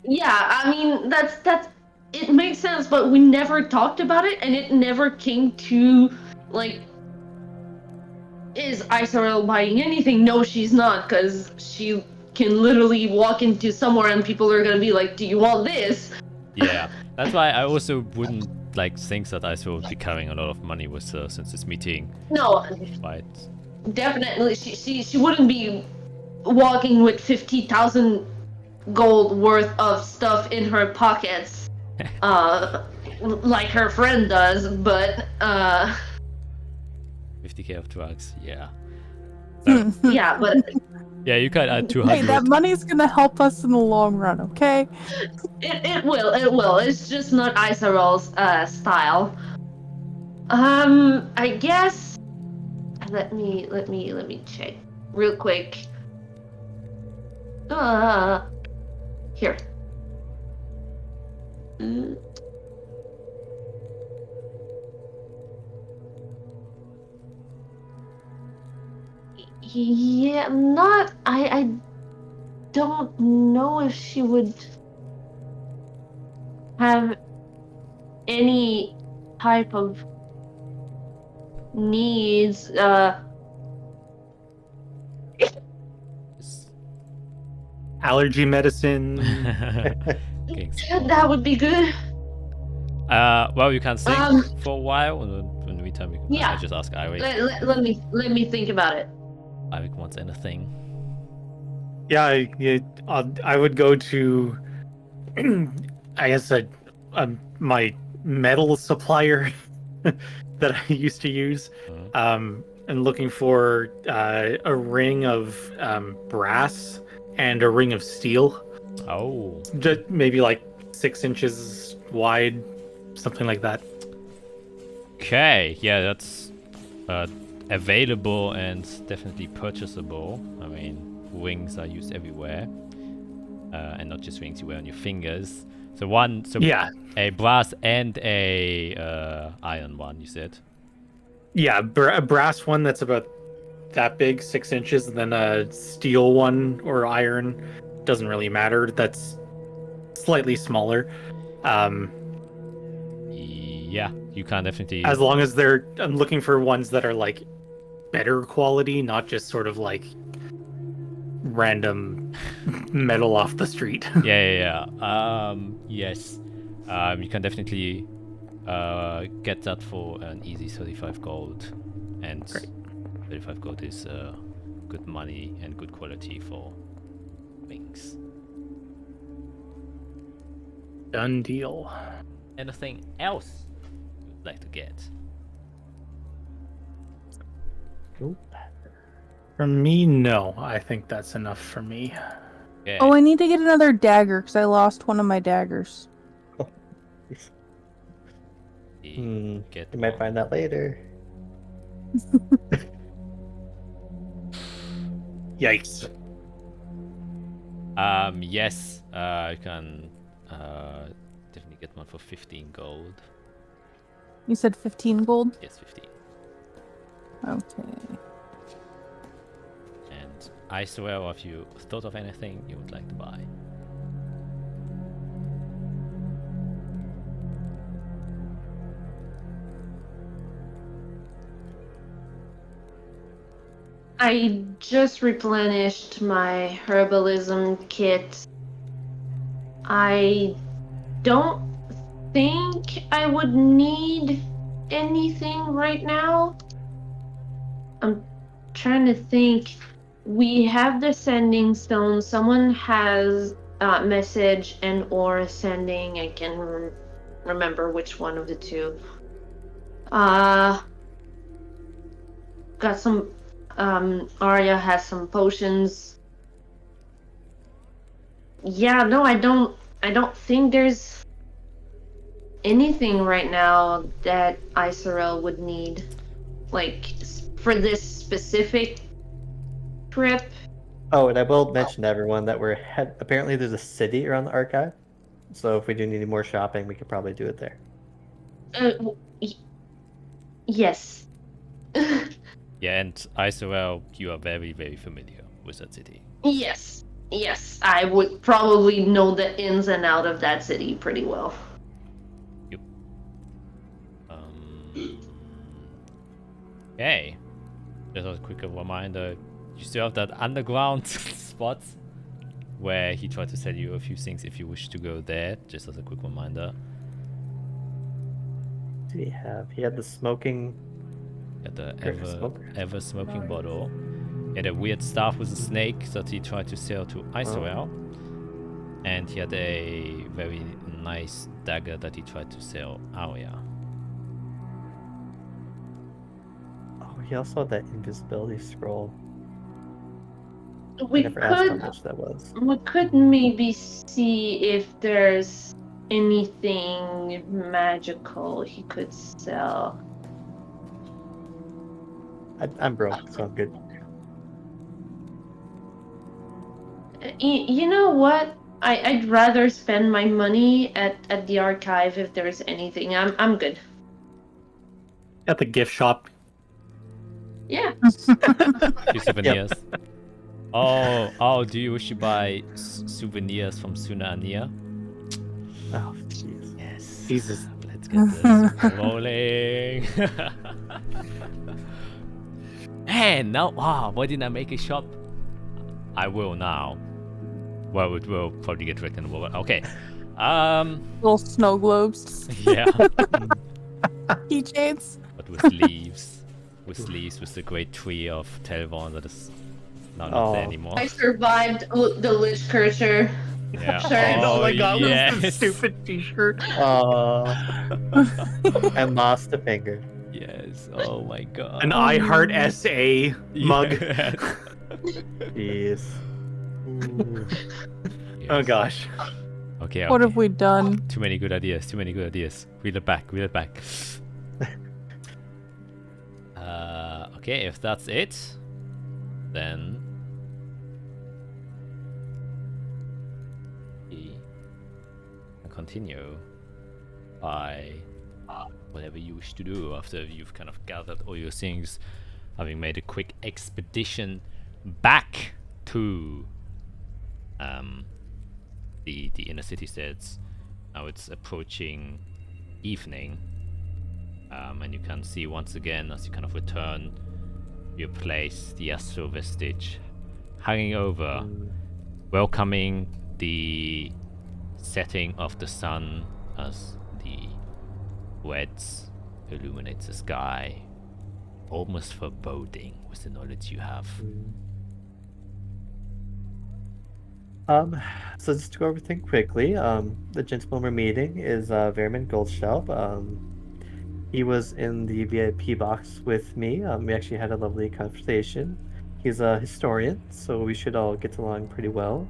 [SPEAKER 5] Yeah, I mean that's it makes sense, but we never talked about it, and it never came to like, is Isarel buying anything? No, she's not, because she can literally walk into somewhere and people are gonna be like, "Do you want this?"
[SPEAKER 1] Yeah, that's why I also wouldn't think that I would be carrying a lot of money with her since this meeting.
[SPEAKER 5] No,
[SPEAKER 1] Right?
[SPEAKER 5] definitely she wouldn't be walking with 50,000 gold worth of stuff in her pockets, like her friend does. But
[SPEAKER 1] 50k of drugs. Yeah.
[SPEAKER 5] yeah, but
[SPEAKER 1] Yeah, you can add 200.
[SPEAKER 4] Hey, that money's gonna help us in the long run, okay?
[SPEAKER 5] it will. It's just not Isarel's style. I guess. Let me check real quick. Here. Yeah, not. I don't know if she would have any type of needs.
[SPEAKER 2] Allergy medicine.
[SPEAKER 1] Getting
[SPEAKER 5] That would be good.
[SPEAKER 1] well, you can sing for a while, and then in the meantime, you can
[SPEAKER 5] Yeah.
[SPEAKER 1] I just ask Irik.
[SPEAKER 5] Let me think about it.
[SPEAKER 1] Irik wants anything.
[SPEAKER 2] Yeah, I would go to, I guess, my metal supplier that I used to use, and looking for a ring of brass and a ring of steel.
[SPEAKER 1] Oh.
[SPEAKER 2] Just maybe like 6 inches wide, something like that.
[SPEAKER 1] Okay, yeah, that's available and definitely purchasable. I mean, rings are used everywhere, and not just rings you wear on your fingers. So
[SPEAKER 2] Yeah,
[SPEAKER 1] a brass and a iron one, you said.
[SPEAKER 2] yeah, a brass one that's about that big, 6 inches, and then a steel one or iron doesn't really matter. That's slightly smaller.
[SPEAKER 1] Yeah, you can definitely.
[SPEAKER 2] As long as I'm looking for ones that are like better quality, not just sort of like random metal off the street.
[SPEAKER 1] Yeah. Yes. You can definitely get that for an easy 35 gold, and
[SPEAKER 2] Great.
[SPEAKER 1] 35 gold is good money and good quality for things.
[SPEAKER 2] Done deal.
[SPEAKER 1] Anything else you'd like to get?
[SPEAKER 3] Nope.
[SPEAKER 2] From me, no. I think that's enough for me.
[SPEAKER 1] Okay.
[SPEAKER 4] Oh, I need to get another dagger because I lost one of my daggers.
[SPEAKER 1] Get
[SPEAKER 3] You might
[SPEAKER 1] one.
[SPEAKER 3] find that later.
[SPEAKER 2] Yikes.
[SPEAKER 1] Yes, you can definitely get one for 15 gold.
[SPEAKER 4] You said 15 gold?
[SPEAKER 1] Yes, 15.
[SPEAKER 4] Okay.
[SPEAKER 1] And I swear, if you thought of anything you would like to buy.
[SPEAKER 5] I just replenished my herbalism kit. I don't think I would need anything right now. I'm trying to think. We have the sending stone. Someone has message and or sending. I can remember which one of the two. Got some. Arya has some potions. Yeah, no, I don't think there's anything right now that Isorel would need, like, for this specific trip.
[SPEAKER 3] Oh, and I will mention to everyone that apparently there's a city around the archive. So if we do need more shopping, we could probably do it there.
[SPEAKER 5] Yes.
[SPEAKER 1] Yeah, and Isorel, you are very, very familiar with that city.
[SPEAKER 5] Yes, I would probably know the ins and out of that city pretty well.
[SPEAKER 1] Yep. Okay. Just a quick reminder, you still have that underground spot where he tried to sell you a few things if you wish to go there, just as a quick reminder.
[SPEAKER 3] What did he have? He had the smoking.
[SPEAKER 1] At the
[SPEAKER 3] Griffin smoker.
[SPEAKER 1] ever smoking bottle. He had a weird staff with a snake that he tried to sell to Isorel. And he had a very nice dagger that he tried to sell Arya.
[SPEAKER 3] Oh, he also had that invisibility scroll. I
[SPEAKER 5] We
[SPEAKER 3] never asked how
[SPEAKER 5] could
[SPEAKER 3] much that was.
[SPEAKER 5] maybe see if there's anything magical he could sell.
[SPEAKER 3] I'm broke, so I'm good.
[SPEAKER 5] You know what? I'd rather spend my money at the archive if there's anything. I'm good.
[SPEAKER 2] At the gift shop.
[SPEAKER 5] Yeah.
[SPEAKER 1] Few souvenirs. Oh, do you wish to buy souvenirs from Suna Ania?
[SPEAKER 3] Oh, jeez.
[SPEAKER 1] Yes.
[SPEAKER 2] Jesus.
[SPEAKER 1] Let's get this rolling. And now, why didn't I make a shop? I will now. Well, it will probably get written. Okay.
[SPEAKER 4] Little snow globes.
[SPEAKER 1] Yeah.
[SPEAKER 4] Keychains.
[SPEAKER 1] But with leaves. With the great tree of Telvon that is now not there anymore.
[SPEAKER 5] I survived the Lich Cursor.
[SPEAKER 1] Yeah.
[SPEAKER 5] Sure.
[SPEAKER 2] And all I
[SPEAKER 1] Oh,
[SPEAKER 2] got was
[SPEAKER 1] yes.
[SPEAKER 2] the stupid t-shirt.
[SPEAKER 3] And lost a finger.
[SPEAKER 1] Yes. Oh my god.
[SPEAKER 2] An I Heart SA mug.
[SPEAKER 1] Yes.
[SPEAKER 3] Jeez.
[SPEAKER 2] Oh gosh.
[SPEAKER 1] Okay.
[SPEAKER 4] What have we done?
[SPEAKER 1] Too many good ideas. Reel it back. Okay, if that's it, then we can continue by whatever you wish to do after you've kind of gathered all your things. having made a quick expedition back to the inner city states. Now it's approaching evening, and you can see once again as you kind of return to your place the astral vestige hanging over, welcoming the setting of the sun as the reds illuminates the sky, almost foreboding with the knowledge you have.
[SPEAKER 3] So just to go over everything quickly, the gentleman we're meeting is Vermin Goldschelp. He was in the VIP box with me. We actually had a lovely conversation. He's a historian, so we should all get along pretty well.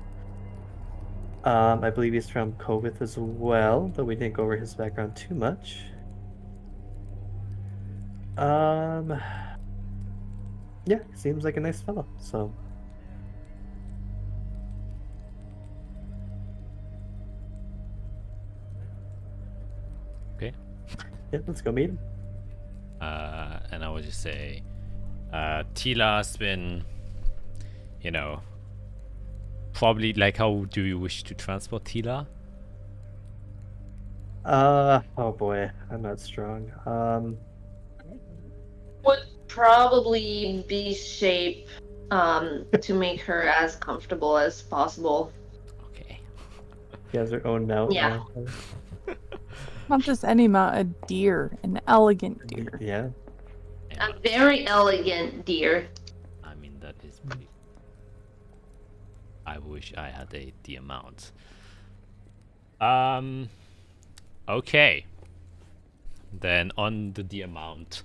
[SPEAKER 3] I believe he's from Kovith as well, though we didn't go over his background too much. Yeah, seems like a nice fellow, so.
[SPEAKER 1] Okay.
[SPEAKER 3] Yeah, let's go meet him.
[SPEAKER 1] And I would just say, Tila's been, you know, probably like, how do you wish to transport Tila?
[SPEAKER 3] Oh boy, I'm not strong.
[SPEAKER 5] Would probably be shape to make her as comfortable as possible.
[SPEAKER 1] Okay.
[SPEAKER 3] She has her own mount.
[SPEAKER 5] Yeah.
[SPEAKER 4] Not just any mount, a deer, an elegant deer.
[SPEAKER 3] Yeah.
[SPEAKER 5] A very elegant deer.
[SPEAKER 1] I mean, that is pretty. I wish I had the amount. Okay. Then on the amount,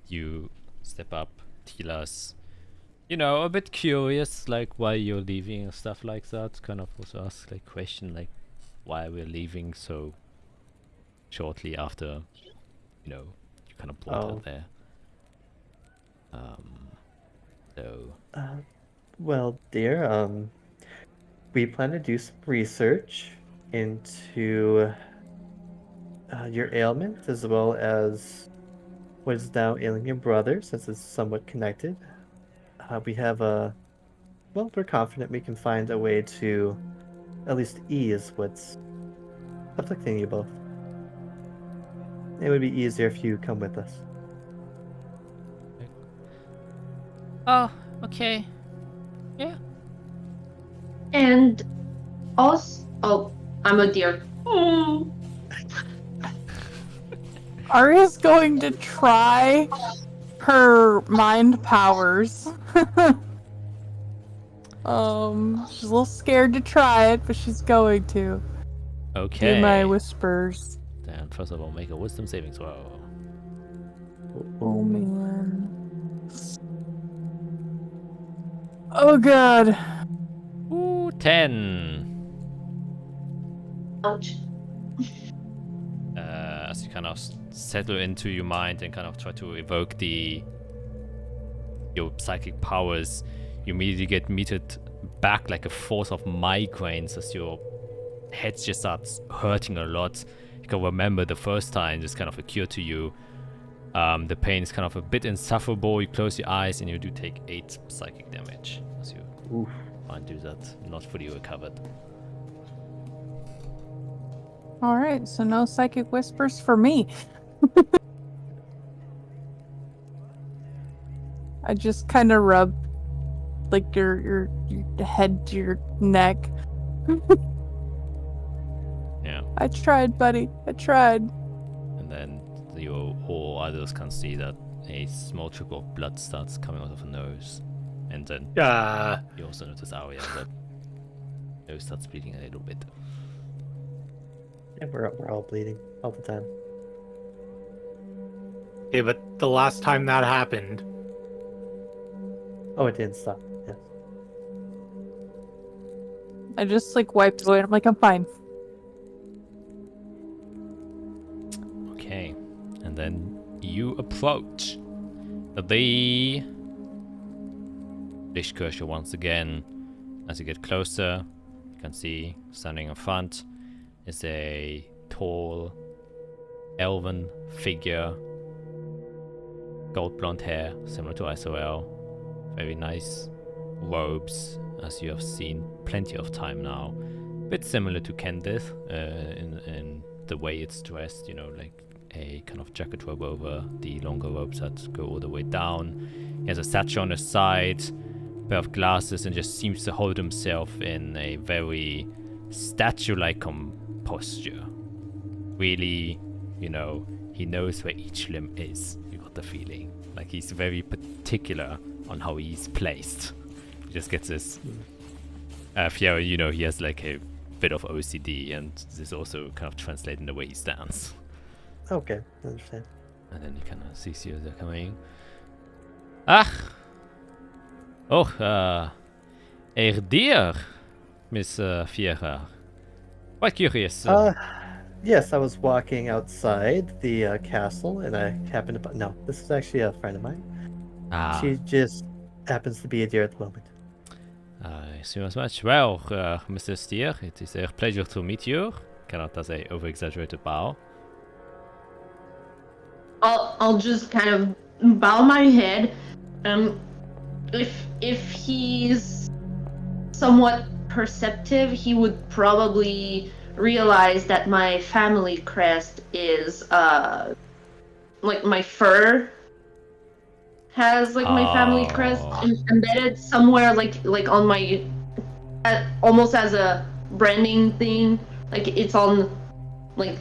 [SPEAKER 1] you step up. Tila's, you know, a bit curious, like why you're leaving and stuff like that. Kind of also ask like question like why we're leaving so shortly after, you know, you kind of brought her there. So.
[SPEAKER 3] Well, dear, we plan to do some research into your ailment as well as what is now ailing your brother, since it's somewhat connected. We have well, we're confident we can find a way to at least ease what's afflicting you both. It would be easier if you come with us.
[SPEAKER 1] Oh, okay. Yeah.
[SPEAKER 5] And also, oh, I'm a deer.
[SPEAKER 4] Arya's going to try her mind powers. She's a little scared to try it, but she's going to.
[SPEAKER 1] Okay.
[SPEAKER 4] Do my whispers.
[SPEAKER 1] Then first of all, make a wisdom saving throw.
[SPEAKER 4] Oh man. Oh god.
[SPEAKER 1] Ooh, 10.
[SPEAKER 5] Ouch.
[SPEAKER 1] As you kind of settle into your mind and kind of try to evoke your psychic powers, you immediately get meted back like a force of migraines as your head just starts hurting a lot. You can remember the first time this kind of occurred to you. The pain is kind of a bit insufferable. You close your eyes and you do take 8 psychic damage as you try and do that, not fully recovered.
[SPEAKER 4] Alright, so no psychic whispers for me. I just kind of rub like your head to your neck.
[SPEAKER 1] Yeah.
[SPEAKER 4] I tried, buddy. I tried.
[SPEAKER 1] And then all others can see that a small trickle of blood starts coming out of her nose. And then you also notice Arya that nose starts bleeding a little bit.
[SPEAKER 3] Yeah, we're all bleeding all the time.
[SPEAKER 2] Okay, but the last time that happened,
[SPEAKER 3] Oh, it didn't stop. Yes.
[SPEAKER 4] I just like wiped away. I'm like, I'm fine.
[SPEAKER 1] Okay. And then you approach the Lichtkirche once again. As you get closer, you can see standing in front is a tall elven figure gold blonde hair, similar to ISOL. Very nice robes, as you have seen plenty of time now. Bit similar to Kendith in the way it's dressed, you know, like a kind of jacket robe over the longer robes that go all the way down. He has a satchel on his side, pair of glasses, and just seems to hold himself in a very statue-like posture. Really, you know, he knows where each limb is. You got the feeling. Like he's very particular on how he's placed. He just gets this. Fiora, you know, he has like a bit of OCD, and this is also kind of translating the way he stands.
[SPEAKER 3] Okay, I understand.
[SPEAKER 1] And then he kind of sees you as they're coming. Ach! Oh, dear, Miss Fiora. Quite curious.
[SPEAKER 3] Yes, I was walking outside the castle, and I happened to... No, this is actually a friend of mine. She just happens to be a deer at the moment.
[SPEAKER 1] I assume as much. Well, Mr. Steer, it is a pleasure to meet you. Cannot does a over-exaggerated bow.
[SPEAKER 5] I'll just kind of bow my head. If he's somewhat perceptive, he would probably realize that my family crest is like my fur has like my family crest embedded somewhere, like on my almost as a branding thing. Like it's on, like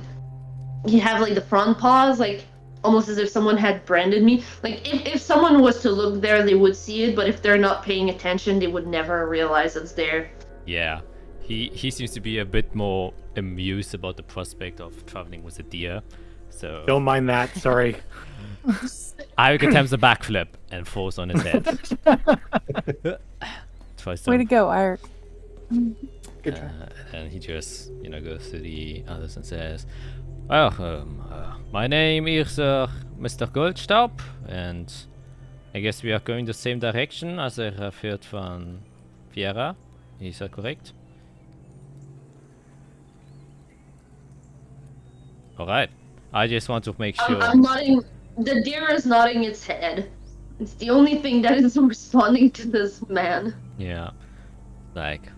[SPEAKER 5] you have like the front paws, like almost as if someone had branded me. Like if someone was to look there, they would see it, but if they're not paying attention, they would never realize it's there.
[SPEAKER 1] Yeah, he seems to be a bit more amused about the prospect of traveling with a deer. So
[SPEAKER 2] Don't mind that. Sorry.
[SPEAKER 1] Irik attempts a backflip and falls on his head.
[SPEAKER 4] Way to go, Irik.
[SPEAKER 3] Good try.
[SPEAKER 1] And he just, you know, goes to the others and says, "Well, my name is Mr. Goldstaub, and I guess we are going the same direction as I have heard from Fiora. Is that correct?" Alright. I just want to make sure.
[SPEAKER 5] I'm nodding. The deer is nodding its head. It's the only thing that is responding to this man.
[SPEAKER 1] Yeah. Like,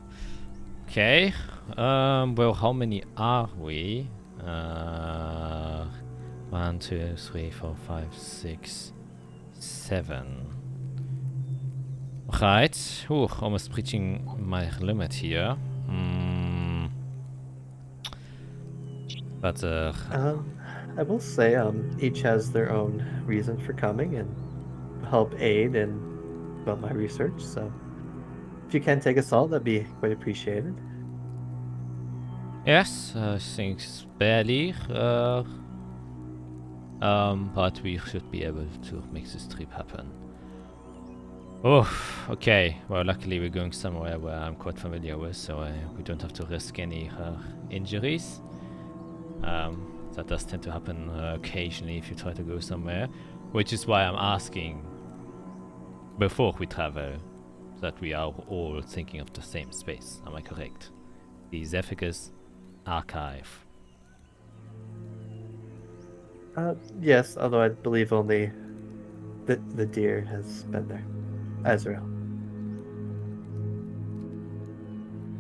[SPEAKER 1] okay. Well, how many are we? 1, 2, 3, 4, 5, 6, 7. Right. Almost reaching my limit here. But
[SPEAKER 3] I will say, each has their own reason for coming and help aid in about my research. So, if you can take us all, that'd be quite appreciated.
[SPEAKER 1] yes, I think barely. But we should be able to make this trip happen. Oh, okay. Well, luckily we're going somewhere where I'm quite familiar with, so we don't have to risk any injuries. That does tend to happen occasionally if you try to go somewhere, which is why I'm asking before we travel that we are all thinking of the same space. Am I correct? The Zephygus archive.
[SPEAKER 3] Yes, although I believe only the deer has been there. Azrael.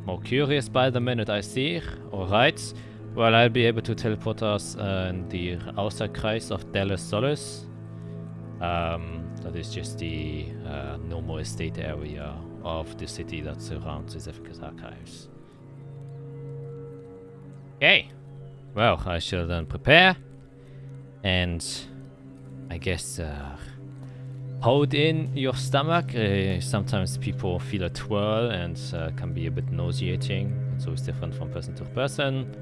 [SPEAKER 1] More curious by the minute I see. Alright. Well, I'll be able to teleport us in the Außerkreis of Dallas Solis. That is just the normal estate area of the city that surrounds the Zephygus archives. Okay. Well, I shall then prepare. And I guess hold in your stomach. Sometimes people feel a twirl and can be a bit nauseating. It's always different from person to person.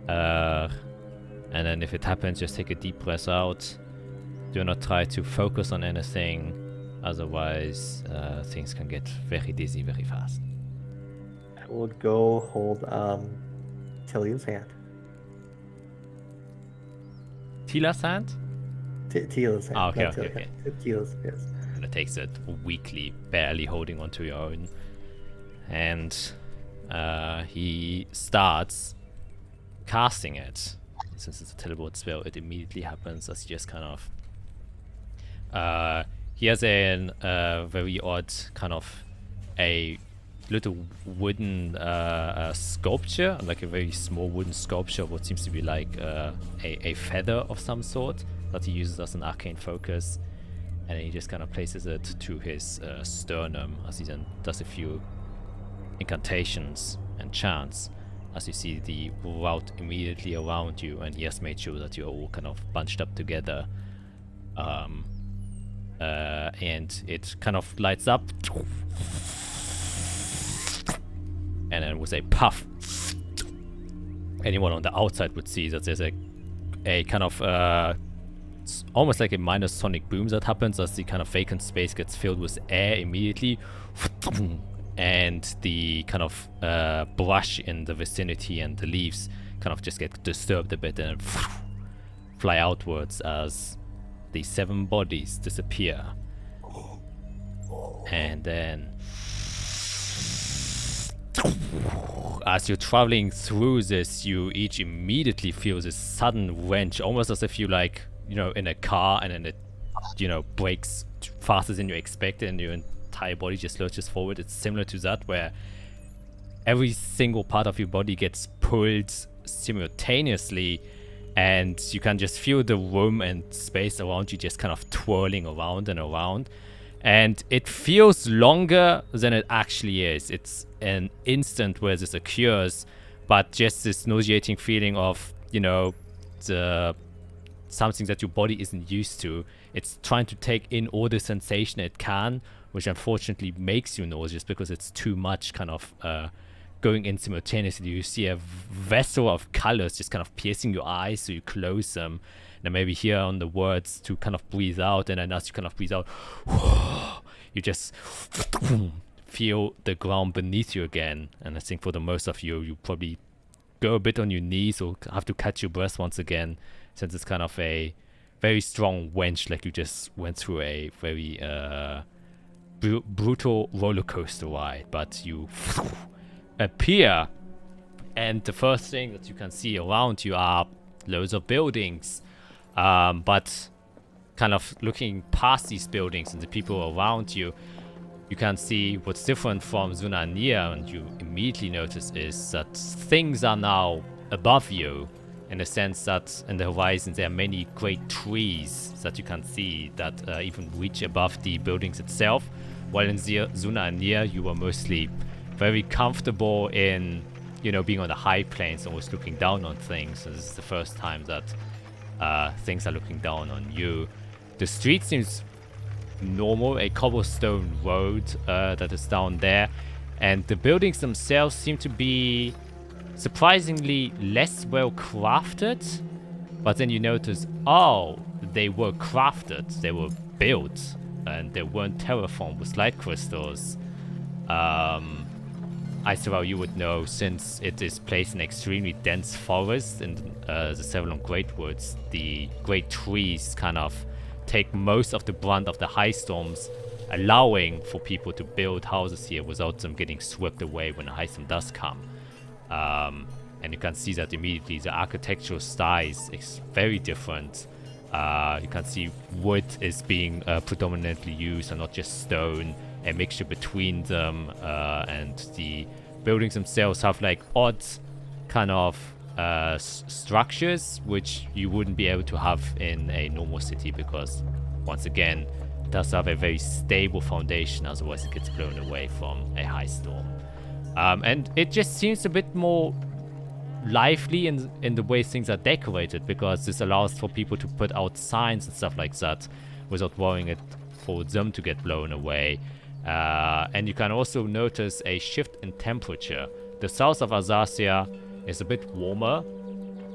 [SPEAKER 1] And then if it happens, just take a deep breath out. Do not try to focus on anything. Otherwise, things can get very dizzy very fast.
[SPEAKER 3] I will go hold Tillian's hand.
[SPEAKER 1] Tila's hand?
[SPEAKER 3] Tila's hand.
[SPEAKER 1] Ah, okay,
[SPEAKER 3] not
[SPEAKER 1] okay,
[SPEAKER 3] Tillian.
[SPEAKER 1] okay.
[SPEAKER 3] Tila's, yes.
[SPEAKER 1] And it takes it weakly, barely holding onto your own. And he starts casting it. Since it's a teleport spell, it immediately happens as he just kind of He has a very odd kind of a little wooden sculpture, like a very small wooden sculpture of what seems to be like a feather of some sort that he uses as an arcane focus. And he just kind of places it to his sternum as he then does a few incantations and chants, as you see the route immediately around you, and he has made sure that you're all kind of bunched up together. And it kind of lights up, and then with a puff, anyone on the outside would see that there's a kind of it's almost like a minor sonic boom that happens as the kind of vacant space gets filled with air immediately, and the kind of brush in the vicinity and the leaves kind of just get disturbed a bit and fly outwards as the 7 bodies disappear. And then as you're traveling through this, you each immediately feel this sudden wrench, almost as if you like, you know, in a car and then it, you know, brakes faster than you expected and your entire body just lurches forward. It's similar to that, where every single part of your body gets pulled simultaneously, and you can just feel the room and space around you just kind of twirling around and around. And it feels longer than it actually is. It's an instant where this occurs, but just this nauseating feeling of, you know, something that your body isn't used to. It's trying to take in all the sensation it can, which unfortunately makes you nauseous because it's too much kind of going in simultaneously. You see a vessel of colors just kind of piercing your eyes, so you close them. And maybe hear on the words to kind of breathe out, and then as you kind of breathe out, you just feel the ground beneath you again. And I think for the most of you, you probably go a bit on your knees or have to catch your breath once again, since it's kind of a very strong wench, like you just went through a very brutal roller coaster ride. But you appear, and the first thing that you can see around you are loads of buildings. But kind of looking past these buildings and the people around you, you can see what's different from Zunania, and you immediately notice is that things are now above you, in the sense that in the horizon there are many great trees that you can see that even reach above the buildings itself, while in Zunania you were mostly very comfortable in, you know, being on the high plains, almost looking down on things. And this is the first time that things are looking down on you. The street seems normal, a cobblestone road that is down there, and the buildings themselves seem to be surprisingly less well crafted. But then you notice, oh, they were crafted, they were built, and they weren't terraformed with light crystals. Isabel, you would know, since it is placed in extremely dense forest in the Sevalon Great Woods, the great trees kind of take most of the brunt of the high storms, allowing for people to build houses here without them getting swept away when a high storm does come. And you can see that immediately the architectural style is very different. You can see wood is being predominantly used and not just stone. A mixture between them, and the buildings themselves have like odd kind of structures which you wouldn't be able to have in a normal city, because once again it does have a very stable foundation, otherwise it gets blown away from a high storm. And it just seems a bit more lively in the way things are decorated, because this allows for people to put out signs and stuff like that without worrying it for them to get blown away. And you can also notice a shift in temperature. The south of Azathia is a bit warmer,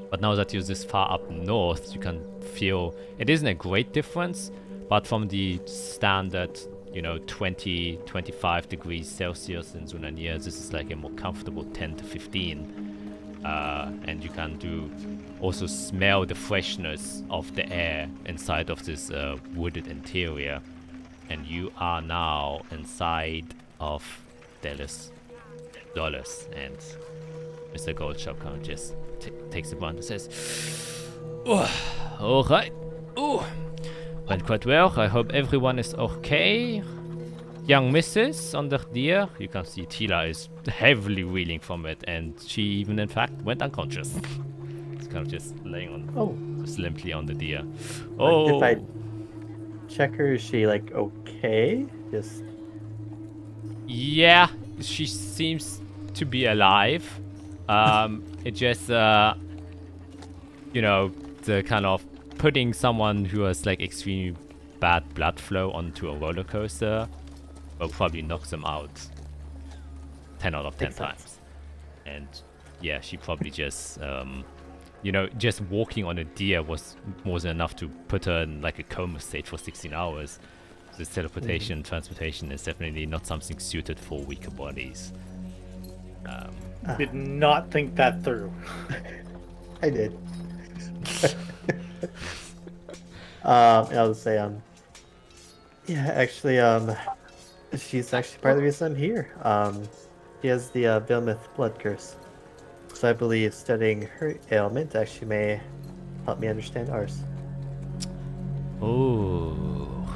[SPEAKER 1] but now that you're this far up north, you can feel it isn't a great difference, but from the standard, you know, 20-25 degrees Celsius in Zunania, this is like a more comfortable 10 to 15. And you can also smell the freshness of the air inside of this wooded interior. And you are now inside of Dallas. And Mr. Goldshop kind of just takes a blunt and says, oh, alright. Oh, Went quite well. I hope everyone is okay. Young Mrs. on the deer. You can see Tila is heavily reeling from it, and she even, in fact, went unconscious. It's kind of just laying on, just limply on the deer. Oh.
[SPEAKER 3] If I check her, is she like okay? Just.
[SPEAKER 1] Yeah, she seems to be alive. It just, you know, the kind of putting someone who has like extremely bad blood flow onto a roller coaster will probably knock them out 10 out of 10 times. And yeah, she probably just, you know, just walking on a deer was more than enough to put her in like a coma state for 16 hours. So teleportation, transportation is definitely not something suited for weaker bodies.
[SPEAKER 2] Did not think that through.
[SPEAKER 3] I did. I'll say, yeah, actually, she's actually part of the reason I'm here. She has the Vilmith blood curse. So I believe studying her ailment actually may help me understand ours.
[SPEAKER 1] Oh,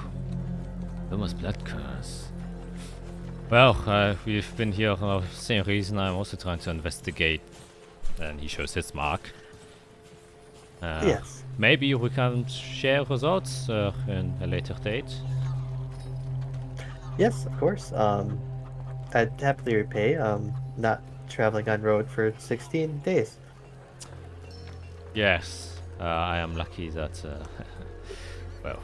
[SPEAKER 1] almost blood curse. Well, we've been here for the same reason. I'm also trying to investigate. And he shows his mark.
[SPEAKER 3] Yes.
[SPEAKER 1] Maybe we can share results in a later date.
[SPEAKER 3] Yes, of course. I'd happily repay not traveling on road for 16 days.
[SPEAKER 1] Yes, I am lucky that, well,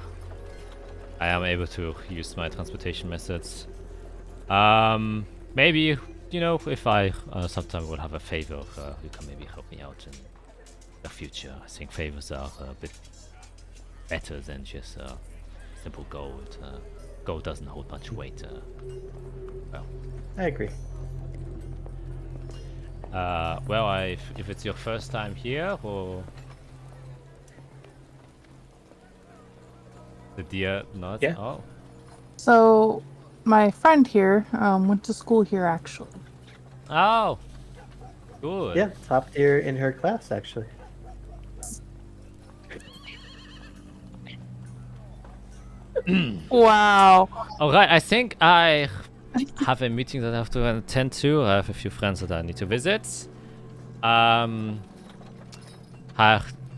[SPEAKER 1] I am able to use my transportation methods. Maybe, you know, if I sometime will have a favor, you can maybe help me out in the future. I think favors are a bit better than just simple gold. Gold doesn't hold much weight. Well,
[SPEAKER 3] I agree.
[SPEAKER 1] well, if it's your first time here, or the deer not?
[SPEAKER 2] Yeah.
[SPEAKER 1] Oh.
[SPEAKER 4] So, my friend here went to school here, actually.
[SPEAKER 1] Oh. Good.
[SPEAKER 3] Yeah, top tier in her class, actually.
[SPEAKER 4] Wow.
[SPEAKER 1] All right. I think I have a meeting that I have to attend to. I have a few friends that I need to visit.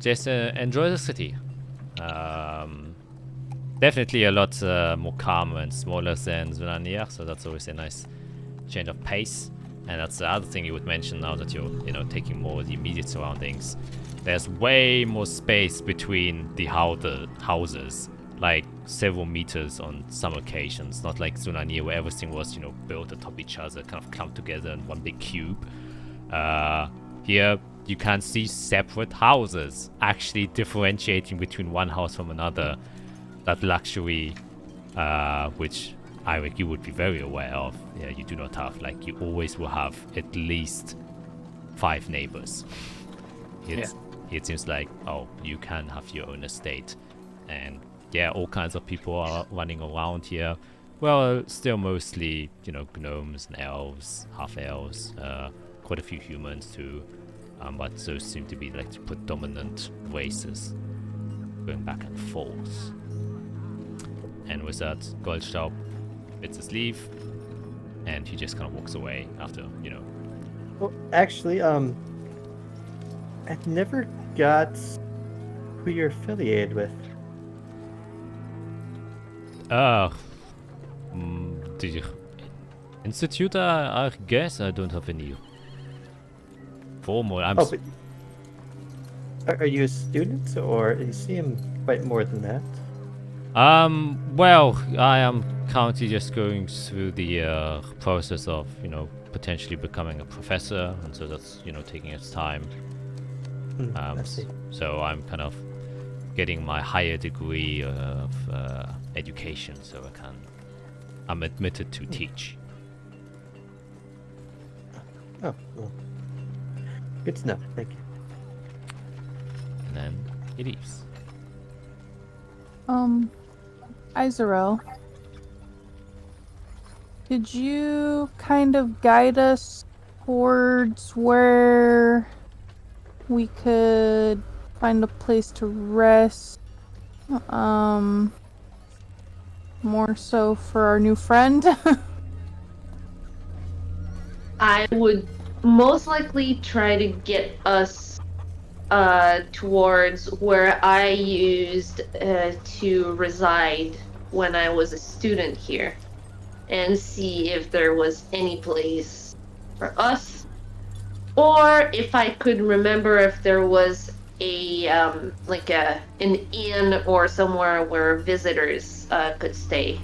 [SPEAKER 1] Just enjoy the city. Definitely a lot more calm and smaller than Zunanir, so that's always a nice change of pace. And that's the other thing you would mention now that you're, you know, taking more of the immediate surroundings. There's way more space between the houses, like several meters on some occasions. Not like Zunanir where everything was, you know, built atop each other, kind of clumped together in one big cube. Here you can see separate houses, actually differentiating between one house from another. That luxury, which you would be very aware of. Yeah, you do not have. Like, you always will have at least 5 neighbors. It seems like, oh, you can have your own estate. And yeah, all kinds of people are running around here. Well, still mostly, you know, gnomes and elves, half-elves, quite a few humans too. But those seem to be like the predominant races going back and forth. And with that, Goldstaub bits his sleeve, and he just kind of walks away after, you know.
[SPEAKER 3] Well, actually, I never got who you're affiliated with.
[SPEAKER 1] The institute, I guess. I don't have any formal.
[SPEAKER 3] Are you a student, or you seem quite more than that?
[SPEAKER 1] Well, I am currently just going through the process of, you know, potentially becoming a professor, and so that's, you know, taking its time.
[SPEAKER 3] I see.
[SPEAKER 1] So I'm kind of getting my higher degree of education, so I'm admitted to teach.
[SPEAKER 3] Oh, well. Good to know. Thank you.
[SPEAKER 1] And then he leaves.
[SPEAKER 4] Izarel, could you kind of guide us towards where we could find a place to rest More so for our new friend.
[SPEAKER 5] I would most likely try to get us towards where I used to reside when I was a student here, and see if there was any place for us, or if I could remember if there was a like an inn or somewhere where visitors could stay.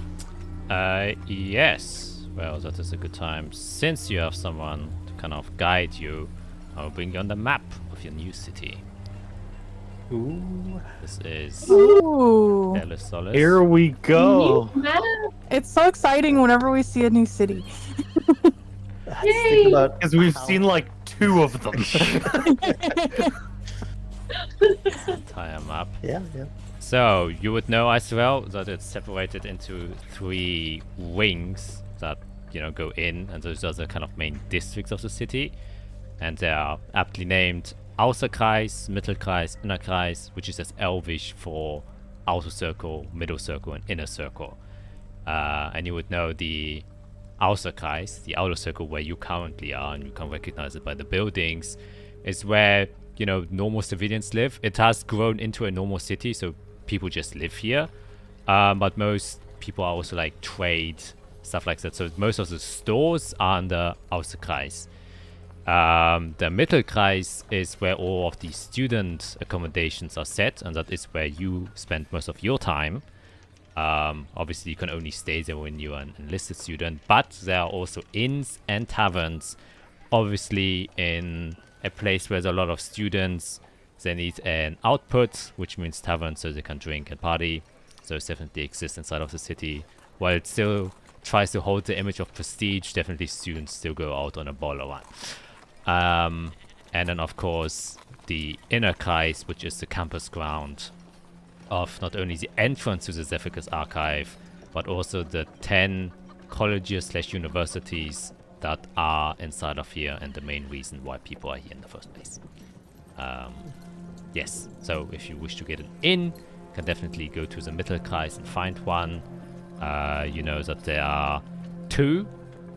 [SPEAKER 1] Yes. Well, that is a good time. Since you have someone to kind of guide you, I'll bring you on the map of your new city.
[SPEAKER 3] Ooh.
[SPEAKER 1] This is
[SPEAKER 4] Ooh.
[SPEAKER 1] Elisolis.
[SPEAKER 2] Here we go.
[SPEAKER 4] It's so exciting whenever we see a new city.
[SPEAKER 3] Let's
[SPEAKER 5] Yay!
[SPEAKER 3] think about
[SPEAKER 2] Because we've
[SPEAKER 3] how-
[SPEAKER 2] seen like 2 of them.
[SPEAKER 1] This entire map.
[SPEAKER 3] Yeah, yeah.
[SPEAKER 1] So, you would know as well that it's separated into 3 wings that, you know, go in, and those are the kind of main districts of the city. And they are aptly named Außerkreis, Mittelkreis, Innerkreis, which is as Elvish for outer circle, middle circle, and inner circle. And you would know the Außerkreis, the outer circle where you currently are, and you can recognize it by the buildings, is where, you know, normal civilians live. It has grown into a normal city, so people just live here. But most people are also like trade, stuff like that. So most of the stores are in the Außerkreis. The Mittelkreis is where all of the student accommodations are set, and that is where you spend most of your time. Obviously, you can only stay there when you are an enlisted student, but there are also inns and taverns. Obviously, in a place where there's a lot of students, they need an output, which means taverns, so they can drink and party. Those definitely exist inside of the city. While it still tries to hold the image of prestige, definitely students still go out on a baller run. And then, of course, the inner Kreis, which is the campus ground of not only the entrance to the Zephygus archive, but also the 10 colleges/universities that are inside of here, and the main reason why people are here in the first place. Yes, so if you wish to get an inn, you can definitely go to the Mittelkreis and find one. You know that there are 2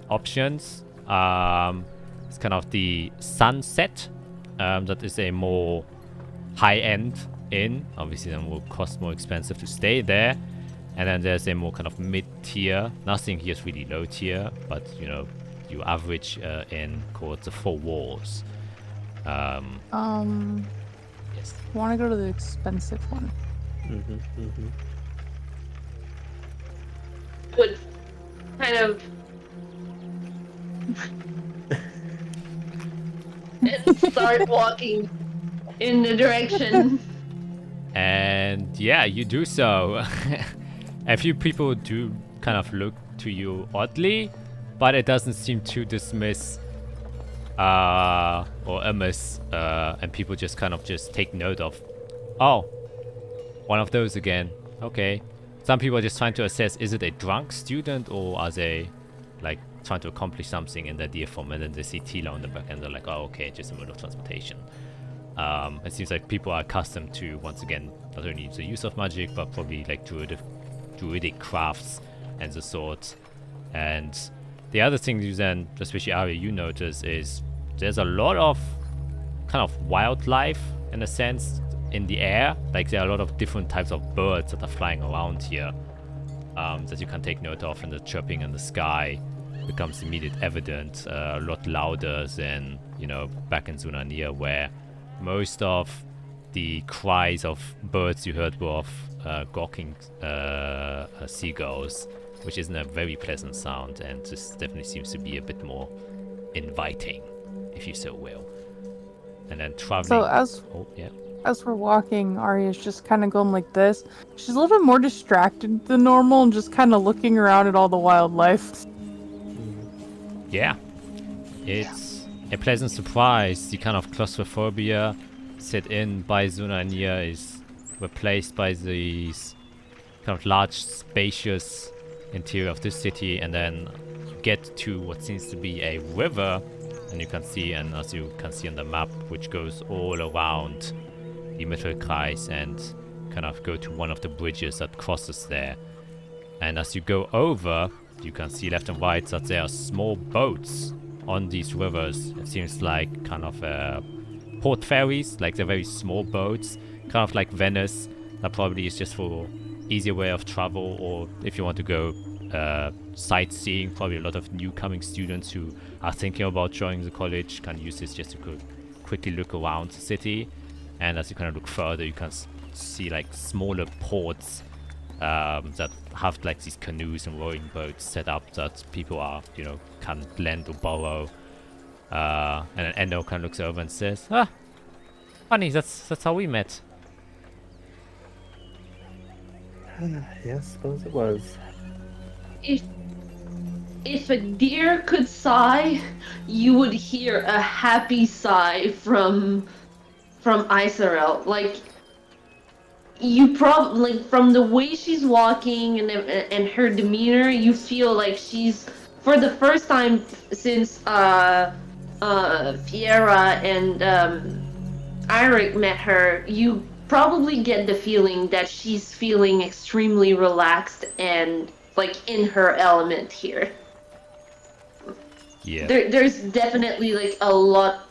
[SPEAKER 1] options. It's kind of the Sunset, that is a more high-end inn. Obviously, then will cost more expensive to stay there. And then there's a more kind of mid-tier. Nothing here is really low-tier, but you know, you average inn called the 4 Walls. Yes.
[SPEAKER 4] I want to go to the expensive one.
[SPEAKER 3] Mm-hmm, mm-hmm.
[SPEAKER 5] Would kind of and start walking in the direction.
[SPEAKER 1] And yeah, you do so. A few people do kind of look to you oddly, but it doesn't seem to dismiss or amiss, and people just kind of just take note of, oh, one of those again. Okay. Some people are just trying to assess, is it a drunk student, or are they like trying to accomplish something in their deer form, and then they see Tila on the back and they're like, oh, okay, just a mode of transportation. It seems like people are accustomed to, once again, not only the use of magic, but probably like druidic crafts and the sort. And the other thing you then, especially Ari, you notice is there's a lot of kind of wildlife, in a sense, in the air. Like there are a lot of different types of birds that are flying around here, that you can take note of, and the chirping in the sky becomes immediate evident, a lot louder than, you know, back in Zunania, where most of the cries of birds you heard were of gawking seagulls, which isn't a very pleasant sound, and this definitely seems to be a bit more inviting, if you so will. And then traveling.
[SPEAKER 4] So as we're walking, Arya's just kind of going like this. She's a little bit more distracted than normal and just kind of looking around at all the wildlife.
[SPEAKER 1] Yeah, it's a pleasant surprise. The kind of claustrophobia set in by Zunania is replaced by these kind of large, spacious interior of this city, and then you get to what seems to be a river, and you can see, and as you can see on the map, which goes all around the Mittelkreis and kind of go to one of the bridges that crosses there. And as you go over, you can see left and right that there are small boats on these rivers. It seems like kind of port ferries, like they're very small boats, kind of like Venice. That probably is just for easier way of travel, or if you want to go sightseeing, probably a lot of new coming students who are thinking about joining the college can use this just to quickly look around the city. And as you kind of look further, you can see like smaller ports that have like these canoes and rowing boats set up that people are, can lend or borrow. And then Endo kind of looks over and says, funny, that's how we met.
[SPEAKER 3] Yeah, I suppose it was.
[SPEAKER 5] If a deer could sigh, you would hear a happy sigh from Isarel. Like, you probably, like, from the way she's walking and her demeanor, you feel like she's, for the first time since Fiera and Eirik met her, you probably get the feeling that she's feeling extremely relaxed and like in her element here.
[SPEAKER 1] Yeah.
[SPEAKER 5] There's definitely like a lot.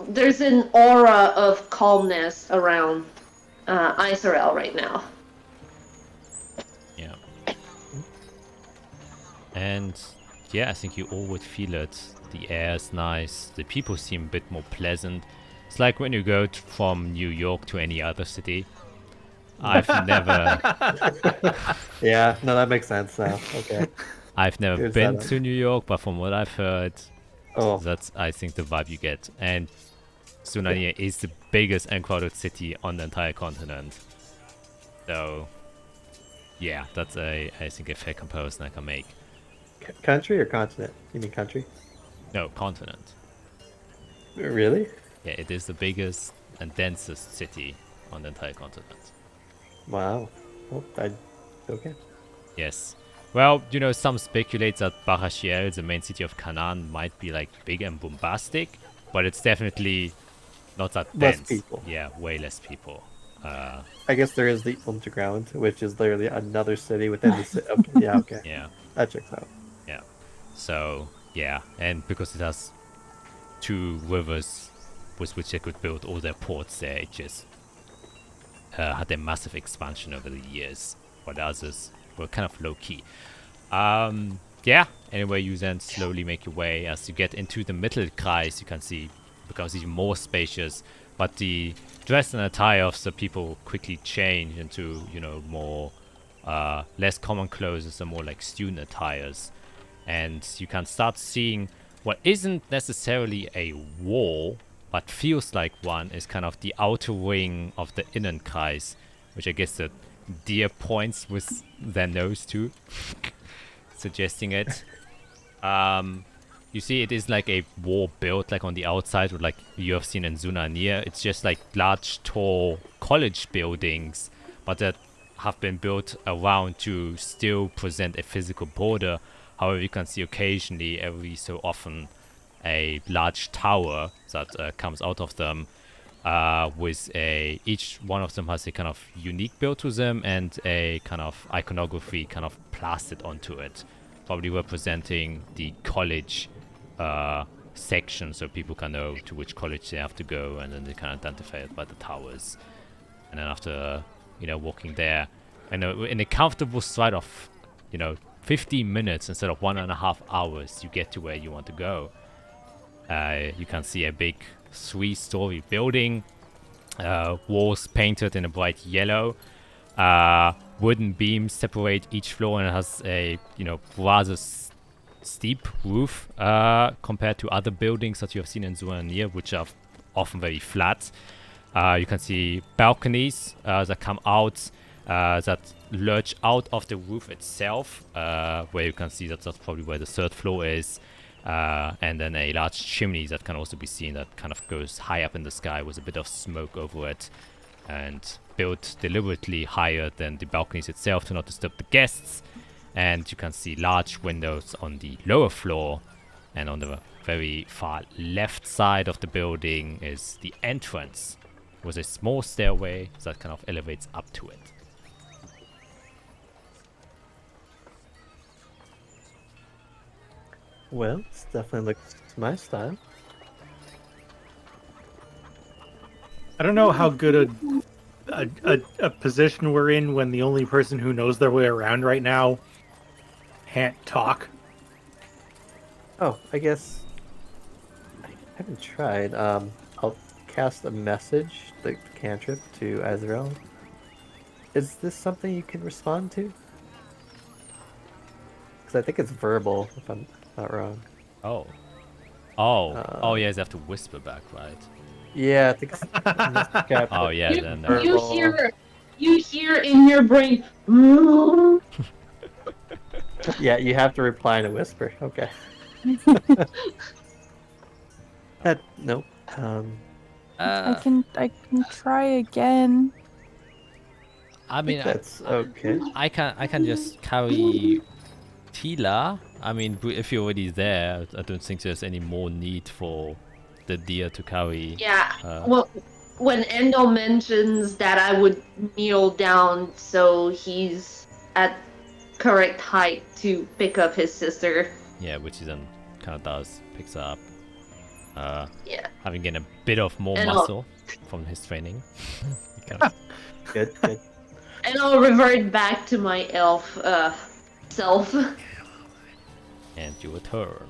[SPEAKER 5] There's an aura of calmness around Isarel right now.
[SPEAKER 1] Yeah. And yeah, I think you all would feel it. The air is nice. The people seem a bit more pleasant. It's like when you go from New York to any other city. I've never...
[SPEAKER 3] Yeah, no, that makes sense now. Okay.
[SPEAKER 1] I've never
[SPEAKER 3] Good
[SPEAKER 1] been
[SPEAKER 3] setup.
[SPEAKER 1] to New York, but from what I've heard,
[SPEAKER 3] Oh,
[SPEAKER 1] that's, I think, the vibe you get. And Sunania is the biggest and crowded city on the entire continent. So, yeah, that's I think, a fair comparison I can make.
[SPEAKER 3] country or continent? You mean country?
[SPEAKER 1] No, continent.
[SPEAKER 3] Really?
[SPEAKER 1] Yeah, it is the biggest and densest city on the entire continent.
[SPEAKER 3] Wow. Oh, okay.
[SPEAKER 1] Yes. Well, some speculate that Barashiel, the main city of Canaan, might be like big and bombastic, but it's definitely not that
[SPEAKER 3] Less
[SPEAKER 1] dense.
[SPEAKER 3] people.
[SPEAKER 1] Yeah, way less people.
[SPEAKER 3] I guess there is the underground, which is literally another city within the city. Okay, yeah, okay.
[SPEAKER 1] Yeah.
[SPEAKER 3] That checks out.
[SPEAKER 1] Yeah. So, yeah. And because it has two rivers with which they could build all their ports there, it just had a massive expansion over the years, while the others were kind of low-key. Yeah. Anyway, you then slowly make your way. As you get into the middle kreis, you can see it becomes even more spacious, but the dress and attire of the people quickly change into, more less common clothes and more like student attires. And you can start seeing what isn't necessarily a wall, but feels like one, is kind of the outer ring of the inner kreis, which I guess the deer points with their nose to, suggesting it. You see, it is like a wall built like on the outside, with like you have seen in Zunanir. It's just like large, tall college buildings, but that have been built around to still present a physical border. However, you can see occasionally, every so often, a large tower that comes out of them, with each one of them has a kind of unique build to them and a kind of iconography kind of plastered onto it, probably representing the college section, so people can know to which college they have to go, and then they can identify it by the towers. And then after walking there, and in a comfortable stride of 15 minutes instead of 1.5 hours, you get to where you want to go. You can see a big 3-story building, walls painted in a bright yellow, wooden beams separate each floor, and it has a rather steep roof compared to other buildings that you have seen in Zuanir, which are often very flat. You can see balconies that come out, that lurch out of the roof itself, where you can see that's probably where the third floor is. And then a large chimney that can also be seen, that kind of goes high up in the sky with a bit of smoke over it, and built deliberately higher than the balconies itself to not disturb the guests. And you can see large windows on the lower floor, and on the very far left side of the building is the entrance with a small stairway that kind of elevates up to it.
[SPEAKER 3] Well, this definitely looks to my style.
[SPEAKER 2] I don't know how good a position we're in when the only person who knows their way around right now can't talk.
[SPEAKER 3] Oh, I guess I haven't tried. I'll cast a message, the cantrip, to Azrael. Is this something you can respond to? Because I think it's verbal, if I'm not wrong.
[SPEAKER 1] Oh. Oh, yes, you have to whisper back, right?
[SPEAKER 3] Yeah, I think it's
[SPEAKER 1] Oh, yeah,
[SPEAKER 5] You,
[SPEAKER 1] then.
[SPEAKER 5] you hear in your brain. "Mm."
[SPEAKER 3] Yeah, you have to reply in a whisper. Okay. Nope.
[SPEAKER 4] I can try again.
[SPEAKER 1] I
[SPEAKER 3] I
[SPEAKER 1] mean,
[SPEAKER 3] think that's okay.
[SPEAKER 1] I can just carry Tila. I mean, if you're already there, I don't think there's any more need for the deer to carry.
[SPEAKER 5] Yeah. Well, when Endo mentions that I would kneel down so he's at correct height to pick up his sister.
[SPEAKER 1] Yeah, which he then kind of does, picks her up.
[SPEAKER 5] Yeah.
[SPEAKER 1] Having gained a bit of more
[SPEAKER 5] And
[SPEAKER 1] muscle from his training. He kind of-
[SPEAKER 3] Good.
[SPEAKER 5] And I'll revert back to my elf self.
[SPEAKER 1] and your turn.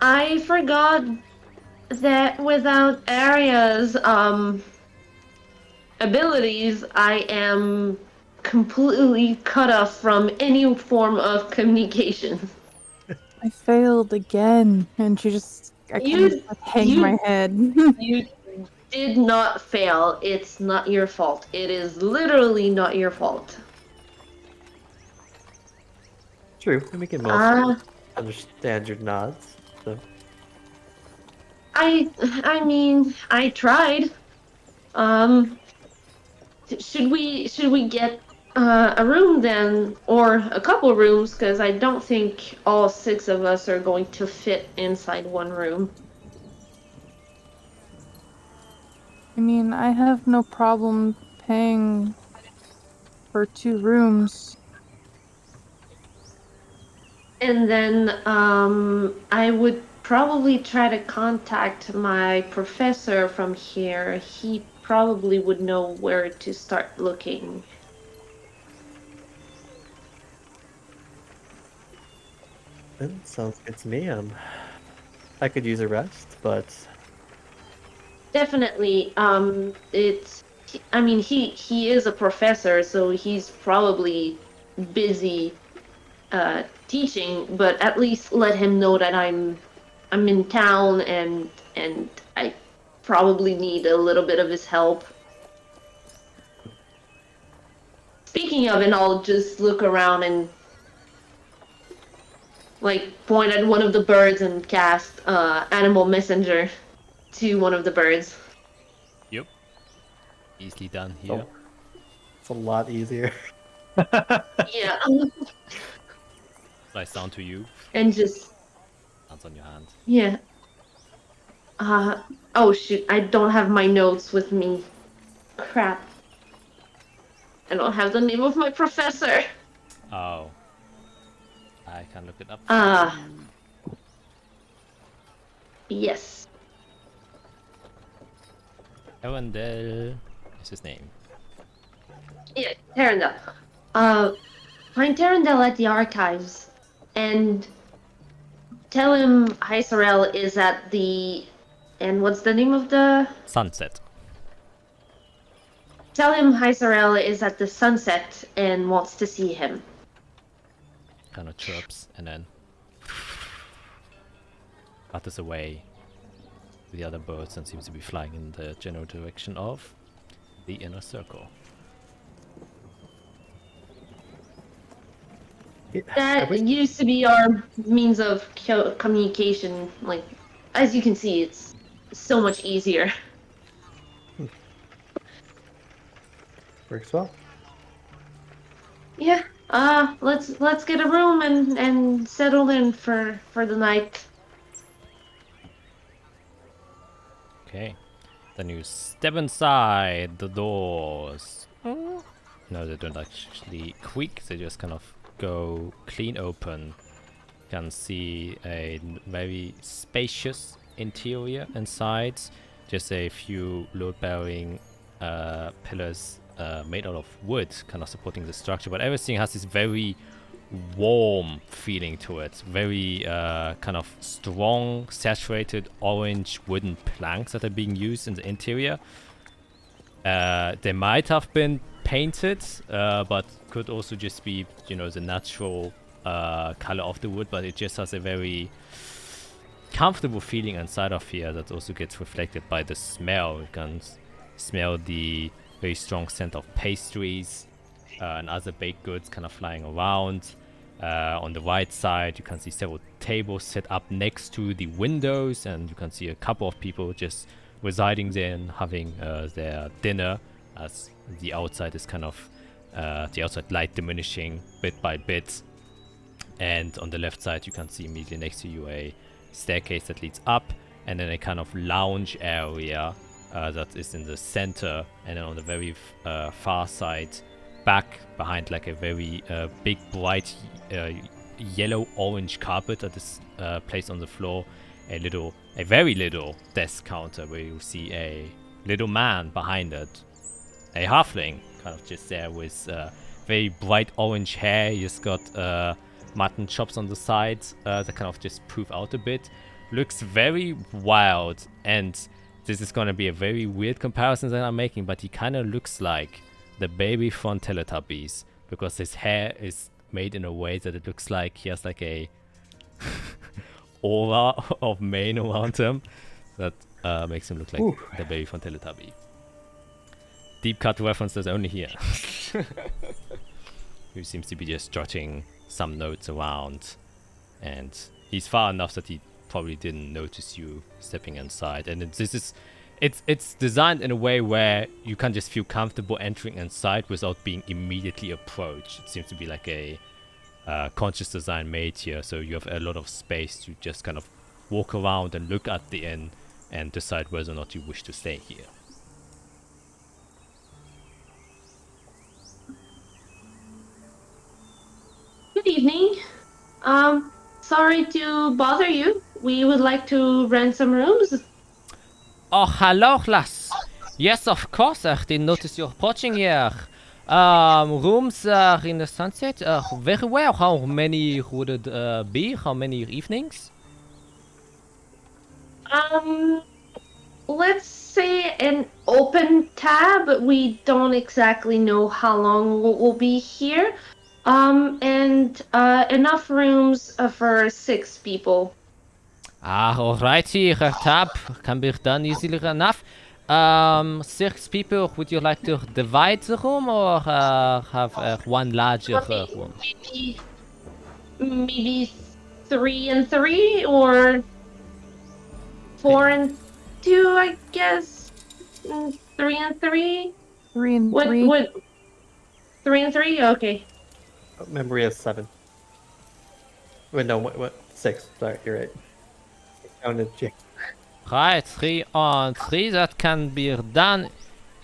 [SPEAKER 5] I forgot that without Arya's abilities, I am completely cut off from any form of communication.
[SPEAKER 4] I failed again, and I kind
[SPEAKER 5] You-
[SPEAKER 4] of hang
[SPEAKER 5] you-
[SPEAKER 4] my head.
[SPEAKER 5] You did not fail. It's not your fault. It is literally not your fault.
[SPEAKER 3] True, and we can mostly understand your nods. So.
[SPEAKER 5] I mean, I tried. Should we get a room then, or a couple rooms? Because I don't think all 6 of us are going to fit inside one room.
[SPEAKER 4] I mean, I have no problem paying for 2 rooms.
[SPEAKER 5] And then I would probably try to contact my professor from here. He probably would know where to start looking.
[SPEAKER 3] That sounds good to me. I could use a rest, but
[SPEAKER 5] Definitely. I mean, he is a professor, so he's probably busy teaching. But at least let him know that I'm in town and I probably need a little bit of his help. Speaking of, and I'll just look around and like point at one of the birds and cast animal messenger to one of the birds.
[SPEAKER 1] Yep. Easily done here.
[SPEAKER 3] Oh. It's a lot easier.
[SPEAKER 5] Yeah.
[SPEAKER 1] Flies down to you.
[SPEAKER 5] And just
[SPEAKER 1] Hands on your hand.
[SPEAKER 5] yeah. Oh shoot, I don't have my notes with me. Crap. I don't have the name of my professor.
[SPEAKER 1] Oh. I can look it up.
[SPEAKER 5] Yes.
[SPEAKER 1] Arundel is his name.
[SPEAKER 5] Yeah, Terrendel. Find Terrendel at the archives and tell him Hyserel is at the... And what's the name of the...
[SPEAKER 1] Sunset.
[SPEAKER 5] Tell him Hyserel is at the sunset and wants to see him.
[SPEAKER 1] Kind of chirps and then flutters away with the other birds and seems to be flying in the general direction of the inner circle.
[SPEAKER 5] That used to be our means of communication. Like, as you can see, it's so much easier.
[SPEAKER 3] Works well.
[SPEAKER 5] Yeah. Let's get a room and settle in for the night.
[SPEAKER 1] Okay. Then you step inside the doors. No, they don't actually creak. They just kind of go clean open. You can see a very spacious interior inside. Just a few load-bearing pillars made out of wood, kind of supporting the structure. But everything has this very warm feeling to it. Very kind of strong, saturated orange wooden planks that are being used in the interior. They might have been painted, but could also just be, you know, the natural color of the wood. But it just has a very comfortable feeling inside of here that also gets reflected by the smell. You can smell the very strong scent of pastries and other baked goods kind of flying around. On the right side, you can see several tables set up next to the windows, and you can see a couple of people just residing there and having their dinner, as the outside is kind of the outside light diminishing bit by bit. And on the left side, you can see immediately next to you a staircase that leads up, and then a kind of lounge area that is in the center, and then on the very far side, back behind like a very big bright yellow orange carpet that is placed on the floor, a very little desk counter where you see a little man behind it, a halfling kind of just there with very bright orange hair. He's got mutton chops on the sides that kind of just prove out a bit. Looks very wild, and this is going to be a very weird comparison that I'm making, but he kind of looks like the baby from Teletubbies, because his hair is made in a way that it looks like he has like a aura of mane around him that makes him look like the baby from Teletubby. Deep cut references only here. Who seems to be just jotting some notes around, and he's far enough that he probably didn't notice you stepping inside. And it's designed in a way where you can just feel comfortable entering inside without being immediately approached. It seems to be like a conscious design made here, so you have a lot of space to just kind of walk around and look at the inn and decide whether or not you wish to stay here.
[SPEAKER 5] Good evening. Sorry to bother you. We would like to rent some rooms.
[SPEAKER 1] Oh, hello, lass. Yes, of course. I didn't notice you approaching here. Rooms in the sunset. Very well. How many would it be? How many evenings?
[SPEAKER 5] Let's say an open tab. We don't exactly know how long we'll be here. And enough rooms for 6 people.
[SPEAKER 1] Alrighty, tab can be done easily enough. 6 people, would you like to divide the room or have one larger room?
[SPEAKER 5] Maybe 3 and 3, or 4 and 2, I guess. 3 and 3?
[SPEAKER 4] 3 and 3.
[SPEAKER 5] What? 3 and 3? Okay.
[SPEAKER 3] Memory is 7. Wait, no, what? 6. Sorry, you're right. Counted J.
[SPEAKER 1] Right, 3 on 3, that can be done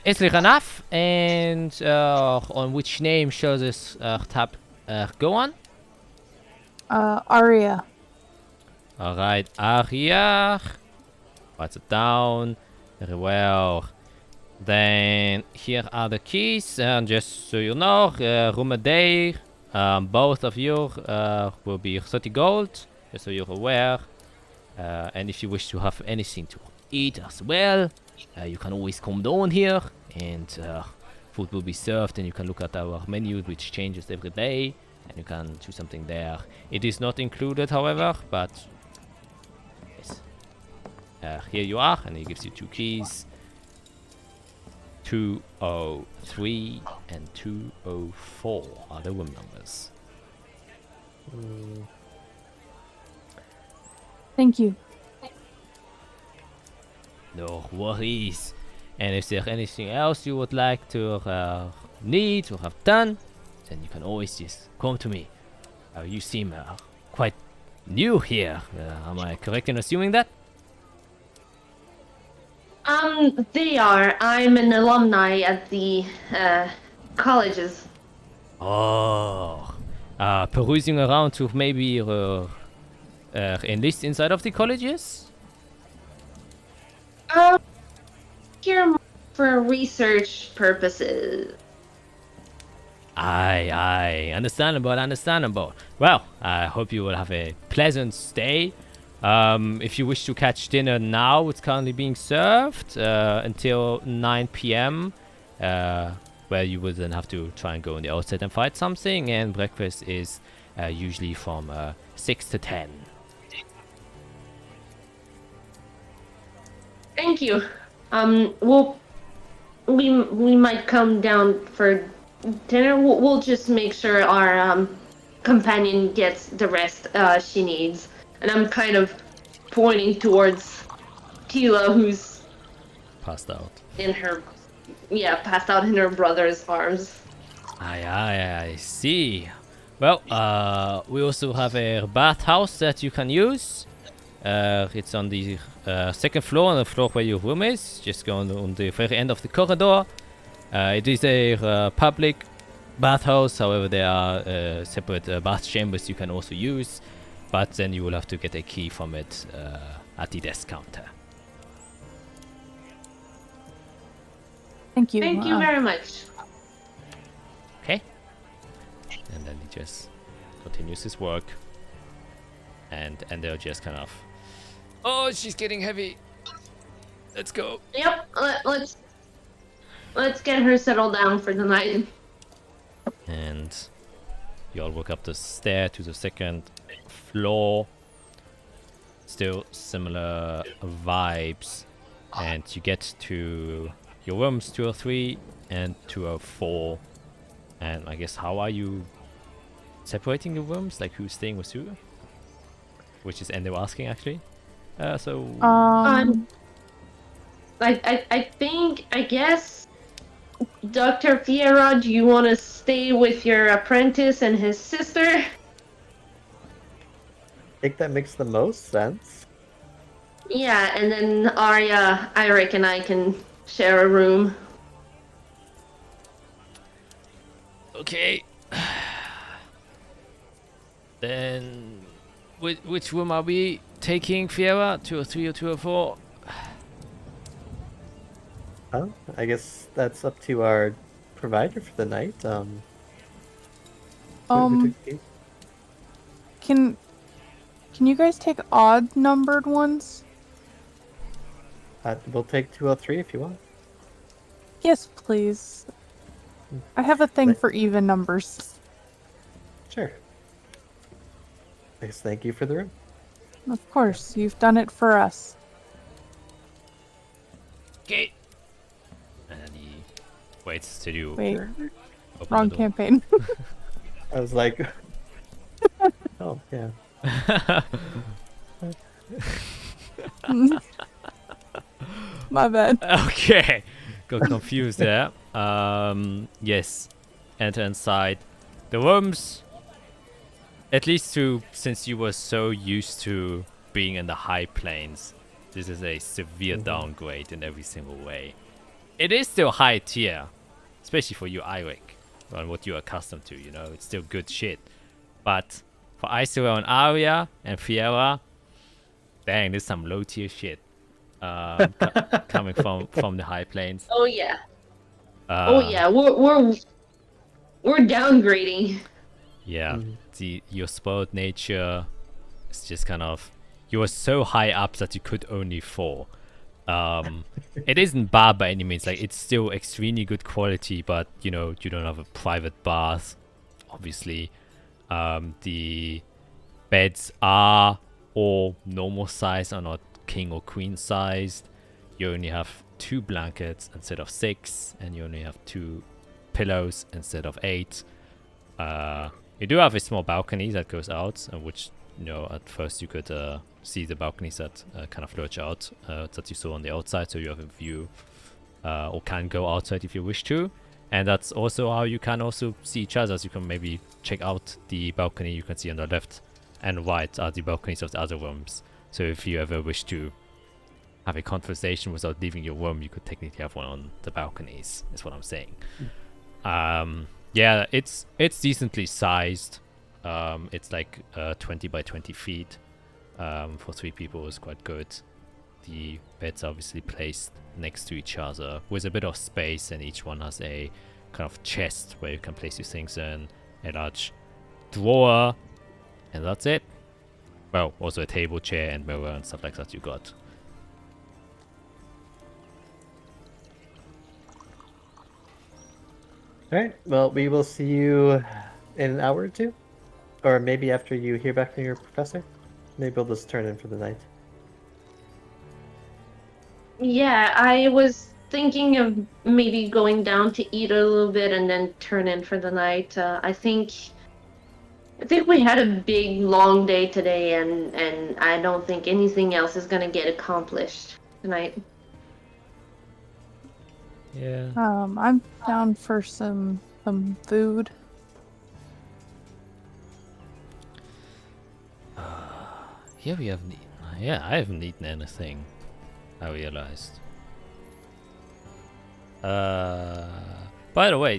[SPEAKER 1] easily enough. And on which name shall this tab go on?
[SPEAKER 4] Arya.
[SPEAKER 1] Alright, Arya. Write it down. Very well. Then here are the keys, and just so you know, room a day. Both of you will be 30 gold, just so you're aware. And if you wish to have anything to eat as well, you can always come down here, and food will be served, and you can look at our menu, which changes every day, and you can choose something there. It is not included, however, but yes. Here you are, and he gives you 2 keys. 203 and 204 are the room numbers.
[SPEAKER 4] Thank you.
[SPEAKER 1] No worries. And if there's anything else you would like to need or have done, then you can always just come to me. You seem quite new here. Am I correct in assuming that?
[SPEAKER 5] They are. I'm an alumni at the colleges.
[SPEAKER 1] Oh, perusing around to maybe enlist inside of the colleges?
[SPEAKER 5] Here for research purposes.
[SPEAKER 1] Aye, understandable. Well, I hope you will have a pleasant stay. If you wish to catch dinner now, it's currently being served until 9 p.m. Where you would then have to try and go on the outside and fight something. And breakfast is usually from 6 to 10.
[SPEAKER 5] Thank you. We might come down for dinner. We'll just make sure our companion gets the rest she needs. And I'm kind of pointing towards Tila, who's
[SPEAKER 1] Passed out.
[SPEAKER 5] passed out in her brother's arms.
[SPEAKER 1] I see. Well, we also have a bathhouse that you can use. It's on the second floor, on the floor where your room is. Just go on the very end of the corridor. It is a public bathhouse, however, there are separate bath chambers you can also use. But then you will have to get a key from it at the desk counter.
[SPEAKER 4] Thank you.
[SPEAKER 5] Thank you very much.
[SPEAKER 1] Okay. And then he just continues his work. And they'll just kind of... Oh, she's getting heavy. Let's go.
[SPEAKER 5] Yep. Let's get her settled down for the night.
[SPEAKER 1] And you all walk up the stair to the second floor. Still similar vibes. And you get to your rooms 203 and 204. And I guess, how are you separating the rooms? Like, who's staying with who? Which is Endo asking, actually.
[SPEAKER 5] I guess, Dr. Fiera, do you want to stay with your apprentice and his sister?
[SPEAKER 3] I think that makes the most sense.
[SPEAKER 5] Yeah, and then Arya, Eirik, and I can share a room.
[SPEAKER 1] Okay. Then, which room are we taking, Fiera? 203 or 204?
[SPEAKER 3] Oh, I guess that's up to our provider for the night. Who took the keys?
[SPEAKER 4] Can you guys take odd numbered ones?
[SPEAKER 3] We'll take 203 if you want.
[SPEAKER 4] Yes, please. I have a thing
[SPEAKER 3] Right.
[SPEAKER 4] for even numbers.
[SPEAKER 3] Sure. I guess thank you for the room.
[SPEAKER 4] Of course, you've done it for us.
[SPEAKER 1] Okay. And then he waits till you
[SPEAKER 4] Wait,
[SPEAKER 1] open
[SPEAKER 4] wrong
[SPEAKER 1] the door.
[SPEAKER 4] campaign.
[SPEAKER 3] I was like, oh, yeah.
[SPEAKER 4] My bad.
[SPEAKER 1] Okay. Got confused there. Yes. Enter inside the rooms. At least since you were so used to being in the high planes, this is a severe downgrade in every single way. It is still high tier, especially for you, Eirik, on what you're accustomed to, you know, it's still good shit. But for Isera and Arya and Fiera, dang, this is some low tier shit. Coming from the high planes.
[SPEAKER 5] Oh yeah. We're downgrading.
[SPEAKER 1] Yeah, your spoiled nature is just kind of, you were so high up that you could only fall. It isn't bad by any means, like it's still extremely good quality, but you know, you don't have a private bath, obviously. The beds are all normal size, are not king or queen sized. You only have 2 blankets instead of 6, and you only have 2 pillows instead of 8. You do have a small balcony that goes out, which, you know, at first you could see the balconies that kind of lurch out that you saw on the outside, so you have a view or can go outside if you wish to. And that's also how you can also see each other, so you can maybe check out the balcony you can see on the left and right are the balconies of the other rooms. So if you ever wish to have a conversation without leaving your room, you could technically have one on the balconies, is what I'm saying. Yeah, it's decently sized. It's like 20 by 20 feet. For 3 people is quite good. The beds are obviously placed next to each other with a bit of space, and each one has a kind of chest where you can place your things in, a large drawer, and that's it. Well, also a table, chair, and mirror and stuff like that you got.
[SPEAKER 3] Alright, well, we will see you in an hour or two. Or maybe after you hear back from your professor. Maybe we'll just turn in for the night.
[SPEAKER 5] Yeah, I was thinking of maybe going down to eat a little bit and then turn in for the night. I think we had a big long day today, and I don't think anything else is gonna get accomplished tonight.
[SPEAKER 1] Yeah.
[SPEAKER 4] I'm down for some food.
[SPEAKER 1] Yeah, we haven't eaten. Yeah, I haven't eaten anything, I realized. By the way,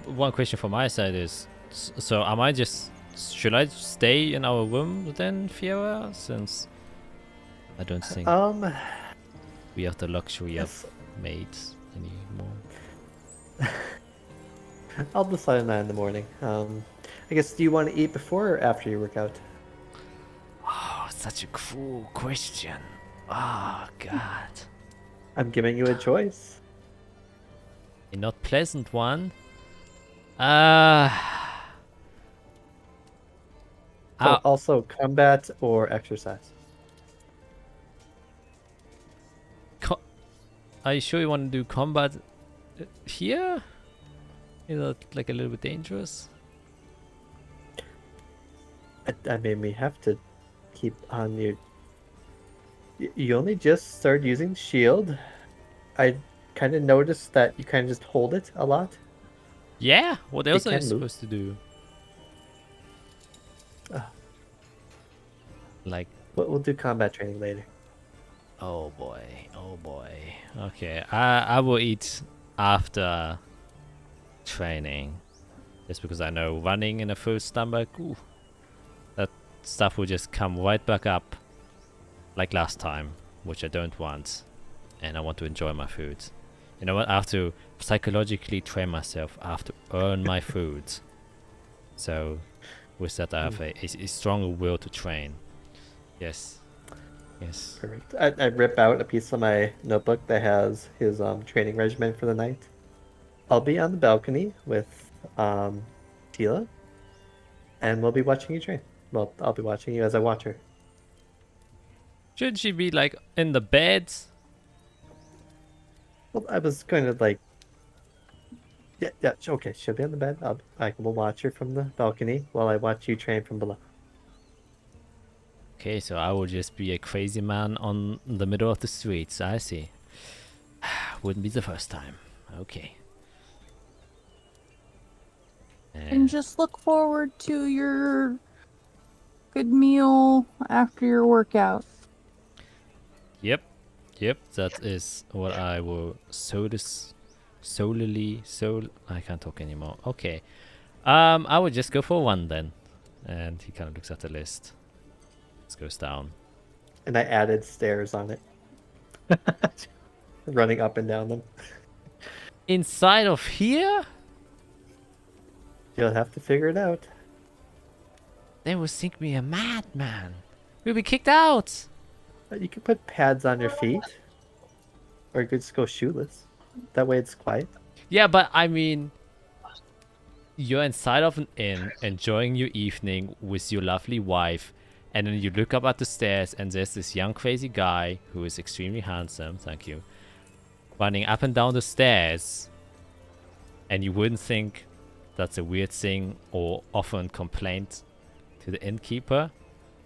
[SPEAKER 1] one question from my side is, so am I just, should I stay in our room then, Fiora? Since I don't think we have the luxury
[SPEAKER 3] yes.
[SPEAKER 1] of maids anymore.
[SPEAKER 3] I'll decide on that in the morning. I guess, do you want to eat before or after you work out?
[SPEAKER 1] Oh, such a cruel question. Oh, God.
[SPEAKER 3] I'm giving you a choice.
[SPEAKER 1] A not pleasant one.
[SPEAKER 3] Also, combat or exercise?
[SPEAKER 1] Are you sure you want to do combat here? Is that like a little bit dangerous?
[SPEAKER 3] I mean, we have to keep on you. You only just started using shield. I kind of noticed that you kind of just hold it a lot.
[SPEAKER 1] Yeah. What else are you
[SPEAKER 3] can move.
[SPEAKER 1] supposed to do? Like,
[SPEAKER 3] We'll do combat training later.
[SPEAKER 1] oh boy, oh boy. Okay, I will eat after training, just because I know running in a full stomach, ooh, that stuff will just come right back up, like last time, which I don't want, and I want to enjoy my food. You know what? I have to psychologically train myself. I have to earn my food. So, with that, I have a stronger will to train. Yes. Yes.
[SPEAKER 3] Perfect. I rip out a piece of my notebook that has his training regimen for the night. I'll be on the balcony with Tila, and we'll be watching you train. Well, I'll be watching you as I watch her.
[SPEAKER 1] Should she be like in the bed?
[SPEAKER 3] Well, I was going to like. Yeah, okay. She'll be on the bed. I will watch her from the balcony while I watch you train from below.
[SPEAKER 1] Okay, so I will just be a crazy man on the middle of the streets. I see. Wouldn't be the first time. Okay.
[SPEAKER 4] And just look forward to your good meal after your workout.
[SPEAKER 1] Yep. That is what I will I can't talk anymore. Okay. I would just go for one then. And he kind of looks at the list. This goes down.
[SPEAKER 3] And I added stairs on it. Running up and down them.
[SPEAKER 1] Inside of here?
[SPEAKER 3] You'll have to figure it out.
[SPEAKER 1] They will think me a madman. We'll be kicked out.
[SPEAKER 3] You can put pads on your feet. Or you could just go shoeless. That way it's quiet.
[SPEAKER 1] Yeah, but I mean, you're inside of an inn, enjoying your evening with your lovely wife, and then you look up at the stairs, and there's this young crazy guy who is extremely handsome, thank you, running up and down the stairs, and you wouldn't think that's a weird thing or offer a complaint to the innkeeper.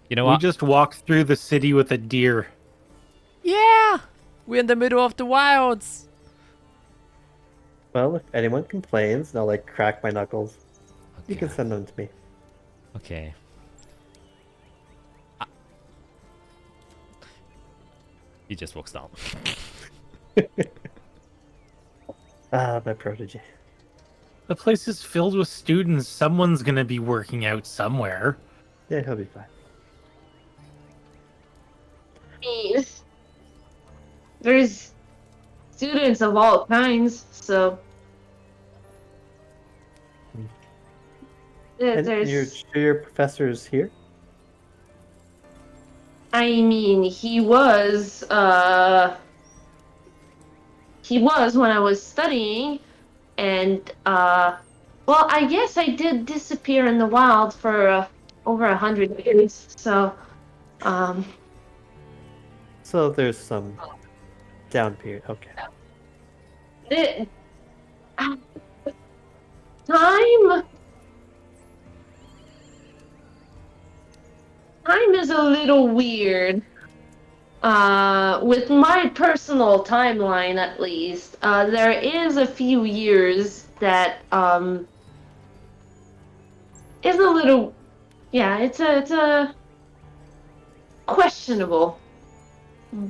[SPEAKER 1] You know
[SPEAKER 2] We
[SPEAKER 1] what?
[SPEAKER 2] just walked through the city with a deer.
[SPEAKER 1] Yeah! We're in the middle of the wilds!
[SPEAKER 3] Well, if anyone complains, and I'll like crack my knuckles, you can
[SPEAKER 1] Okay.
[SPEAKER 3] send them to me.
[SPEAKER 1] Okay. He just walks down.
[SPEAKER 3] Ah, my protege.
[SPEAKER 2] The place is filled with students. Someone's gonna be working out somewhere.
[SPEAKER 3] Yeah, he'll be fine.
[SPEAKER 5] I mean, there's students of all kinds, so
[SPEAKER 3] And
[SPEAKER 5] there's.
[SPEAKER 3] your professor's here?
[SPEAKER 5] I mean, he was when I was studying, and well, I guess I did disappear in the wild for over 100 years. So,
[SPEAKER 3] So there's some down period. Okay.
[SPEAKER 5] the time is a little weird. With my personal timeline, at least, there is a few years that is a little, yeah, it's a questionable,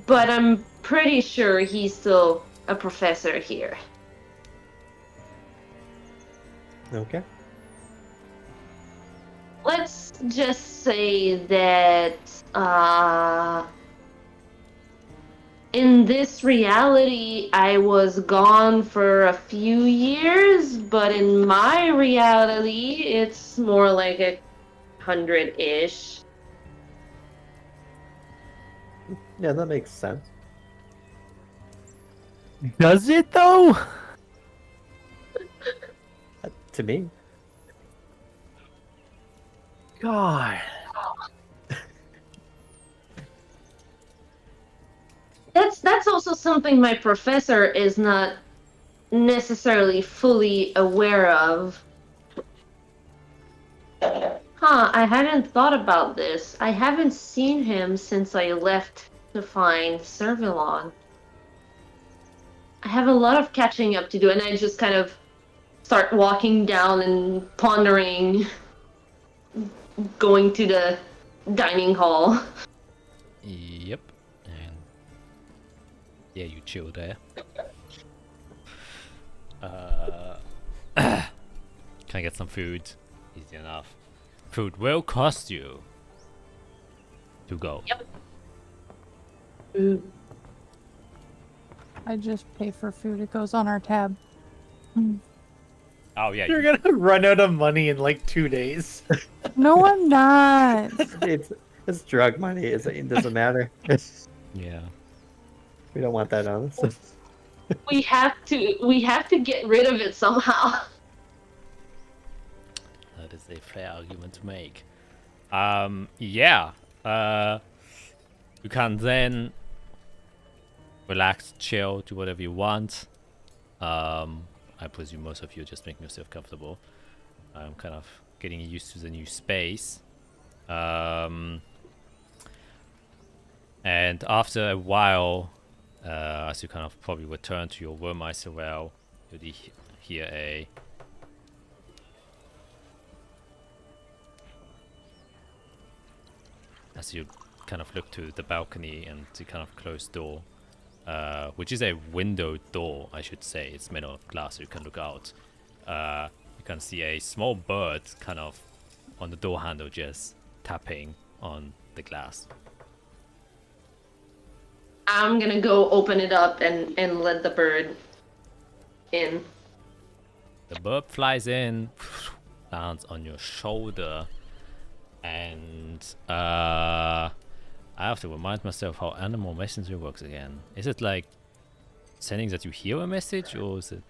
[SPEAKER 5] but I'm pretty sure he's still a professor here.
[SPEAKER 3] Okay.
[SPEAKER 5] Let's just say that in this reality, I was gone for a few years, but in my reality, it's more like 100-ish.
[SPEAKER 3] Yeah, that makes sense.
[SPEAKER 2] Does it though?
[SPEAKER 3] To me.
[SPEAKER 2] God.
[SPEAKER 5] That's also something my professor is not necessarily fully aware of. I hadn't thought about this. I haven't seen him since I left to find Servilon. I have a lot of catching up to do, and I just kind of start walking down and pondering, going to the dining hall.
[SPEAKER 1] Yep. And yeah, you chill there. Can I get some food? Easy enough. Food will cost you to go.
[SPEAKER 5] Yep.
[SPEAKER 4] I just pay for food. It goes on our tab.
[SPEAKER 1] Oh yeah.
[SPEAKER 2] You're gonna run out of money in like 2 days.
[SPEAKER 4] No, I'm not.
[SPEAKER 3] It's drug money. It doesn't matter.
[SPEAKER 1] Yeah.
[SPEAKER 3] We don't want that on us.
[SPEAKER 5] We have to get rid of it somehow.
[SPEAKER 1] That is a fair argument to make. Yeah. You can then relax, chill, do whatever you want. I presume most of you are just making yourself comfortable. I'm kind of getting used to the new space. And after a while, as you kind of probably return to your Wormeister well, you'll hear a as you kind of look to the balcony and the kind of closed door, which is a window door, I should say. It's made of glass, so you can look out. You can see a small bird kind of on the door handle, just tapping on the glass.
[SPEAKER 5] I'm gonna go open it up and let the bird in.
[SPEAKER 1] The bird flies in, lands on your shoulder, and I have to remind myself how animal messenger works again. Is it like sending that you hear a message, or is it?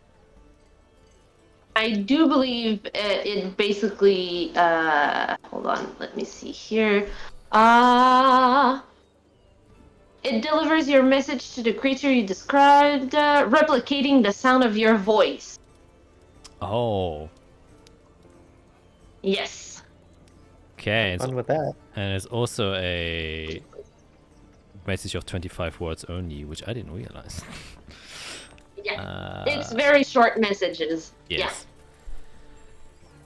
[SPEAKER 5] I do believe it basically. Hold on, let me see here. It delivers your message to the creature you described, replicating the sound of your voice.
[SPEAKER 1] Oh,
[SPEAKER 5] Yes.
[SPEAKER 1] okay.
[SPEAKER 3] Fun with that.
[SPEAKER 1] And it's also a message of 25 words only, which I didn't realize.
[SPEAKER 5] Yeah. It's very short messages.
[SPEAKER 1] Yes.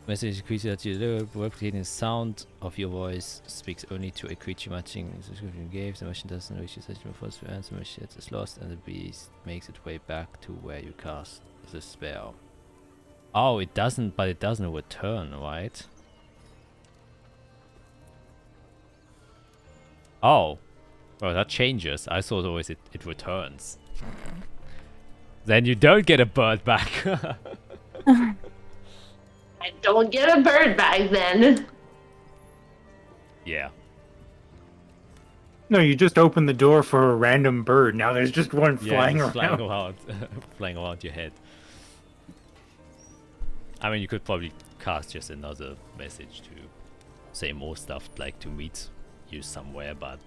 [SPEAKER 1] Message creature that you deliver, replicating the sound of your voice, speaks only to a creature matching the description you gave. The machine doesn't reach the session before the answer machine is lost, and the beast makes its way back to where you cast the spell. Oh, it doesn't, but it doesn't return, right? Oh, well, that changes. I thought always it returns. Then you don't get a bird back.
[SPEAKER 5] I don't get a bird back then.
[SPEAKER 1] Yeah.
[SPEAKER 2] No, you just open the door for a random bird. Now there's just one
[SPEAKER 1] Yeah,
[SPEAKER 2] flying
[SPEAKER 1] it's
[SPEAKER 2] around.
[SPEAKER 1] flying around, flying around your head. I mean, you could probably cast just another message to say more stuff, like to meet you somewhere, but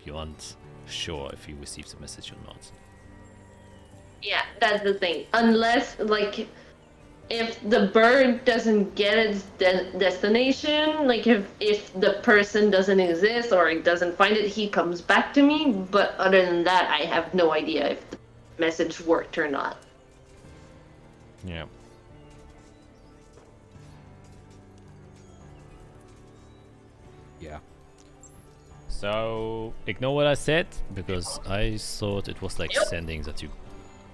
[SPEAKER 1] you aren't sure if you received the message or not.
[SPEAKER 5] Yeah, that's the thing. Unless, like, if the bird doesn't get its destination, like if the person doesn't exist or it doesn't find it, he comes back to me. But other than that, I have no idea if the message worked or not.
[SPEAKER 1] Yeah. Yeah. So ignore what I said, because I thought it was like sending that you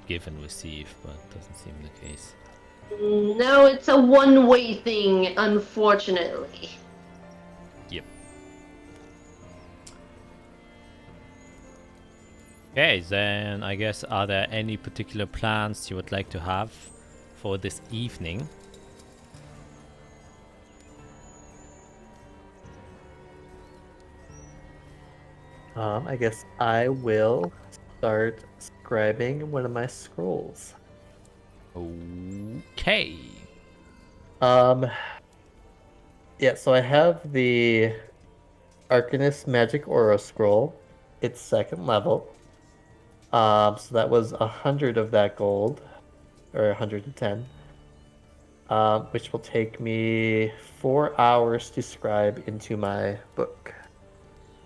[SPEAKER 1] give and receive, but it doesn't seem the case.
[SPEAKER 5] No, it's a one-way thing, unfortunately.
[SPEAKER 1] Yep. Okay, then I guess, are there any particular plans you would like to have for this evening?
[SPEAKER 3] I guess I will start scribing one of my scrolls.
[SPEAKER 1] Okay.
[SPEAKER 3] Yeah, so I have the Arcanist Magic Aura Scroll. It's 2nd level. So that was 100 of that gold, or 110. Which will take me 4 hours to scribe into my book.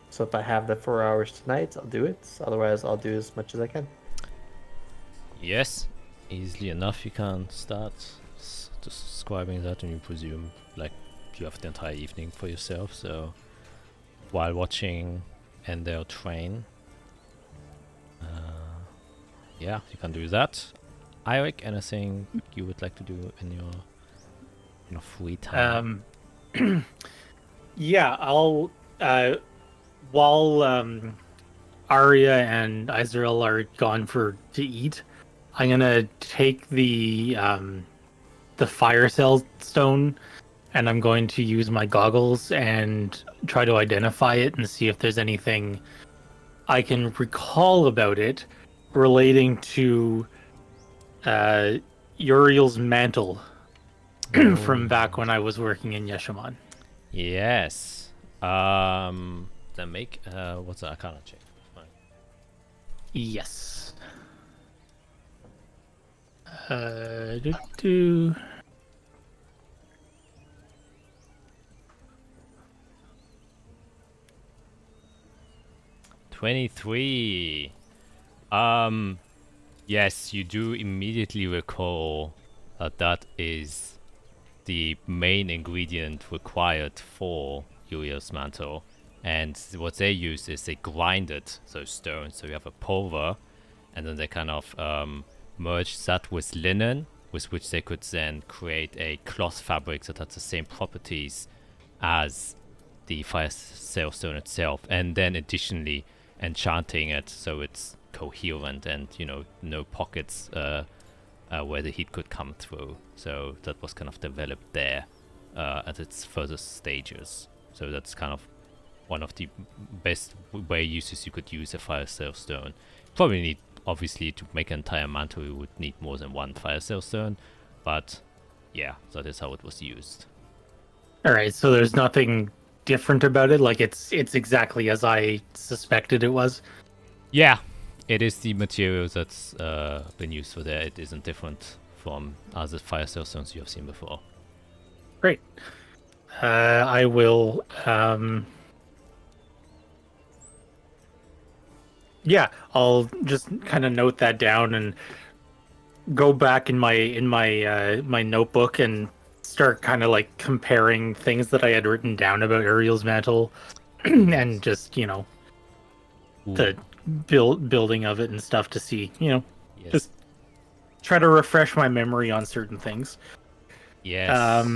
[SPEAKER 3] So if I have the 4 hours tonight, I'll do it. Otherwise, I'll do as much as I can.
[SPEAKER 1] Yes, easily enough you can start just scribing that, and you presume like you have the entire evening for yourself, so while watching Ender train, yeah, you can do that. Eirik, anything you would like to do in your free time?
[SPEAKER 2] Yeah, I'll while Arya and Izrael are gone to eat, I'm gonna take the fire cell stone, and I'm going to use my goggles and try to identify it and see if there's anything I can recall about it relating to Uriel's mantle from back when I was working in Yeshaman.
[SPEAKER 1] Yes. Then make what's that? I can't check. Fine.
[SPEAKER 2] Yes.
[SPEAKER 1] $23. Yes, you do immediately recall that that is the main ingredient required for Uriel's mantle. And what they use is they grinded those stones, so you have a pulver, and then they kind of merge that with linen, with which they could then create a cloth fabric that has the same properties as the fire sailstone itself, and then additionally enchanting it so it's coherent and, you know, no pockets where the heat could come through. So that was kind of developed there at its furthest stages. So that's kind of one of the best uses you could use a fire sailstone. Probably need, obviously, to make an entire mantle you would need more than one fire sailstone, but yeah, that is how it was used.
[SPEAKER 2] All right, so there's nothing different about it. Like it's exactly as I suspected it was.
[SPEAKER 1] Yeah, it is the material that's been used for there. It isn't different from other fire sailstones you have seen before.
[SPEAKER 2] Great. I will. Yeah, I'll just kind of note that down, and go back in my notebook and start kind of like comparing things that I had written down about Ariel's mantle, and just
[SPEAKER 1] Ooh,
[SPEAKER 2] the building of it and stuff to see,
[SPEAKER 1] yes.
[SPEAKER 2] just try to refresh my memory on certain things.
[SPEAKER 1] Yes.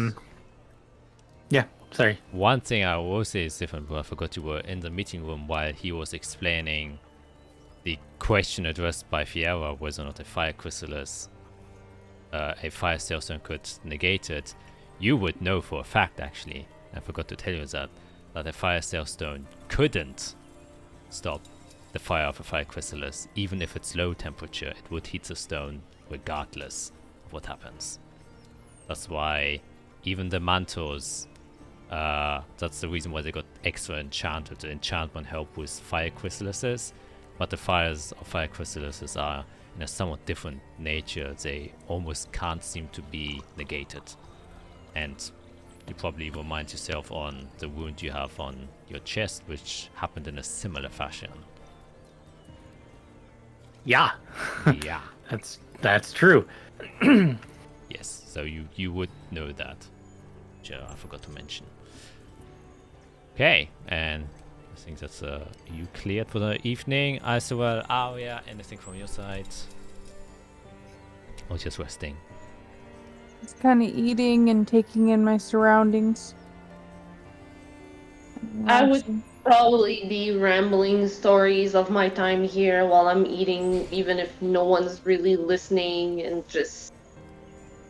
[SPEAKER 2] Yeah, sorry.
[SPEAKER 1] One thing I will say is different, but I forgot you were in the meeting room while he was explaining the question addressed by Fiera, whether or not a fire chrysalis, a fire sailstone could negate it. You would know for a fact, actually, I forgot to tell you that a fire sailstone couldn't stop the fire of a fire chrysalis. Even if it's low temperature, it would heat the stone regardless of what happens. That's why even the mantles, that's the reason why they got extra enchanted. The enchantment help with fire chrysalises, but the fires of fire chrysalises are in a somewhat different nature. They almost can't seem to be negated. And you probably remind yourself on the wound you have on your chest, which happened in a similar fashion.
[SPEAKER 2] Yeah,
[SPEAKER 1] Yeah.
[SPEAKER 2] that's true.
[SPEAKER 1] Yes, so you would know that, which I forgot to mention. Okay, and I think that's you cleared for the evening. As well, Aria, anything from your side? Or just resting?
[SPEAKER 4] It's kind of eating and taking in my surroundings. And
[SPEAKER 5] I would
[SPEAKER 4] relaxing.
[SPEAKER 5] probably be rambling stories of my time here while I'm eating, even if no one's really listening, and just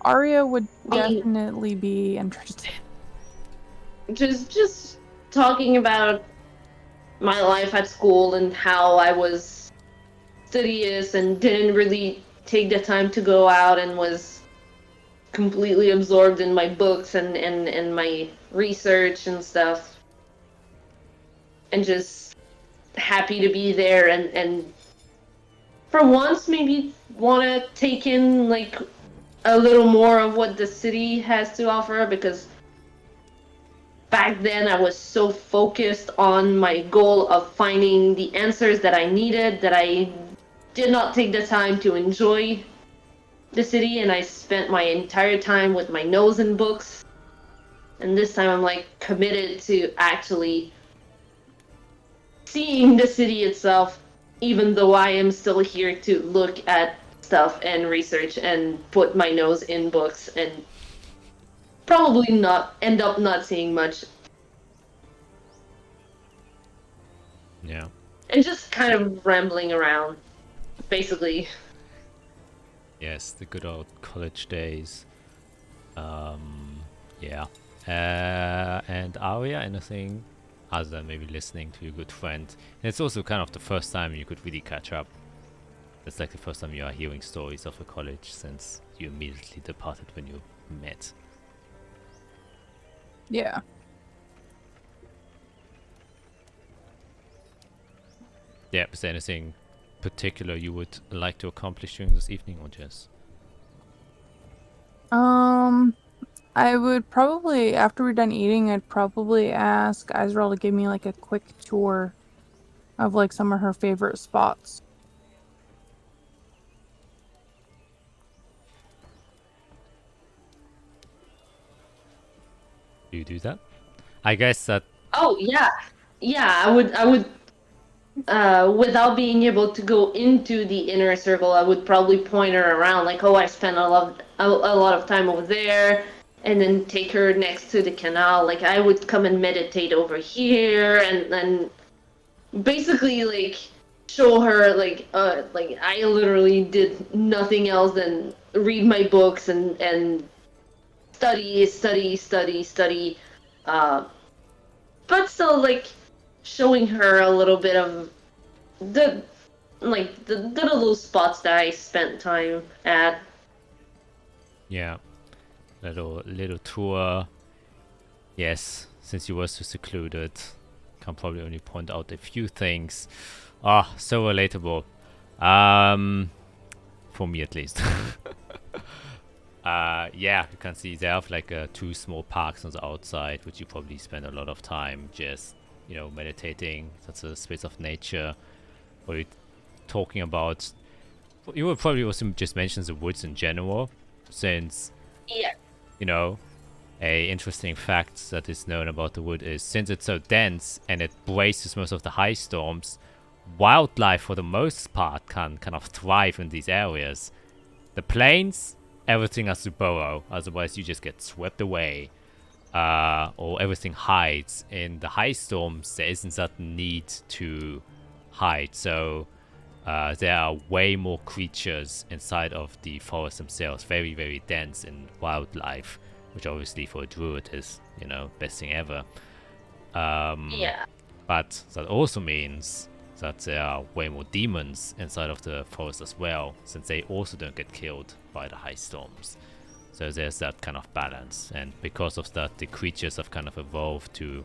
[SPEAKER 4] Arya would
[SPEAKER 5] being
[SPEAKER 4] definitely be interested.
[SPEAKER 5] just talking about my life at school and how I was studious and didn't really take the time to go out and was completely absorbed in my books and my research and stuff, and just happy to be there and for once maybe want to take in like a little more of what the city has to offer, because back then I was so focused on my goal of finding the answers that I needed that I did not take the time to enjoy the city, and I spent my entire time with my nose in books. And this time I'm like committed to actually seeing the city itself, even though I am still here to look at stuff and research and put my nose in books and probably not end up not seeing much.
[SPEAKER 1] Yeah.
[SPEAKER 5] And just kind of rambling around, basically.
[SPEAKER 1] Yes, the good old college days. Yeah. And Aria, anything other than maybe listening to your good friend? And it's also kind of the first time you could really catch up. It's like the first time you are hearing stories of the college since you immediately departed when you met.
[SPEAKER 4] Yeah.
[SPEAKER 1] Yeah, is there anything particular you would like to accomplish during this evening, or just?
[SPEAKER 4] I would probably, after we're done eating, I'd probably ask Izrael to give me like a quick tour of like some of her favorite spots.
[SPEAKER 1] Do you do that? I guess that.
[SPEAKER 5] Oh yeah, yeah. I would. Without being able to go into the inner circle, I would probably point her around, like, oh, I spent a lot of time over there, and then take her next to the canal. Like, I would come and meditate over here, and then basically like show her like I literally did nothing else than read my books and study. Uh, but still like showing her a little bit of the the little spots that I spent time at.
[SPEAKER 1] Yeah. Little tour. Yes, since you were so secluded, can probably only point out a few things. Ah, so relatable. For me at least. Yeah, you can see they have like two small parks on the outside, which you probably spend a lot of time just, meditating. That's a space of nature where you're talking about you would probably also just mention the woods in general, since
[SPEAKER 5] Yeah.
[SPEAKER 1] you know, a interesting fact that is known about the wood is since it's so dense and it braces most of the high storms, wildlife for the most part can kind of thrive in these areas. The plains, everything has to burrow, otherwise you just get swept away. Or everything hides. In the high storms, there isn't that need to hide, so there are way more creatures inside of the forest themselves, very, very dense in wildlife, which obviously for a druid is, you know, best thing ever.
[SPEAKER 5] Yeah.
[SPEAKER 1] But that also means that there are way more demons inside of the forest as well, since they also don't get killed by the high storms. So there's that kind of balance, and because of that, the creatures have kind of evolved to,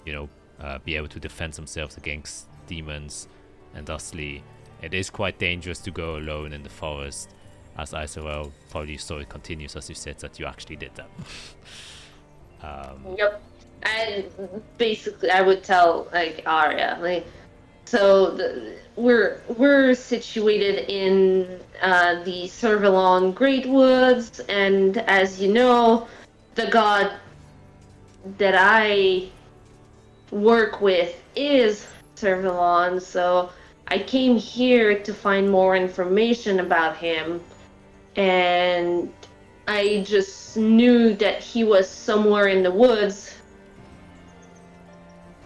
[SPEAKER 1] you know, be able to defend themselves against demons, and thusly, it is quite dangerous to go alone in the forest, as Isarel probably your story continues, as you said that you actually did that.
[SPEAKER 5] Yep. And basically, I would tell like Arya, like, so we're situated in the Servalon Great Woods, and as you know, the god that I work with is Servalon. So I came here to find more information about him, and I just knew that he was somewhere in the woods.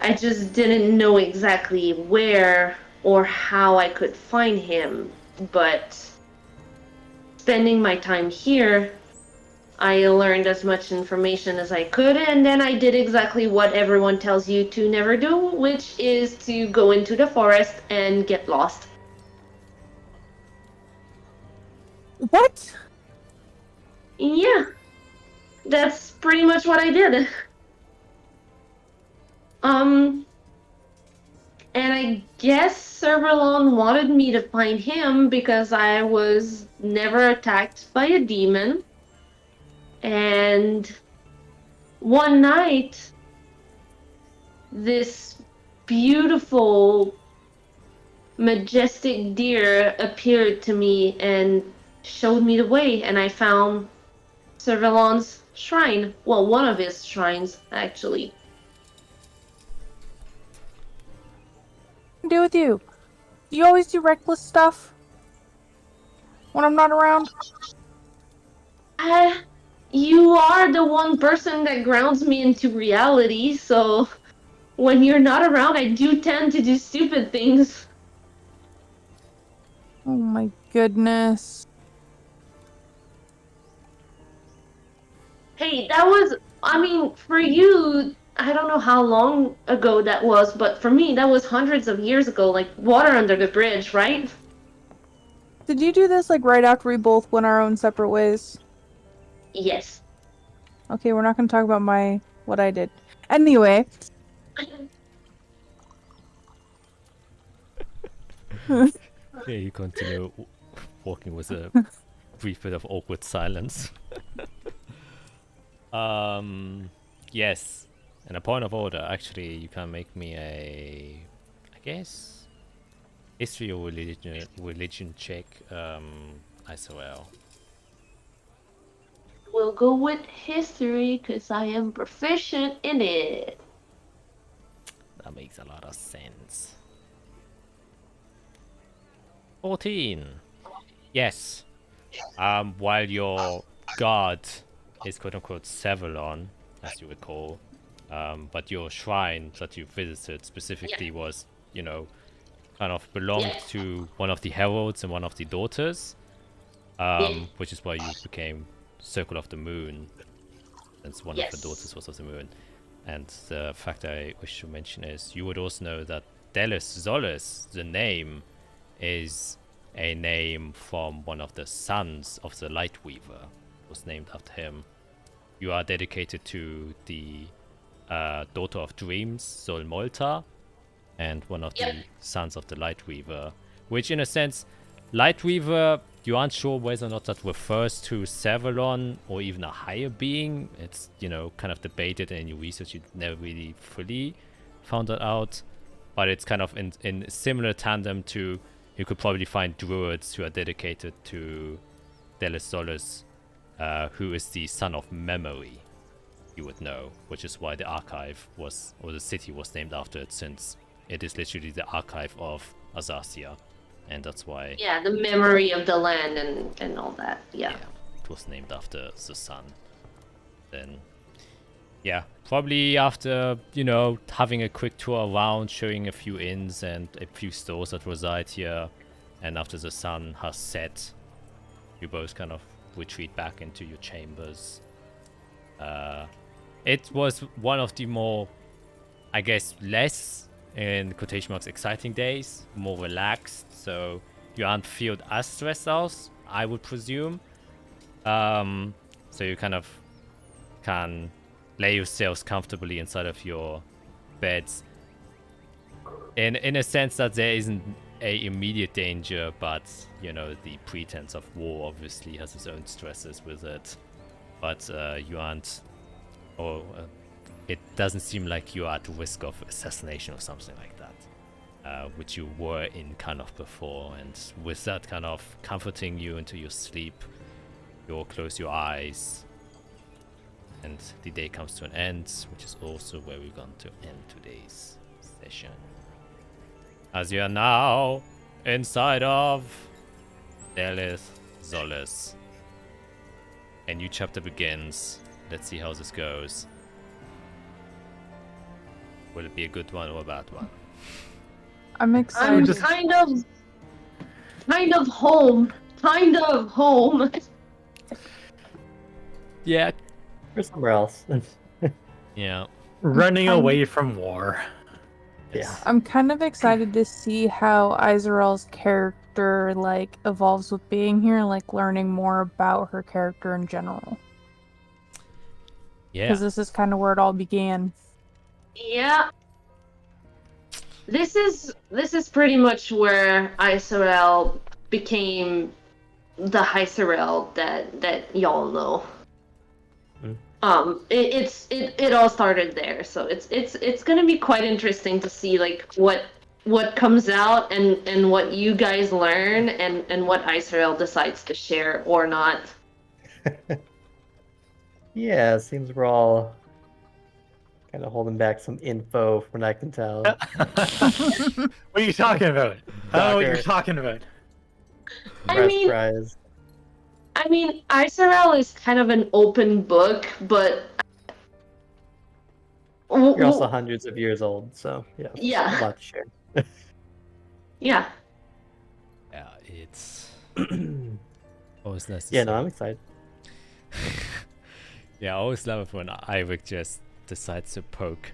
[SPEAKER 5] I just didn't know exactly where or how I could find him, but spending my time here, I learned as much information as I could, and then I did exactly what everyone tells you to never do, which is to go into the forest and get lost.
[SPEAKER 4] What?
[SPEAKER 5] Yeah, that's pretty much what I did. And I guess Cerberlon wanted me to find him because I was never attacked by a demon. And one night, this beautiful, majestic deer appeared to me and showed me the way, and I found Cervelon's shrine. Well, one of his shrines, actually.
[SPEAKER 4] Do with you? Do you always do reckless stuff when I'm not around?
[SPEAKER 5] You are the one person that grounds me into reality, so when you're not around, I do tend to do stupid things.
[SPEAKER 4] Oh my goodness.
[SPEAKER 5] Hey, that was, I mean, for you, I don't know how long ago that was, but for me, that was hundreds of years ago, like water under the bridge, right?
[SPEAKER 4] Did you do this like right after we both went our own separate ways?
[SPEAKER 5] Yes.
[SPEAKER 4] Okay, we're not gonna talk about what I did. Anyway.
[SPEAKER 1] Yeah, you continue walking with a brief bit of awkward silence. Yes. And a point of order, actually, you can make me a, I guess, history or religion check, ISOL.
[SPEAKER 5] We'll go with history, because I am proficient in it.
[SPEAKER 1] That makes a lot of sense. 14. Yes. While your god is quote-unquote Sevalon, as you would call, but your shrine that you visited specifically was, you know, kind of belonged to one of the heralds and one of the daughters, which is why you became Circle of the Moon, since one of the daughters was of the moon. And the fact I wish to mention is, you would also know that Delis Zolis, the name, is a name from one of the sons of the Lightweaver. It was named after him. You are dedicated to the daughter of dreams, Sol Molta, and one of the sons of the Lightweaver, which in a sense, Lightweaver, you aren't sure whether or not that refers to Sevalon or even a higher being. It's, you know, kind of debated, and in your research you never really fully found that out. But it's kind of in similar tandem to, you could probably find druids who are dedicated to Delis Solus, who is the son of memory. You would know, which is why the archive was, or the city was named after it, since it is literally the archive of Azathia, and that's why.
[SPEAKER 5] Yeah, the memory of the land and all that. Yeah.
[SPEAKER 1] It was named after the sun. Then, yeah, probably after, you know, having a quick tour around, showing a few inns and a few stores that reside here, and after the sun has set, you both kind of retreat back into your chambers. It was one of the more, I guess, less, in quotation marks, exciting days, more relaxed, so you aren't feel as stressed out, I would presume. So you kind of can lay yourselves comfortably inside of your beds. In a sense that there isn't a immediate danger, but, you know, the pretense of war obviously has its own stresses with it. But you aren't, or it doesn't seem like you are at risk of assassination or something like that, which you were in kind of before. And with that kind of comforting you into your sleep, you'll close your eyes, and the day comes to an end, which is also where we're going to end today's session. As you are now inside of Delis Solus. A new chapter begins. Let's see how this goes. Will it be a good one or a bad one?
[SPEAKER 4] I'm excited.
[SPEAKER 5] I'm kind of home. Kind of home.
[SPEAKER 1] Yeah.
[SPEAKER 3] Or somewhere else.
[SPEAKER 1] Yeah.
[SPEAKER 2] Running away from war.
[SPEAKER 3] Yeah.
[SPEAKER 4] I'm kind of excited to see how Izarel's character like evolves with being here, like learning more about her character in general.
[SPEAKER 1] Yeah.
[SPEAKER 4] Because this is kind of where it all began.
[SPEAKER 5] Yeah. This is pretty much where Izarel became the Izarel that y'all know. It all started there, so it's gonna be quite interesting to see like what comes out and what you guys learn and what Izarel decides to share or not.
[SPEAKER 3] Yeah, it seems we're all kind of holding back some info from what I can tell.
[SPEAKER 2] What are you talking about? I don't know what you're
[SPEAKER 3] Shocker.
[SPEAKER 2] talking about.
[SPEAKER 3] Surprise.
[SPEAKER 5] I mean, Izarel is kind of an open book, but
[SPEAKER 3] You're also hundreds of years old, so yeah.
[SPEAKER 5] Yeah.
[SPEAKER 3] A lot to share.
[SPEAKER 5] yeah.
[SPEAKER 1] Yeah, it's always nice to
[SPEAKER 3] Yeah,
[SPEAKER 1] see.
[SPEAKER 3] no, I'm excited.
[SPEAKER 1] Yeah, I always love it when Ivik just decides to poke.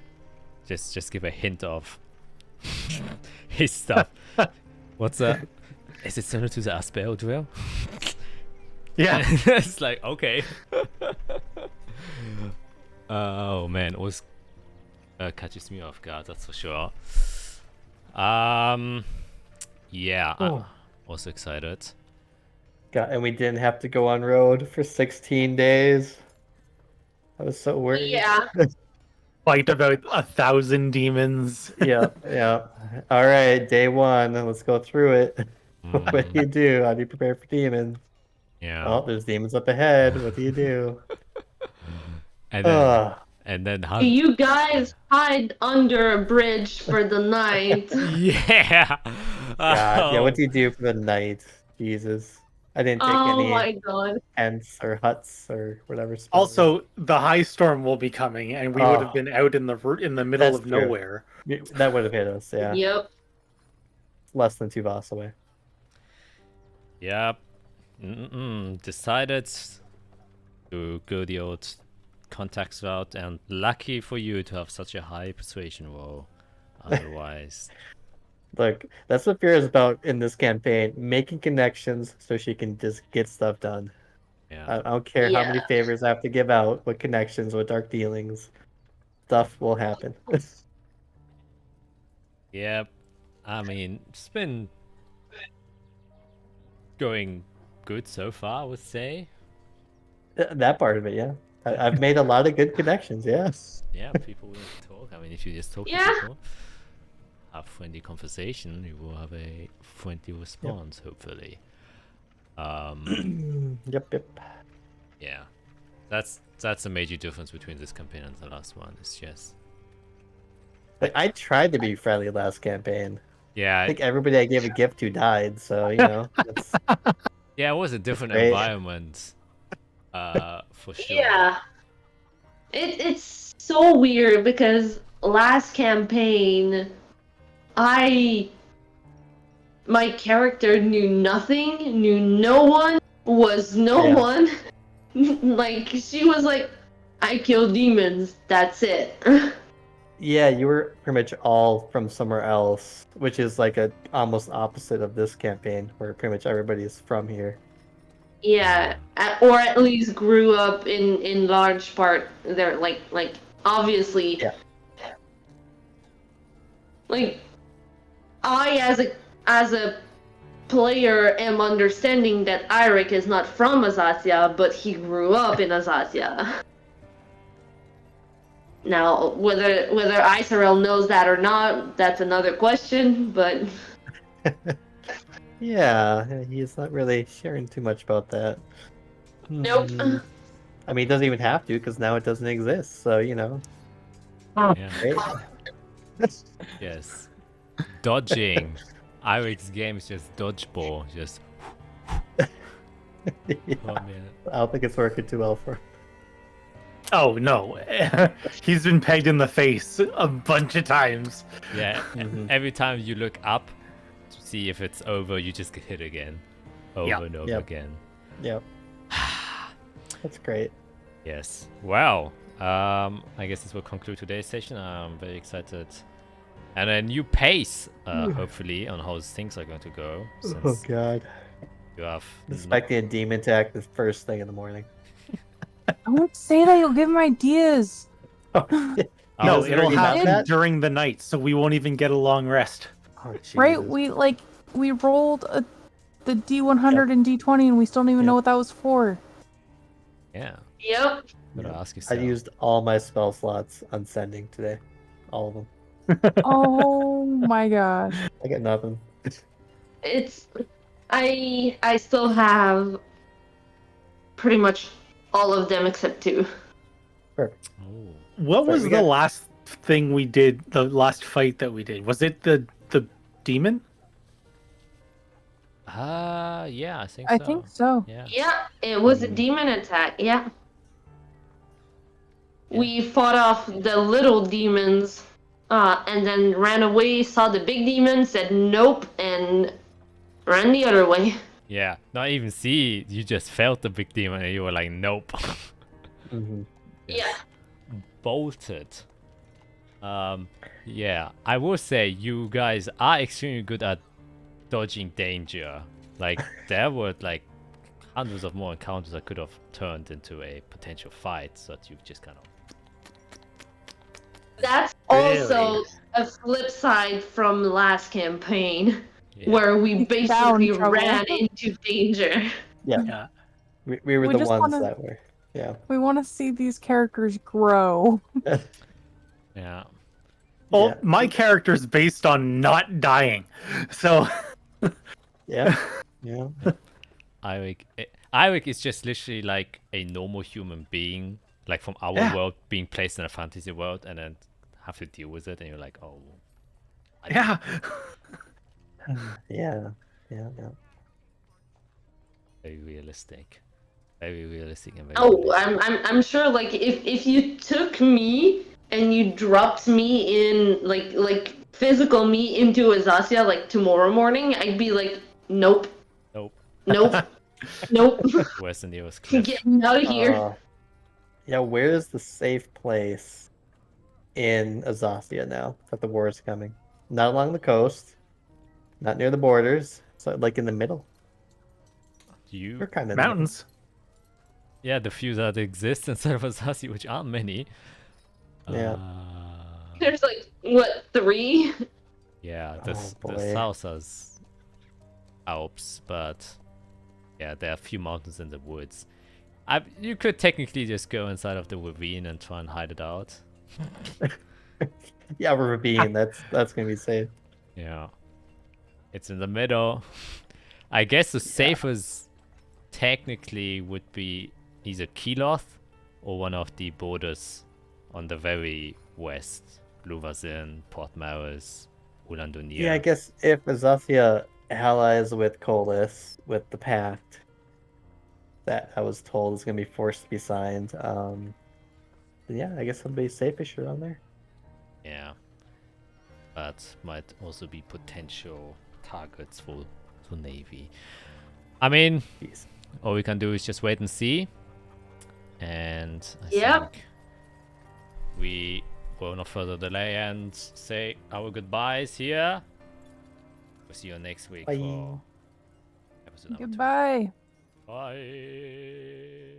[SPEAKER 1] Just give a hint of his stuff. What's that? Is it similar to the Aspeo drill?
[SPEAKER 2] Yeah.
[SPEAKER 1] It's like, okay. Oh man, always catches me off guard, that's for sure. Yeah, I'm
[SPEAKER 3] Oh.
[SPEAKER 1] also excited.
[SPEAKER 3] God, and we didn't have to go on road for 16 days. I was so worried.
[SPEAKER 5] Yeah.
[SPEAKER 2] Fight about 1,000 demons.
[SPEAKER 3] Yeah, yeah. All right, day one. Let's go through it. What do you do? How do you prepare for demons?
[SPEAKER 1] Yeah.
[SPEAKER 3] Oh, there's demons up ahead. What do you do?
[SPEAKER 1] And then
[SPEAKER 3] Ugh.
[SPEAKER 1] and then how
[SPEAKER 5] You guys hide under a bridge for the night.
[SPEAKER 1] Yeah.
[SPEAKER 3] God, yeah,
[SPEAKER 1] Oh.
[SPEAKER 3] what do you do for the night? Jesus. I didn't take
[SPEAKER 5] Oh
[SPEAKER 3] any
[SPEAKER 5] my god.
[SPEAKER 3] tents or huts or whatever. spells.
[SPEAKER 2] Also, the high storm will be coming, and we would have been out in the middle
[SPEAKER 3] That's
[SPEAKER 2] of
[SPEAKER 3] true.
[SPEAKER 2] nowhere.
[SPEAKER 3] That would have hit us, yeah.
[SPEAKER 5] Yep.
[SPEAKER 3] Less than 2 Voss away.
[SPEAKER 1] Yep. Decided to go the old contacts route, and lucky for you to have such a high persuasion roll. Otherwise,
[SPEAKER 3] Look, that's what Fear is about in this campaign. Making connections so she can just get stuff done.
[SPEAKER 1] yeah.
[SPEAKER 3] I don't care how many
[SPEAKER 5] Yeah.
[SPEAKER 3] favors I have to give out with connections, with dark dealings. Stuff will happen.
[SPEAKER 1] Yep. I mean, it's been going good so far, I would say.
[SPEAKER 3] That part of it, yeah. I've made a lot of good connections, yes.
[SPEAKER 1] Yeah, people willing to talk. I mean, if you just talk
[SPEAKER 5] Yeah.
[SPEAKER 1] to people. have friendly conversation, you will have a friendly response, hopefully.
[SPEAKER 3] Yep.
[SPEAKER 1] Yeah, that's a major difference between this campaign and the last one. It's just
[SPEAKER 3] Like, I tried to be friendly last campaign.
[SPEAKER 1] yeah,
[SPEAKER 3] I think everybody I gave a gift to died, so you know it's
[SPEAKER 1] yeah, it was a different
[SPEAKER 3] great.
[SPEAKER 1] environment, for sure.
[SPEAKER 5] Yeah. It's so weird because last campaign, my character knew nothing, knew no one, was no
[SPEAKER 3] Yeah.
[SPEAKER 5] one. Like, she was like, I kill demons, that's it.
[SPEAKER 3] Yeah, you were pretty much all from somewhere else, which is like a almost opposite of this campaign, where pretty much everybody's from here.
[SPEAKER 5] Yeah, or at least grew up in large part there. Like obviously,
[SPEAKER 3] Yeah.
[SPEAKER 5] like I as a player am understanding that Eirik is not from Azathia, but he grew up in Azathia. Now, whether Isarel knows that or not, that's another question. But
[SPEAKER 3] Yeah, he's not really sharing too much about that.
[SPEAKER 5] nope.
[SPEAKER 3] I mean, he doesn't even have to because now it doesn't exist. So you know,
[SPEAKER 1] Yeah.
[SPEAKER 3] right?
[SPEAKER 1] Yes. Dodging. Irik's game is just dodgeball. Just.
[SPEAKER 3] Yeah,
[SPEAKER 1] Oh man.
[SPEAKER 3] I don't think it's working too well for him.
[SPEAKER 2] Oh no, he's been pegged in the face a bunch of times.
[SPEAKER 1] Yeah.
[SPEAKER 3] Mhm.
[SPEAKER 1] Every time you look up to see if it's over, you just get hit again, over
[SPEAKER 2] Yep.
[SPEAKER 1] and over
[SPEAKER 3] Yep.
[SPEAKER 1] again.
[SPEAKER 3] Yep, that's great.
[SPEAKER 1] Yes. Well, I guess this will conclude today's session. I'm very excited. And a new pace, hopefully, on how things are going to go.
[SPEAKER 3] Oh
[SPEAKER 1] Since
[SPEAKER 3] god,
[SPEAKER 1] you have
[SPEAKER 3] expecting a demon attack the first thing in the morning.
[SPEAKER 4] Don't say that. You'll give him ideas.
[SPEAKER 2] No,
[SPEAKER 3] doesn't
[SPEAKER 2] it'll
[SPEAKER 3] already have
[SPEAKER 2] happen
[SPEAKER 3] that?
[SPEAKER 2] during the night, so we won't even get a long rest.
[SPEAKER 3] Oh,
[SPEAKER 4] Right?
[SPEAKER 3] Jesus.
[SPEAKER 4] We rolled the D100 and D20, and we still don't even
[SPEAKER 3] Yep.
[SPEAKER 4] know what that was for.
[SPEAKER 1] yeah.
[SPEAKER 5] Yep.
[SPEAKER 1] Gotta
[SPEAKER 3] Yep.
[SPEAKER 1] ask
[SPEAKER 3] I
[SPEAKER 1] yourself.
[SPEAKER 3] used all my spell slots on sending today, all of them.
[SPEAKER 4] Oh my gosh.
[SPEAKER 3] I got nothing.
[SPEAKER 5] It's I still have pretty much all of them except 2.
[SPEAKER 3] Perfect.
[SPEAKER 1] Oh.
[SPEAKER 2] What
[SPEAKER 3] So
[SPEAKER 2] was
[SPEAKER 3] we
[SPEAKER 2] the
[SPEAKER 3] got-
[SPEAKER 2] last thing we did? The last fight that we did, was it the demon?
[SPEAKER 1] Yeah, I think
[SPEAKER 4] I
[SPEAKER 1] so.
[SPEAKER 4] think so.
[SPEAKER 1] Yeah.
[SPEAKER 5] Yeah, it was a
[SPEAKER 3] Mhm.
[SPEAKER 5] demon attack. Yeah.
[SPEAKER 1] Yeah.
[SPEAKER 5] We fought off the little demons, and then ran away. Saw the big demon, said nope, and ran the other way.
[SPEAKER 1] Yeah. Not even see. You just felt the big demon and you were like, nope.
[SPEAKER 3] Mhm.
[SPEAKER 5] Yeah.
[SPEAKER 1] Bolted. Yeah. I will say you guys are extremely good at dodging danger. Like there were like hundreds of more encounters that could have turned into a potential fight, so that you just kind of.
[SPEAKER 5] That's
[SPEAKER 2] Really?
[SPEAKER 5] also a flip side from the last campaign,
[SPEAKER 1] Yeah.
[SPEAKER 5] where we
[SPEAKER 4] You
[SPEAKER 5] basically
[SPEAKER 4] found trouble.
[SPEAKER 5] ran into danger.
[SPEAKER 3] Yeah.
[SPEAKER 2] Yeah.
[SPEAKER 3] We were
[SPEAKER 4] We
[SPEAKER 3] the
[SPEAKER 4] just
[SPEAKER 3] ones
[SPEAKER 4] wanna-
[SPEAKER 3] that were. Yeah.
[SPEAKER 4] We want to see these characters grow.
[SPEAKER 1] Yeah.
[SPEAKER 2] Well,
[SPEAKER 3] Yeah.
[SPEAKER 2] my character's based on not dying, so
[SPEAKER 3] Yeah. Yeah.
[SPEAKER 1] Eirik is just literally like a normal human being, like from our
[SPEAKER 2] Yeah.
[SPEAKER 1] world, being placed in a fantasy world, and then have to deal with it, and you're like, oh,
[SPEAKER 2] yeah.
[SPEAKER 3] Yeah. Yeah. Yeah.
[SPEAKER 1] very realistic, very realistic, and very.
[SPEAKER 5] Oh,
[SPEAKER 1] realistic.
[SPEAKER 5] I'm sure. Like if you took me and you dropped me in like physical me into Azathia like tomorrow morning, I'd be like, nope,
[SPEAKER 1] Nope.
[SPEAKER 5] nope, nope.
[SPEAKER 1] Where's the nearest cliff?
[SPEAKER 5] Getting out of here.
[SPEAKER 3] Yeah. Where is the safe place in Azathia now that the war is coming? Not along the coast, not near the borders. So like in the middle.
[SPEAKER 1] You.
[SPEAKER 3] We're kind of
[SPEAKER 2] Mountains.
[SPEAKER 1] Yeah, the few that exist inside of Azathia, which aren't many.
[SPEAKER 3] Yeah.
[SPEAKER 5] There's like what 3?
[SPEAKER 1] Yeah,
[SPEAKER 3] Oh,
[SPEAKER 1] the
[SPEAKER 3] boy.
[SPEAKER 1] south has Alps, but yeah, there are a few mountains in the woods. You could technically just go inside of the ravine and try and hide it out.
[SPEAKER 3] Yeah, ravine. That's gonna be safe.
[SPEAKER 1] Yeah. It's in the middle. I guess the safest technically would be either Kiloth or one of the borders on the very west. Luvazin, Port Maris, Ulandonia.
[SPEAKER 3] Yeah, I guess if Azathia allies with Colas, with the pact that I was told is going to be forced to be signed, yeah, I guess it'll be safe-ish around there.
[SPEAKER 1] Yeah. But might also be potential targets for Navy. I mean,
[SPEAKER 3] Jeez.
[SPEAKER 1] all we can do is just wait and see. And I
[SPEAKER 5] Yep.
[SPEAKER 1] think we will not further delay and say our goodbyes here. We'll see you next week
[SPEAKER 3] Bye.
[SPEAKER 1] for episode number 2.
[SPEAKER 4] Goodbye.
[SPEAKER 1] Bye.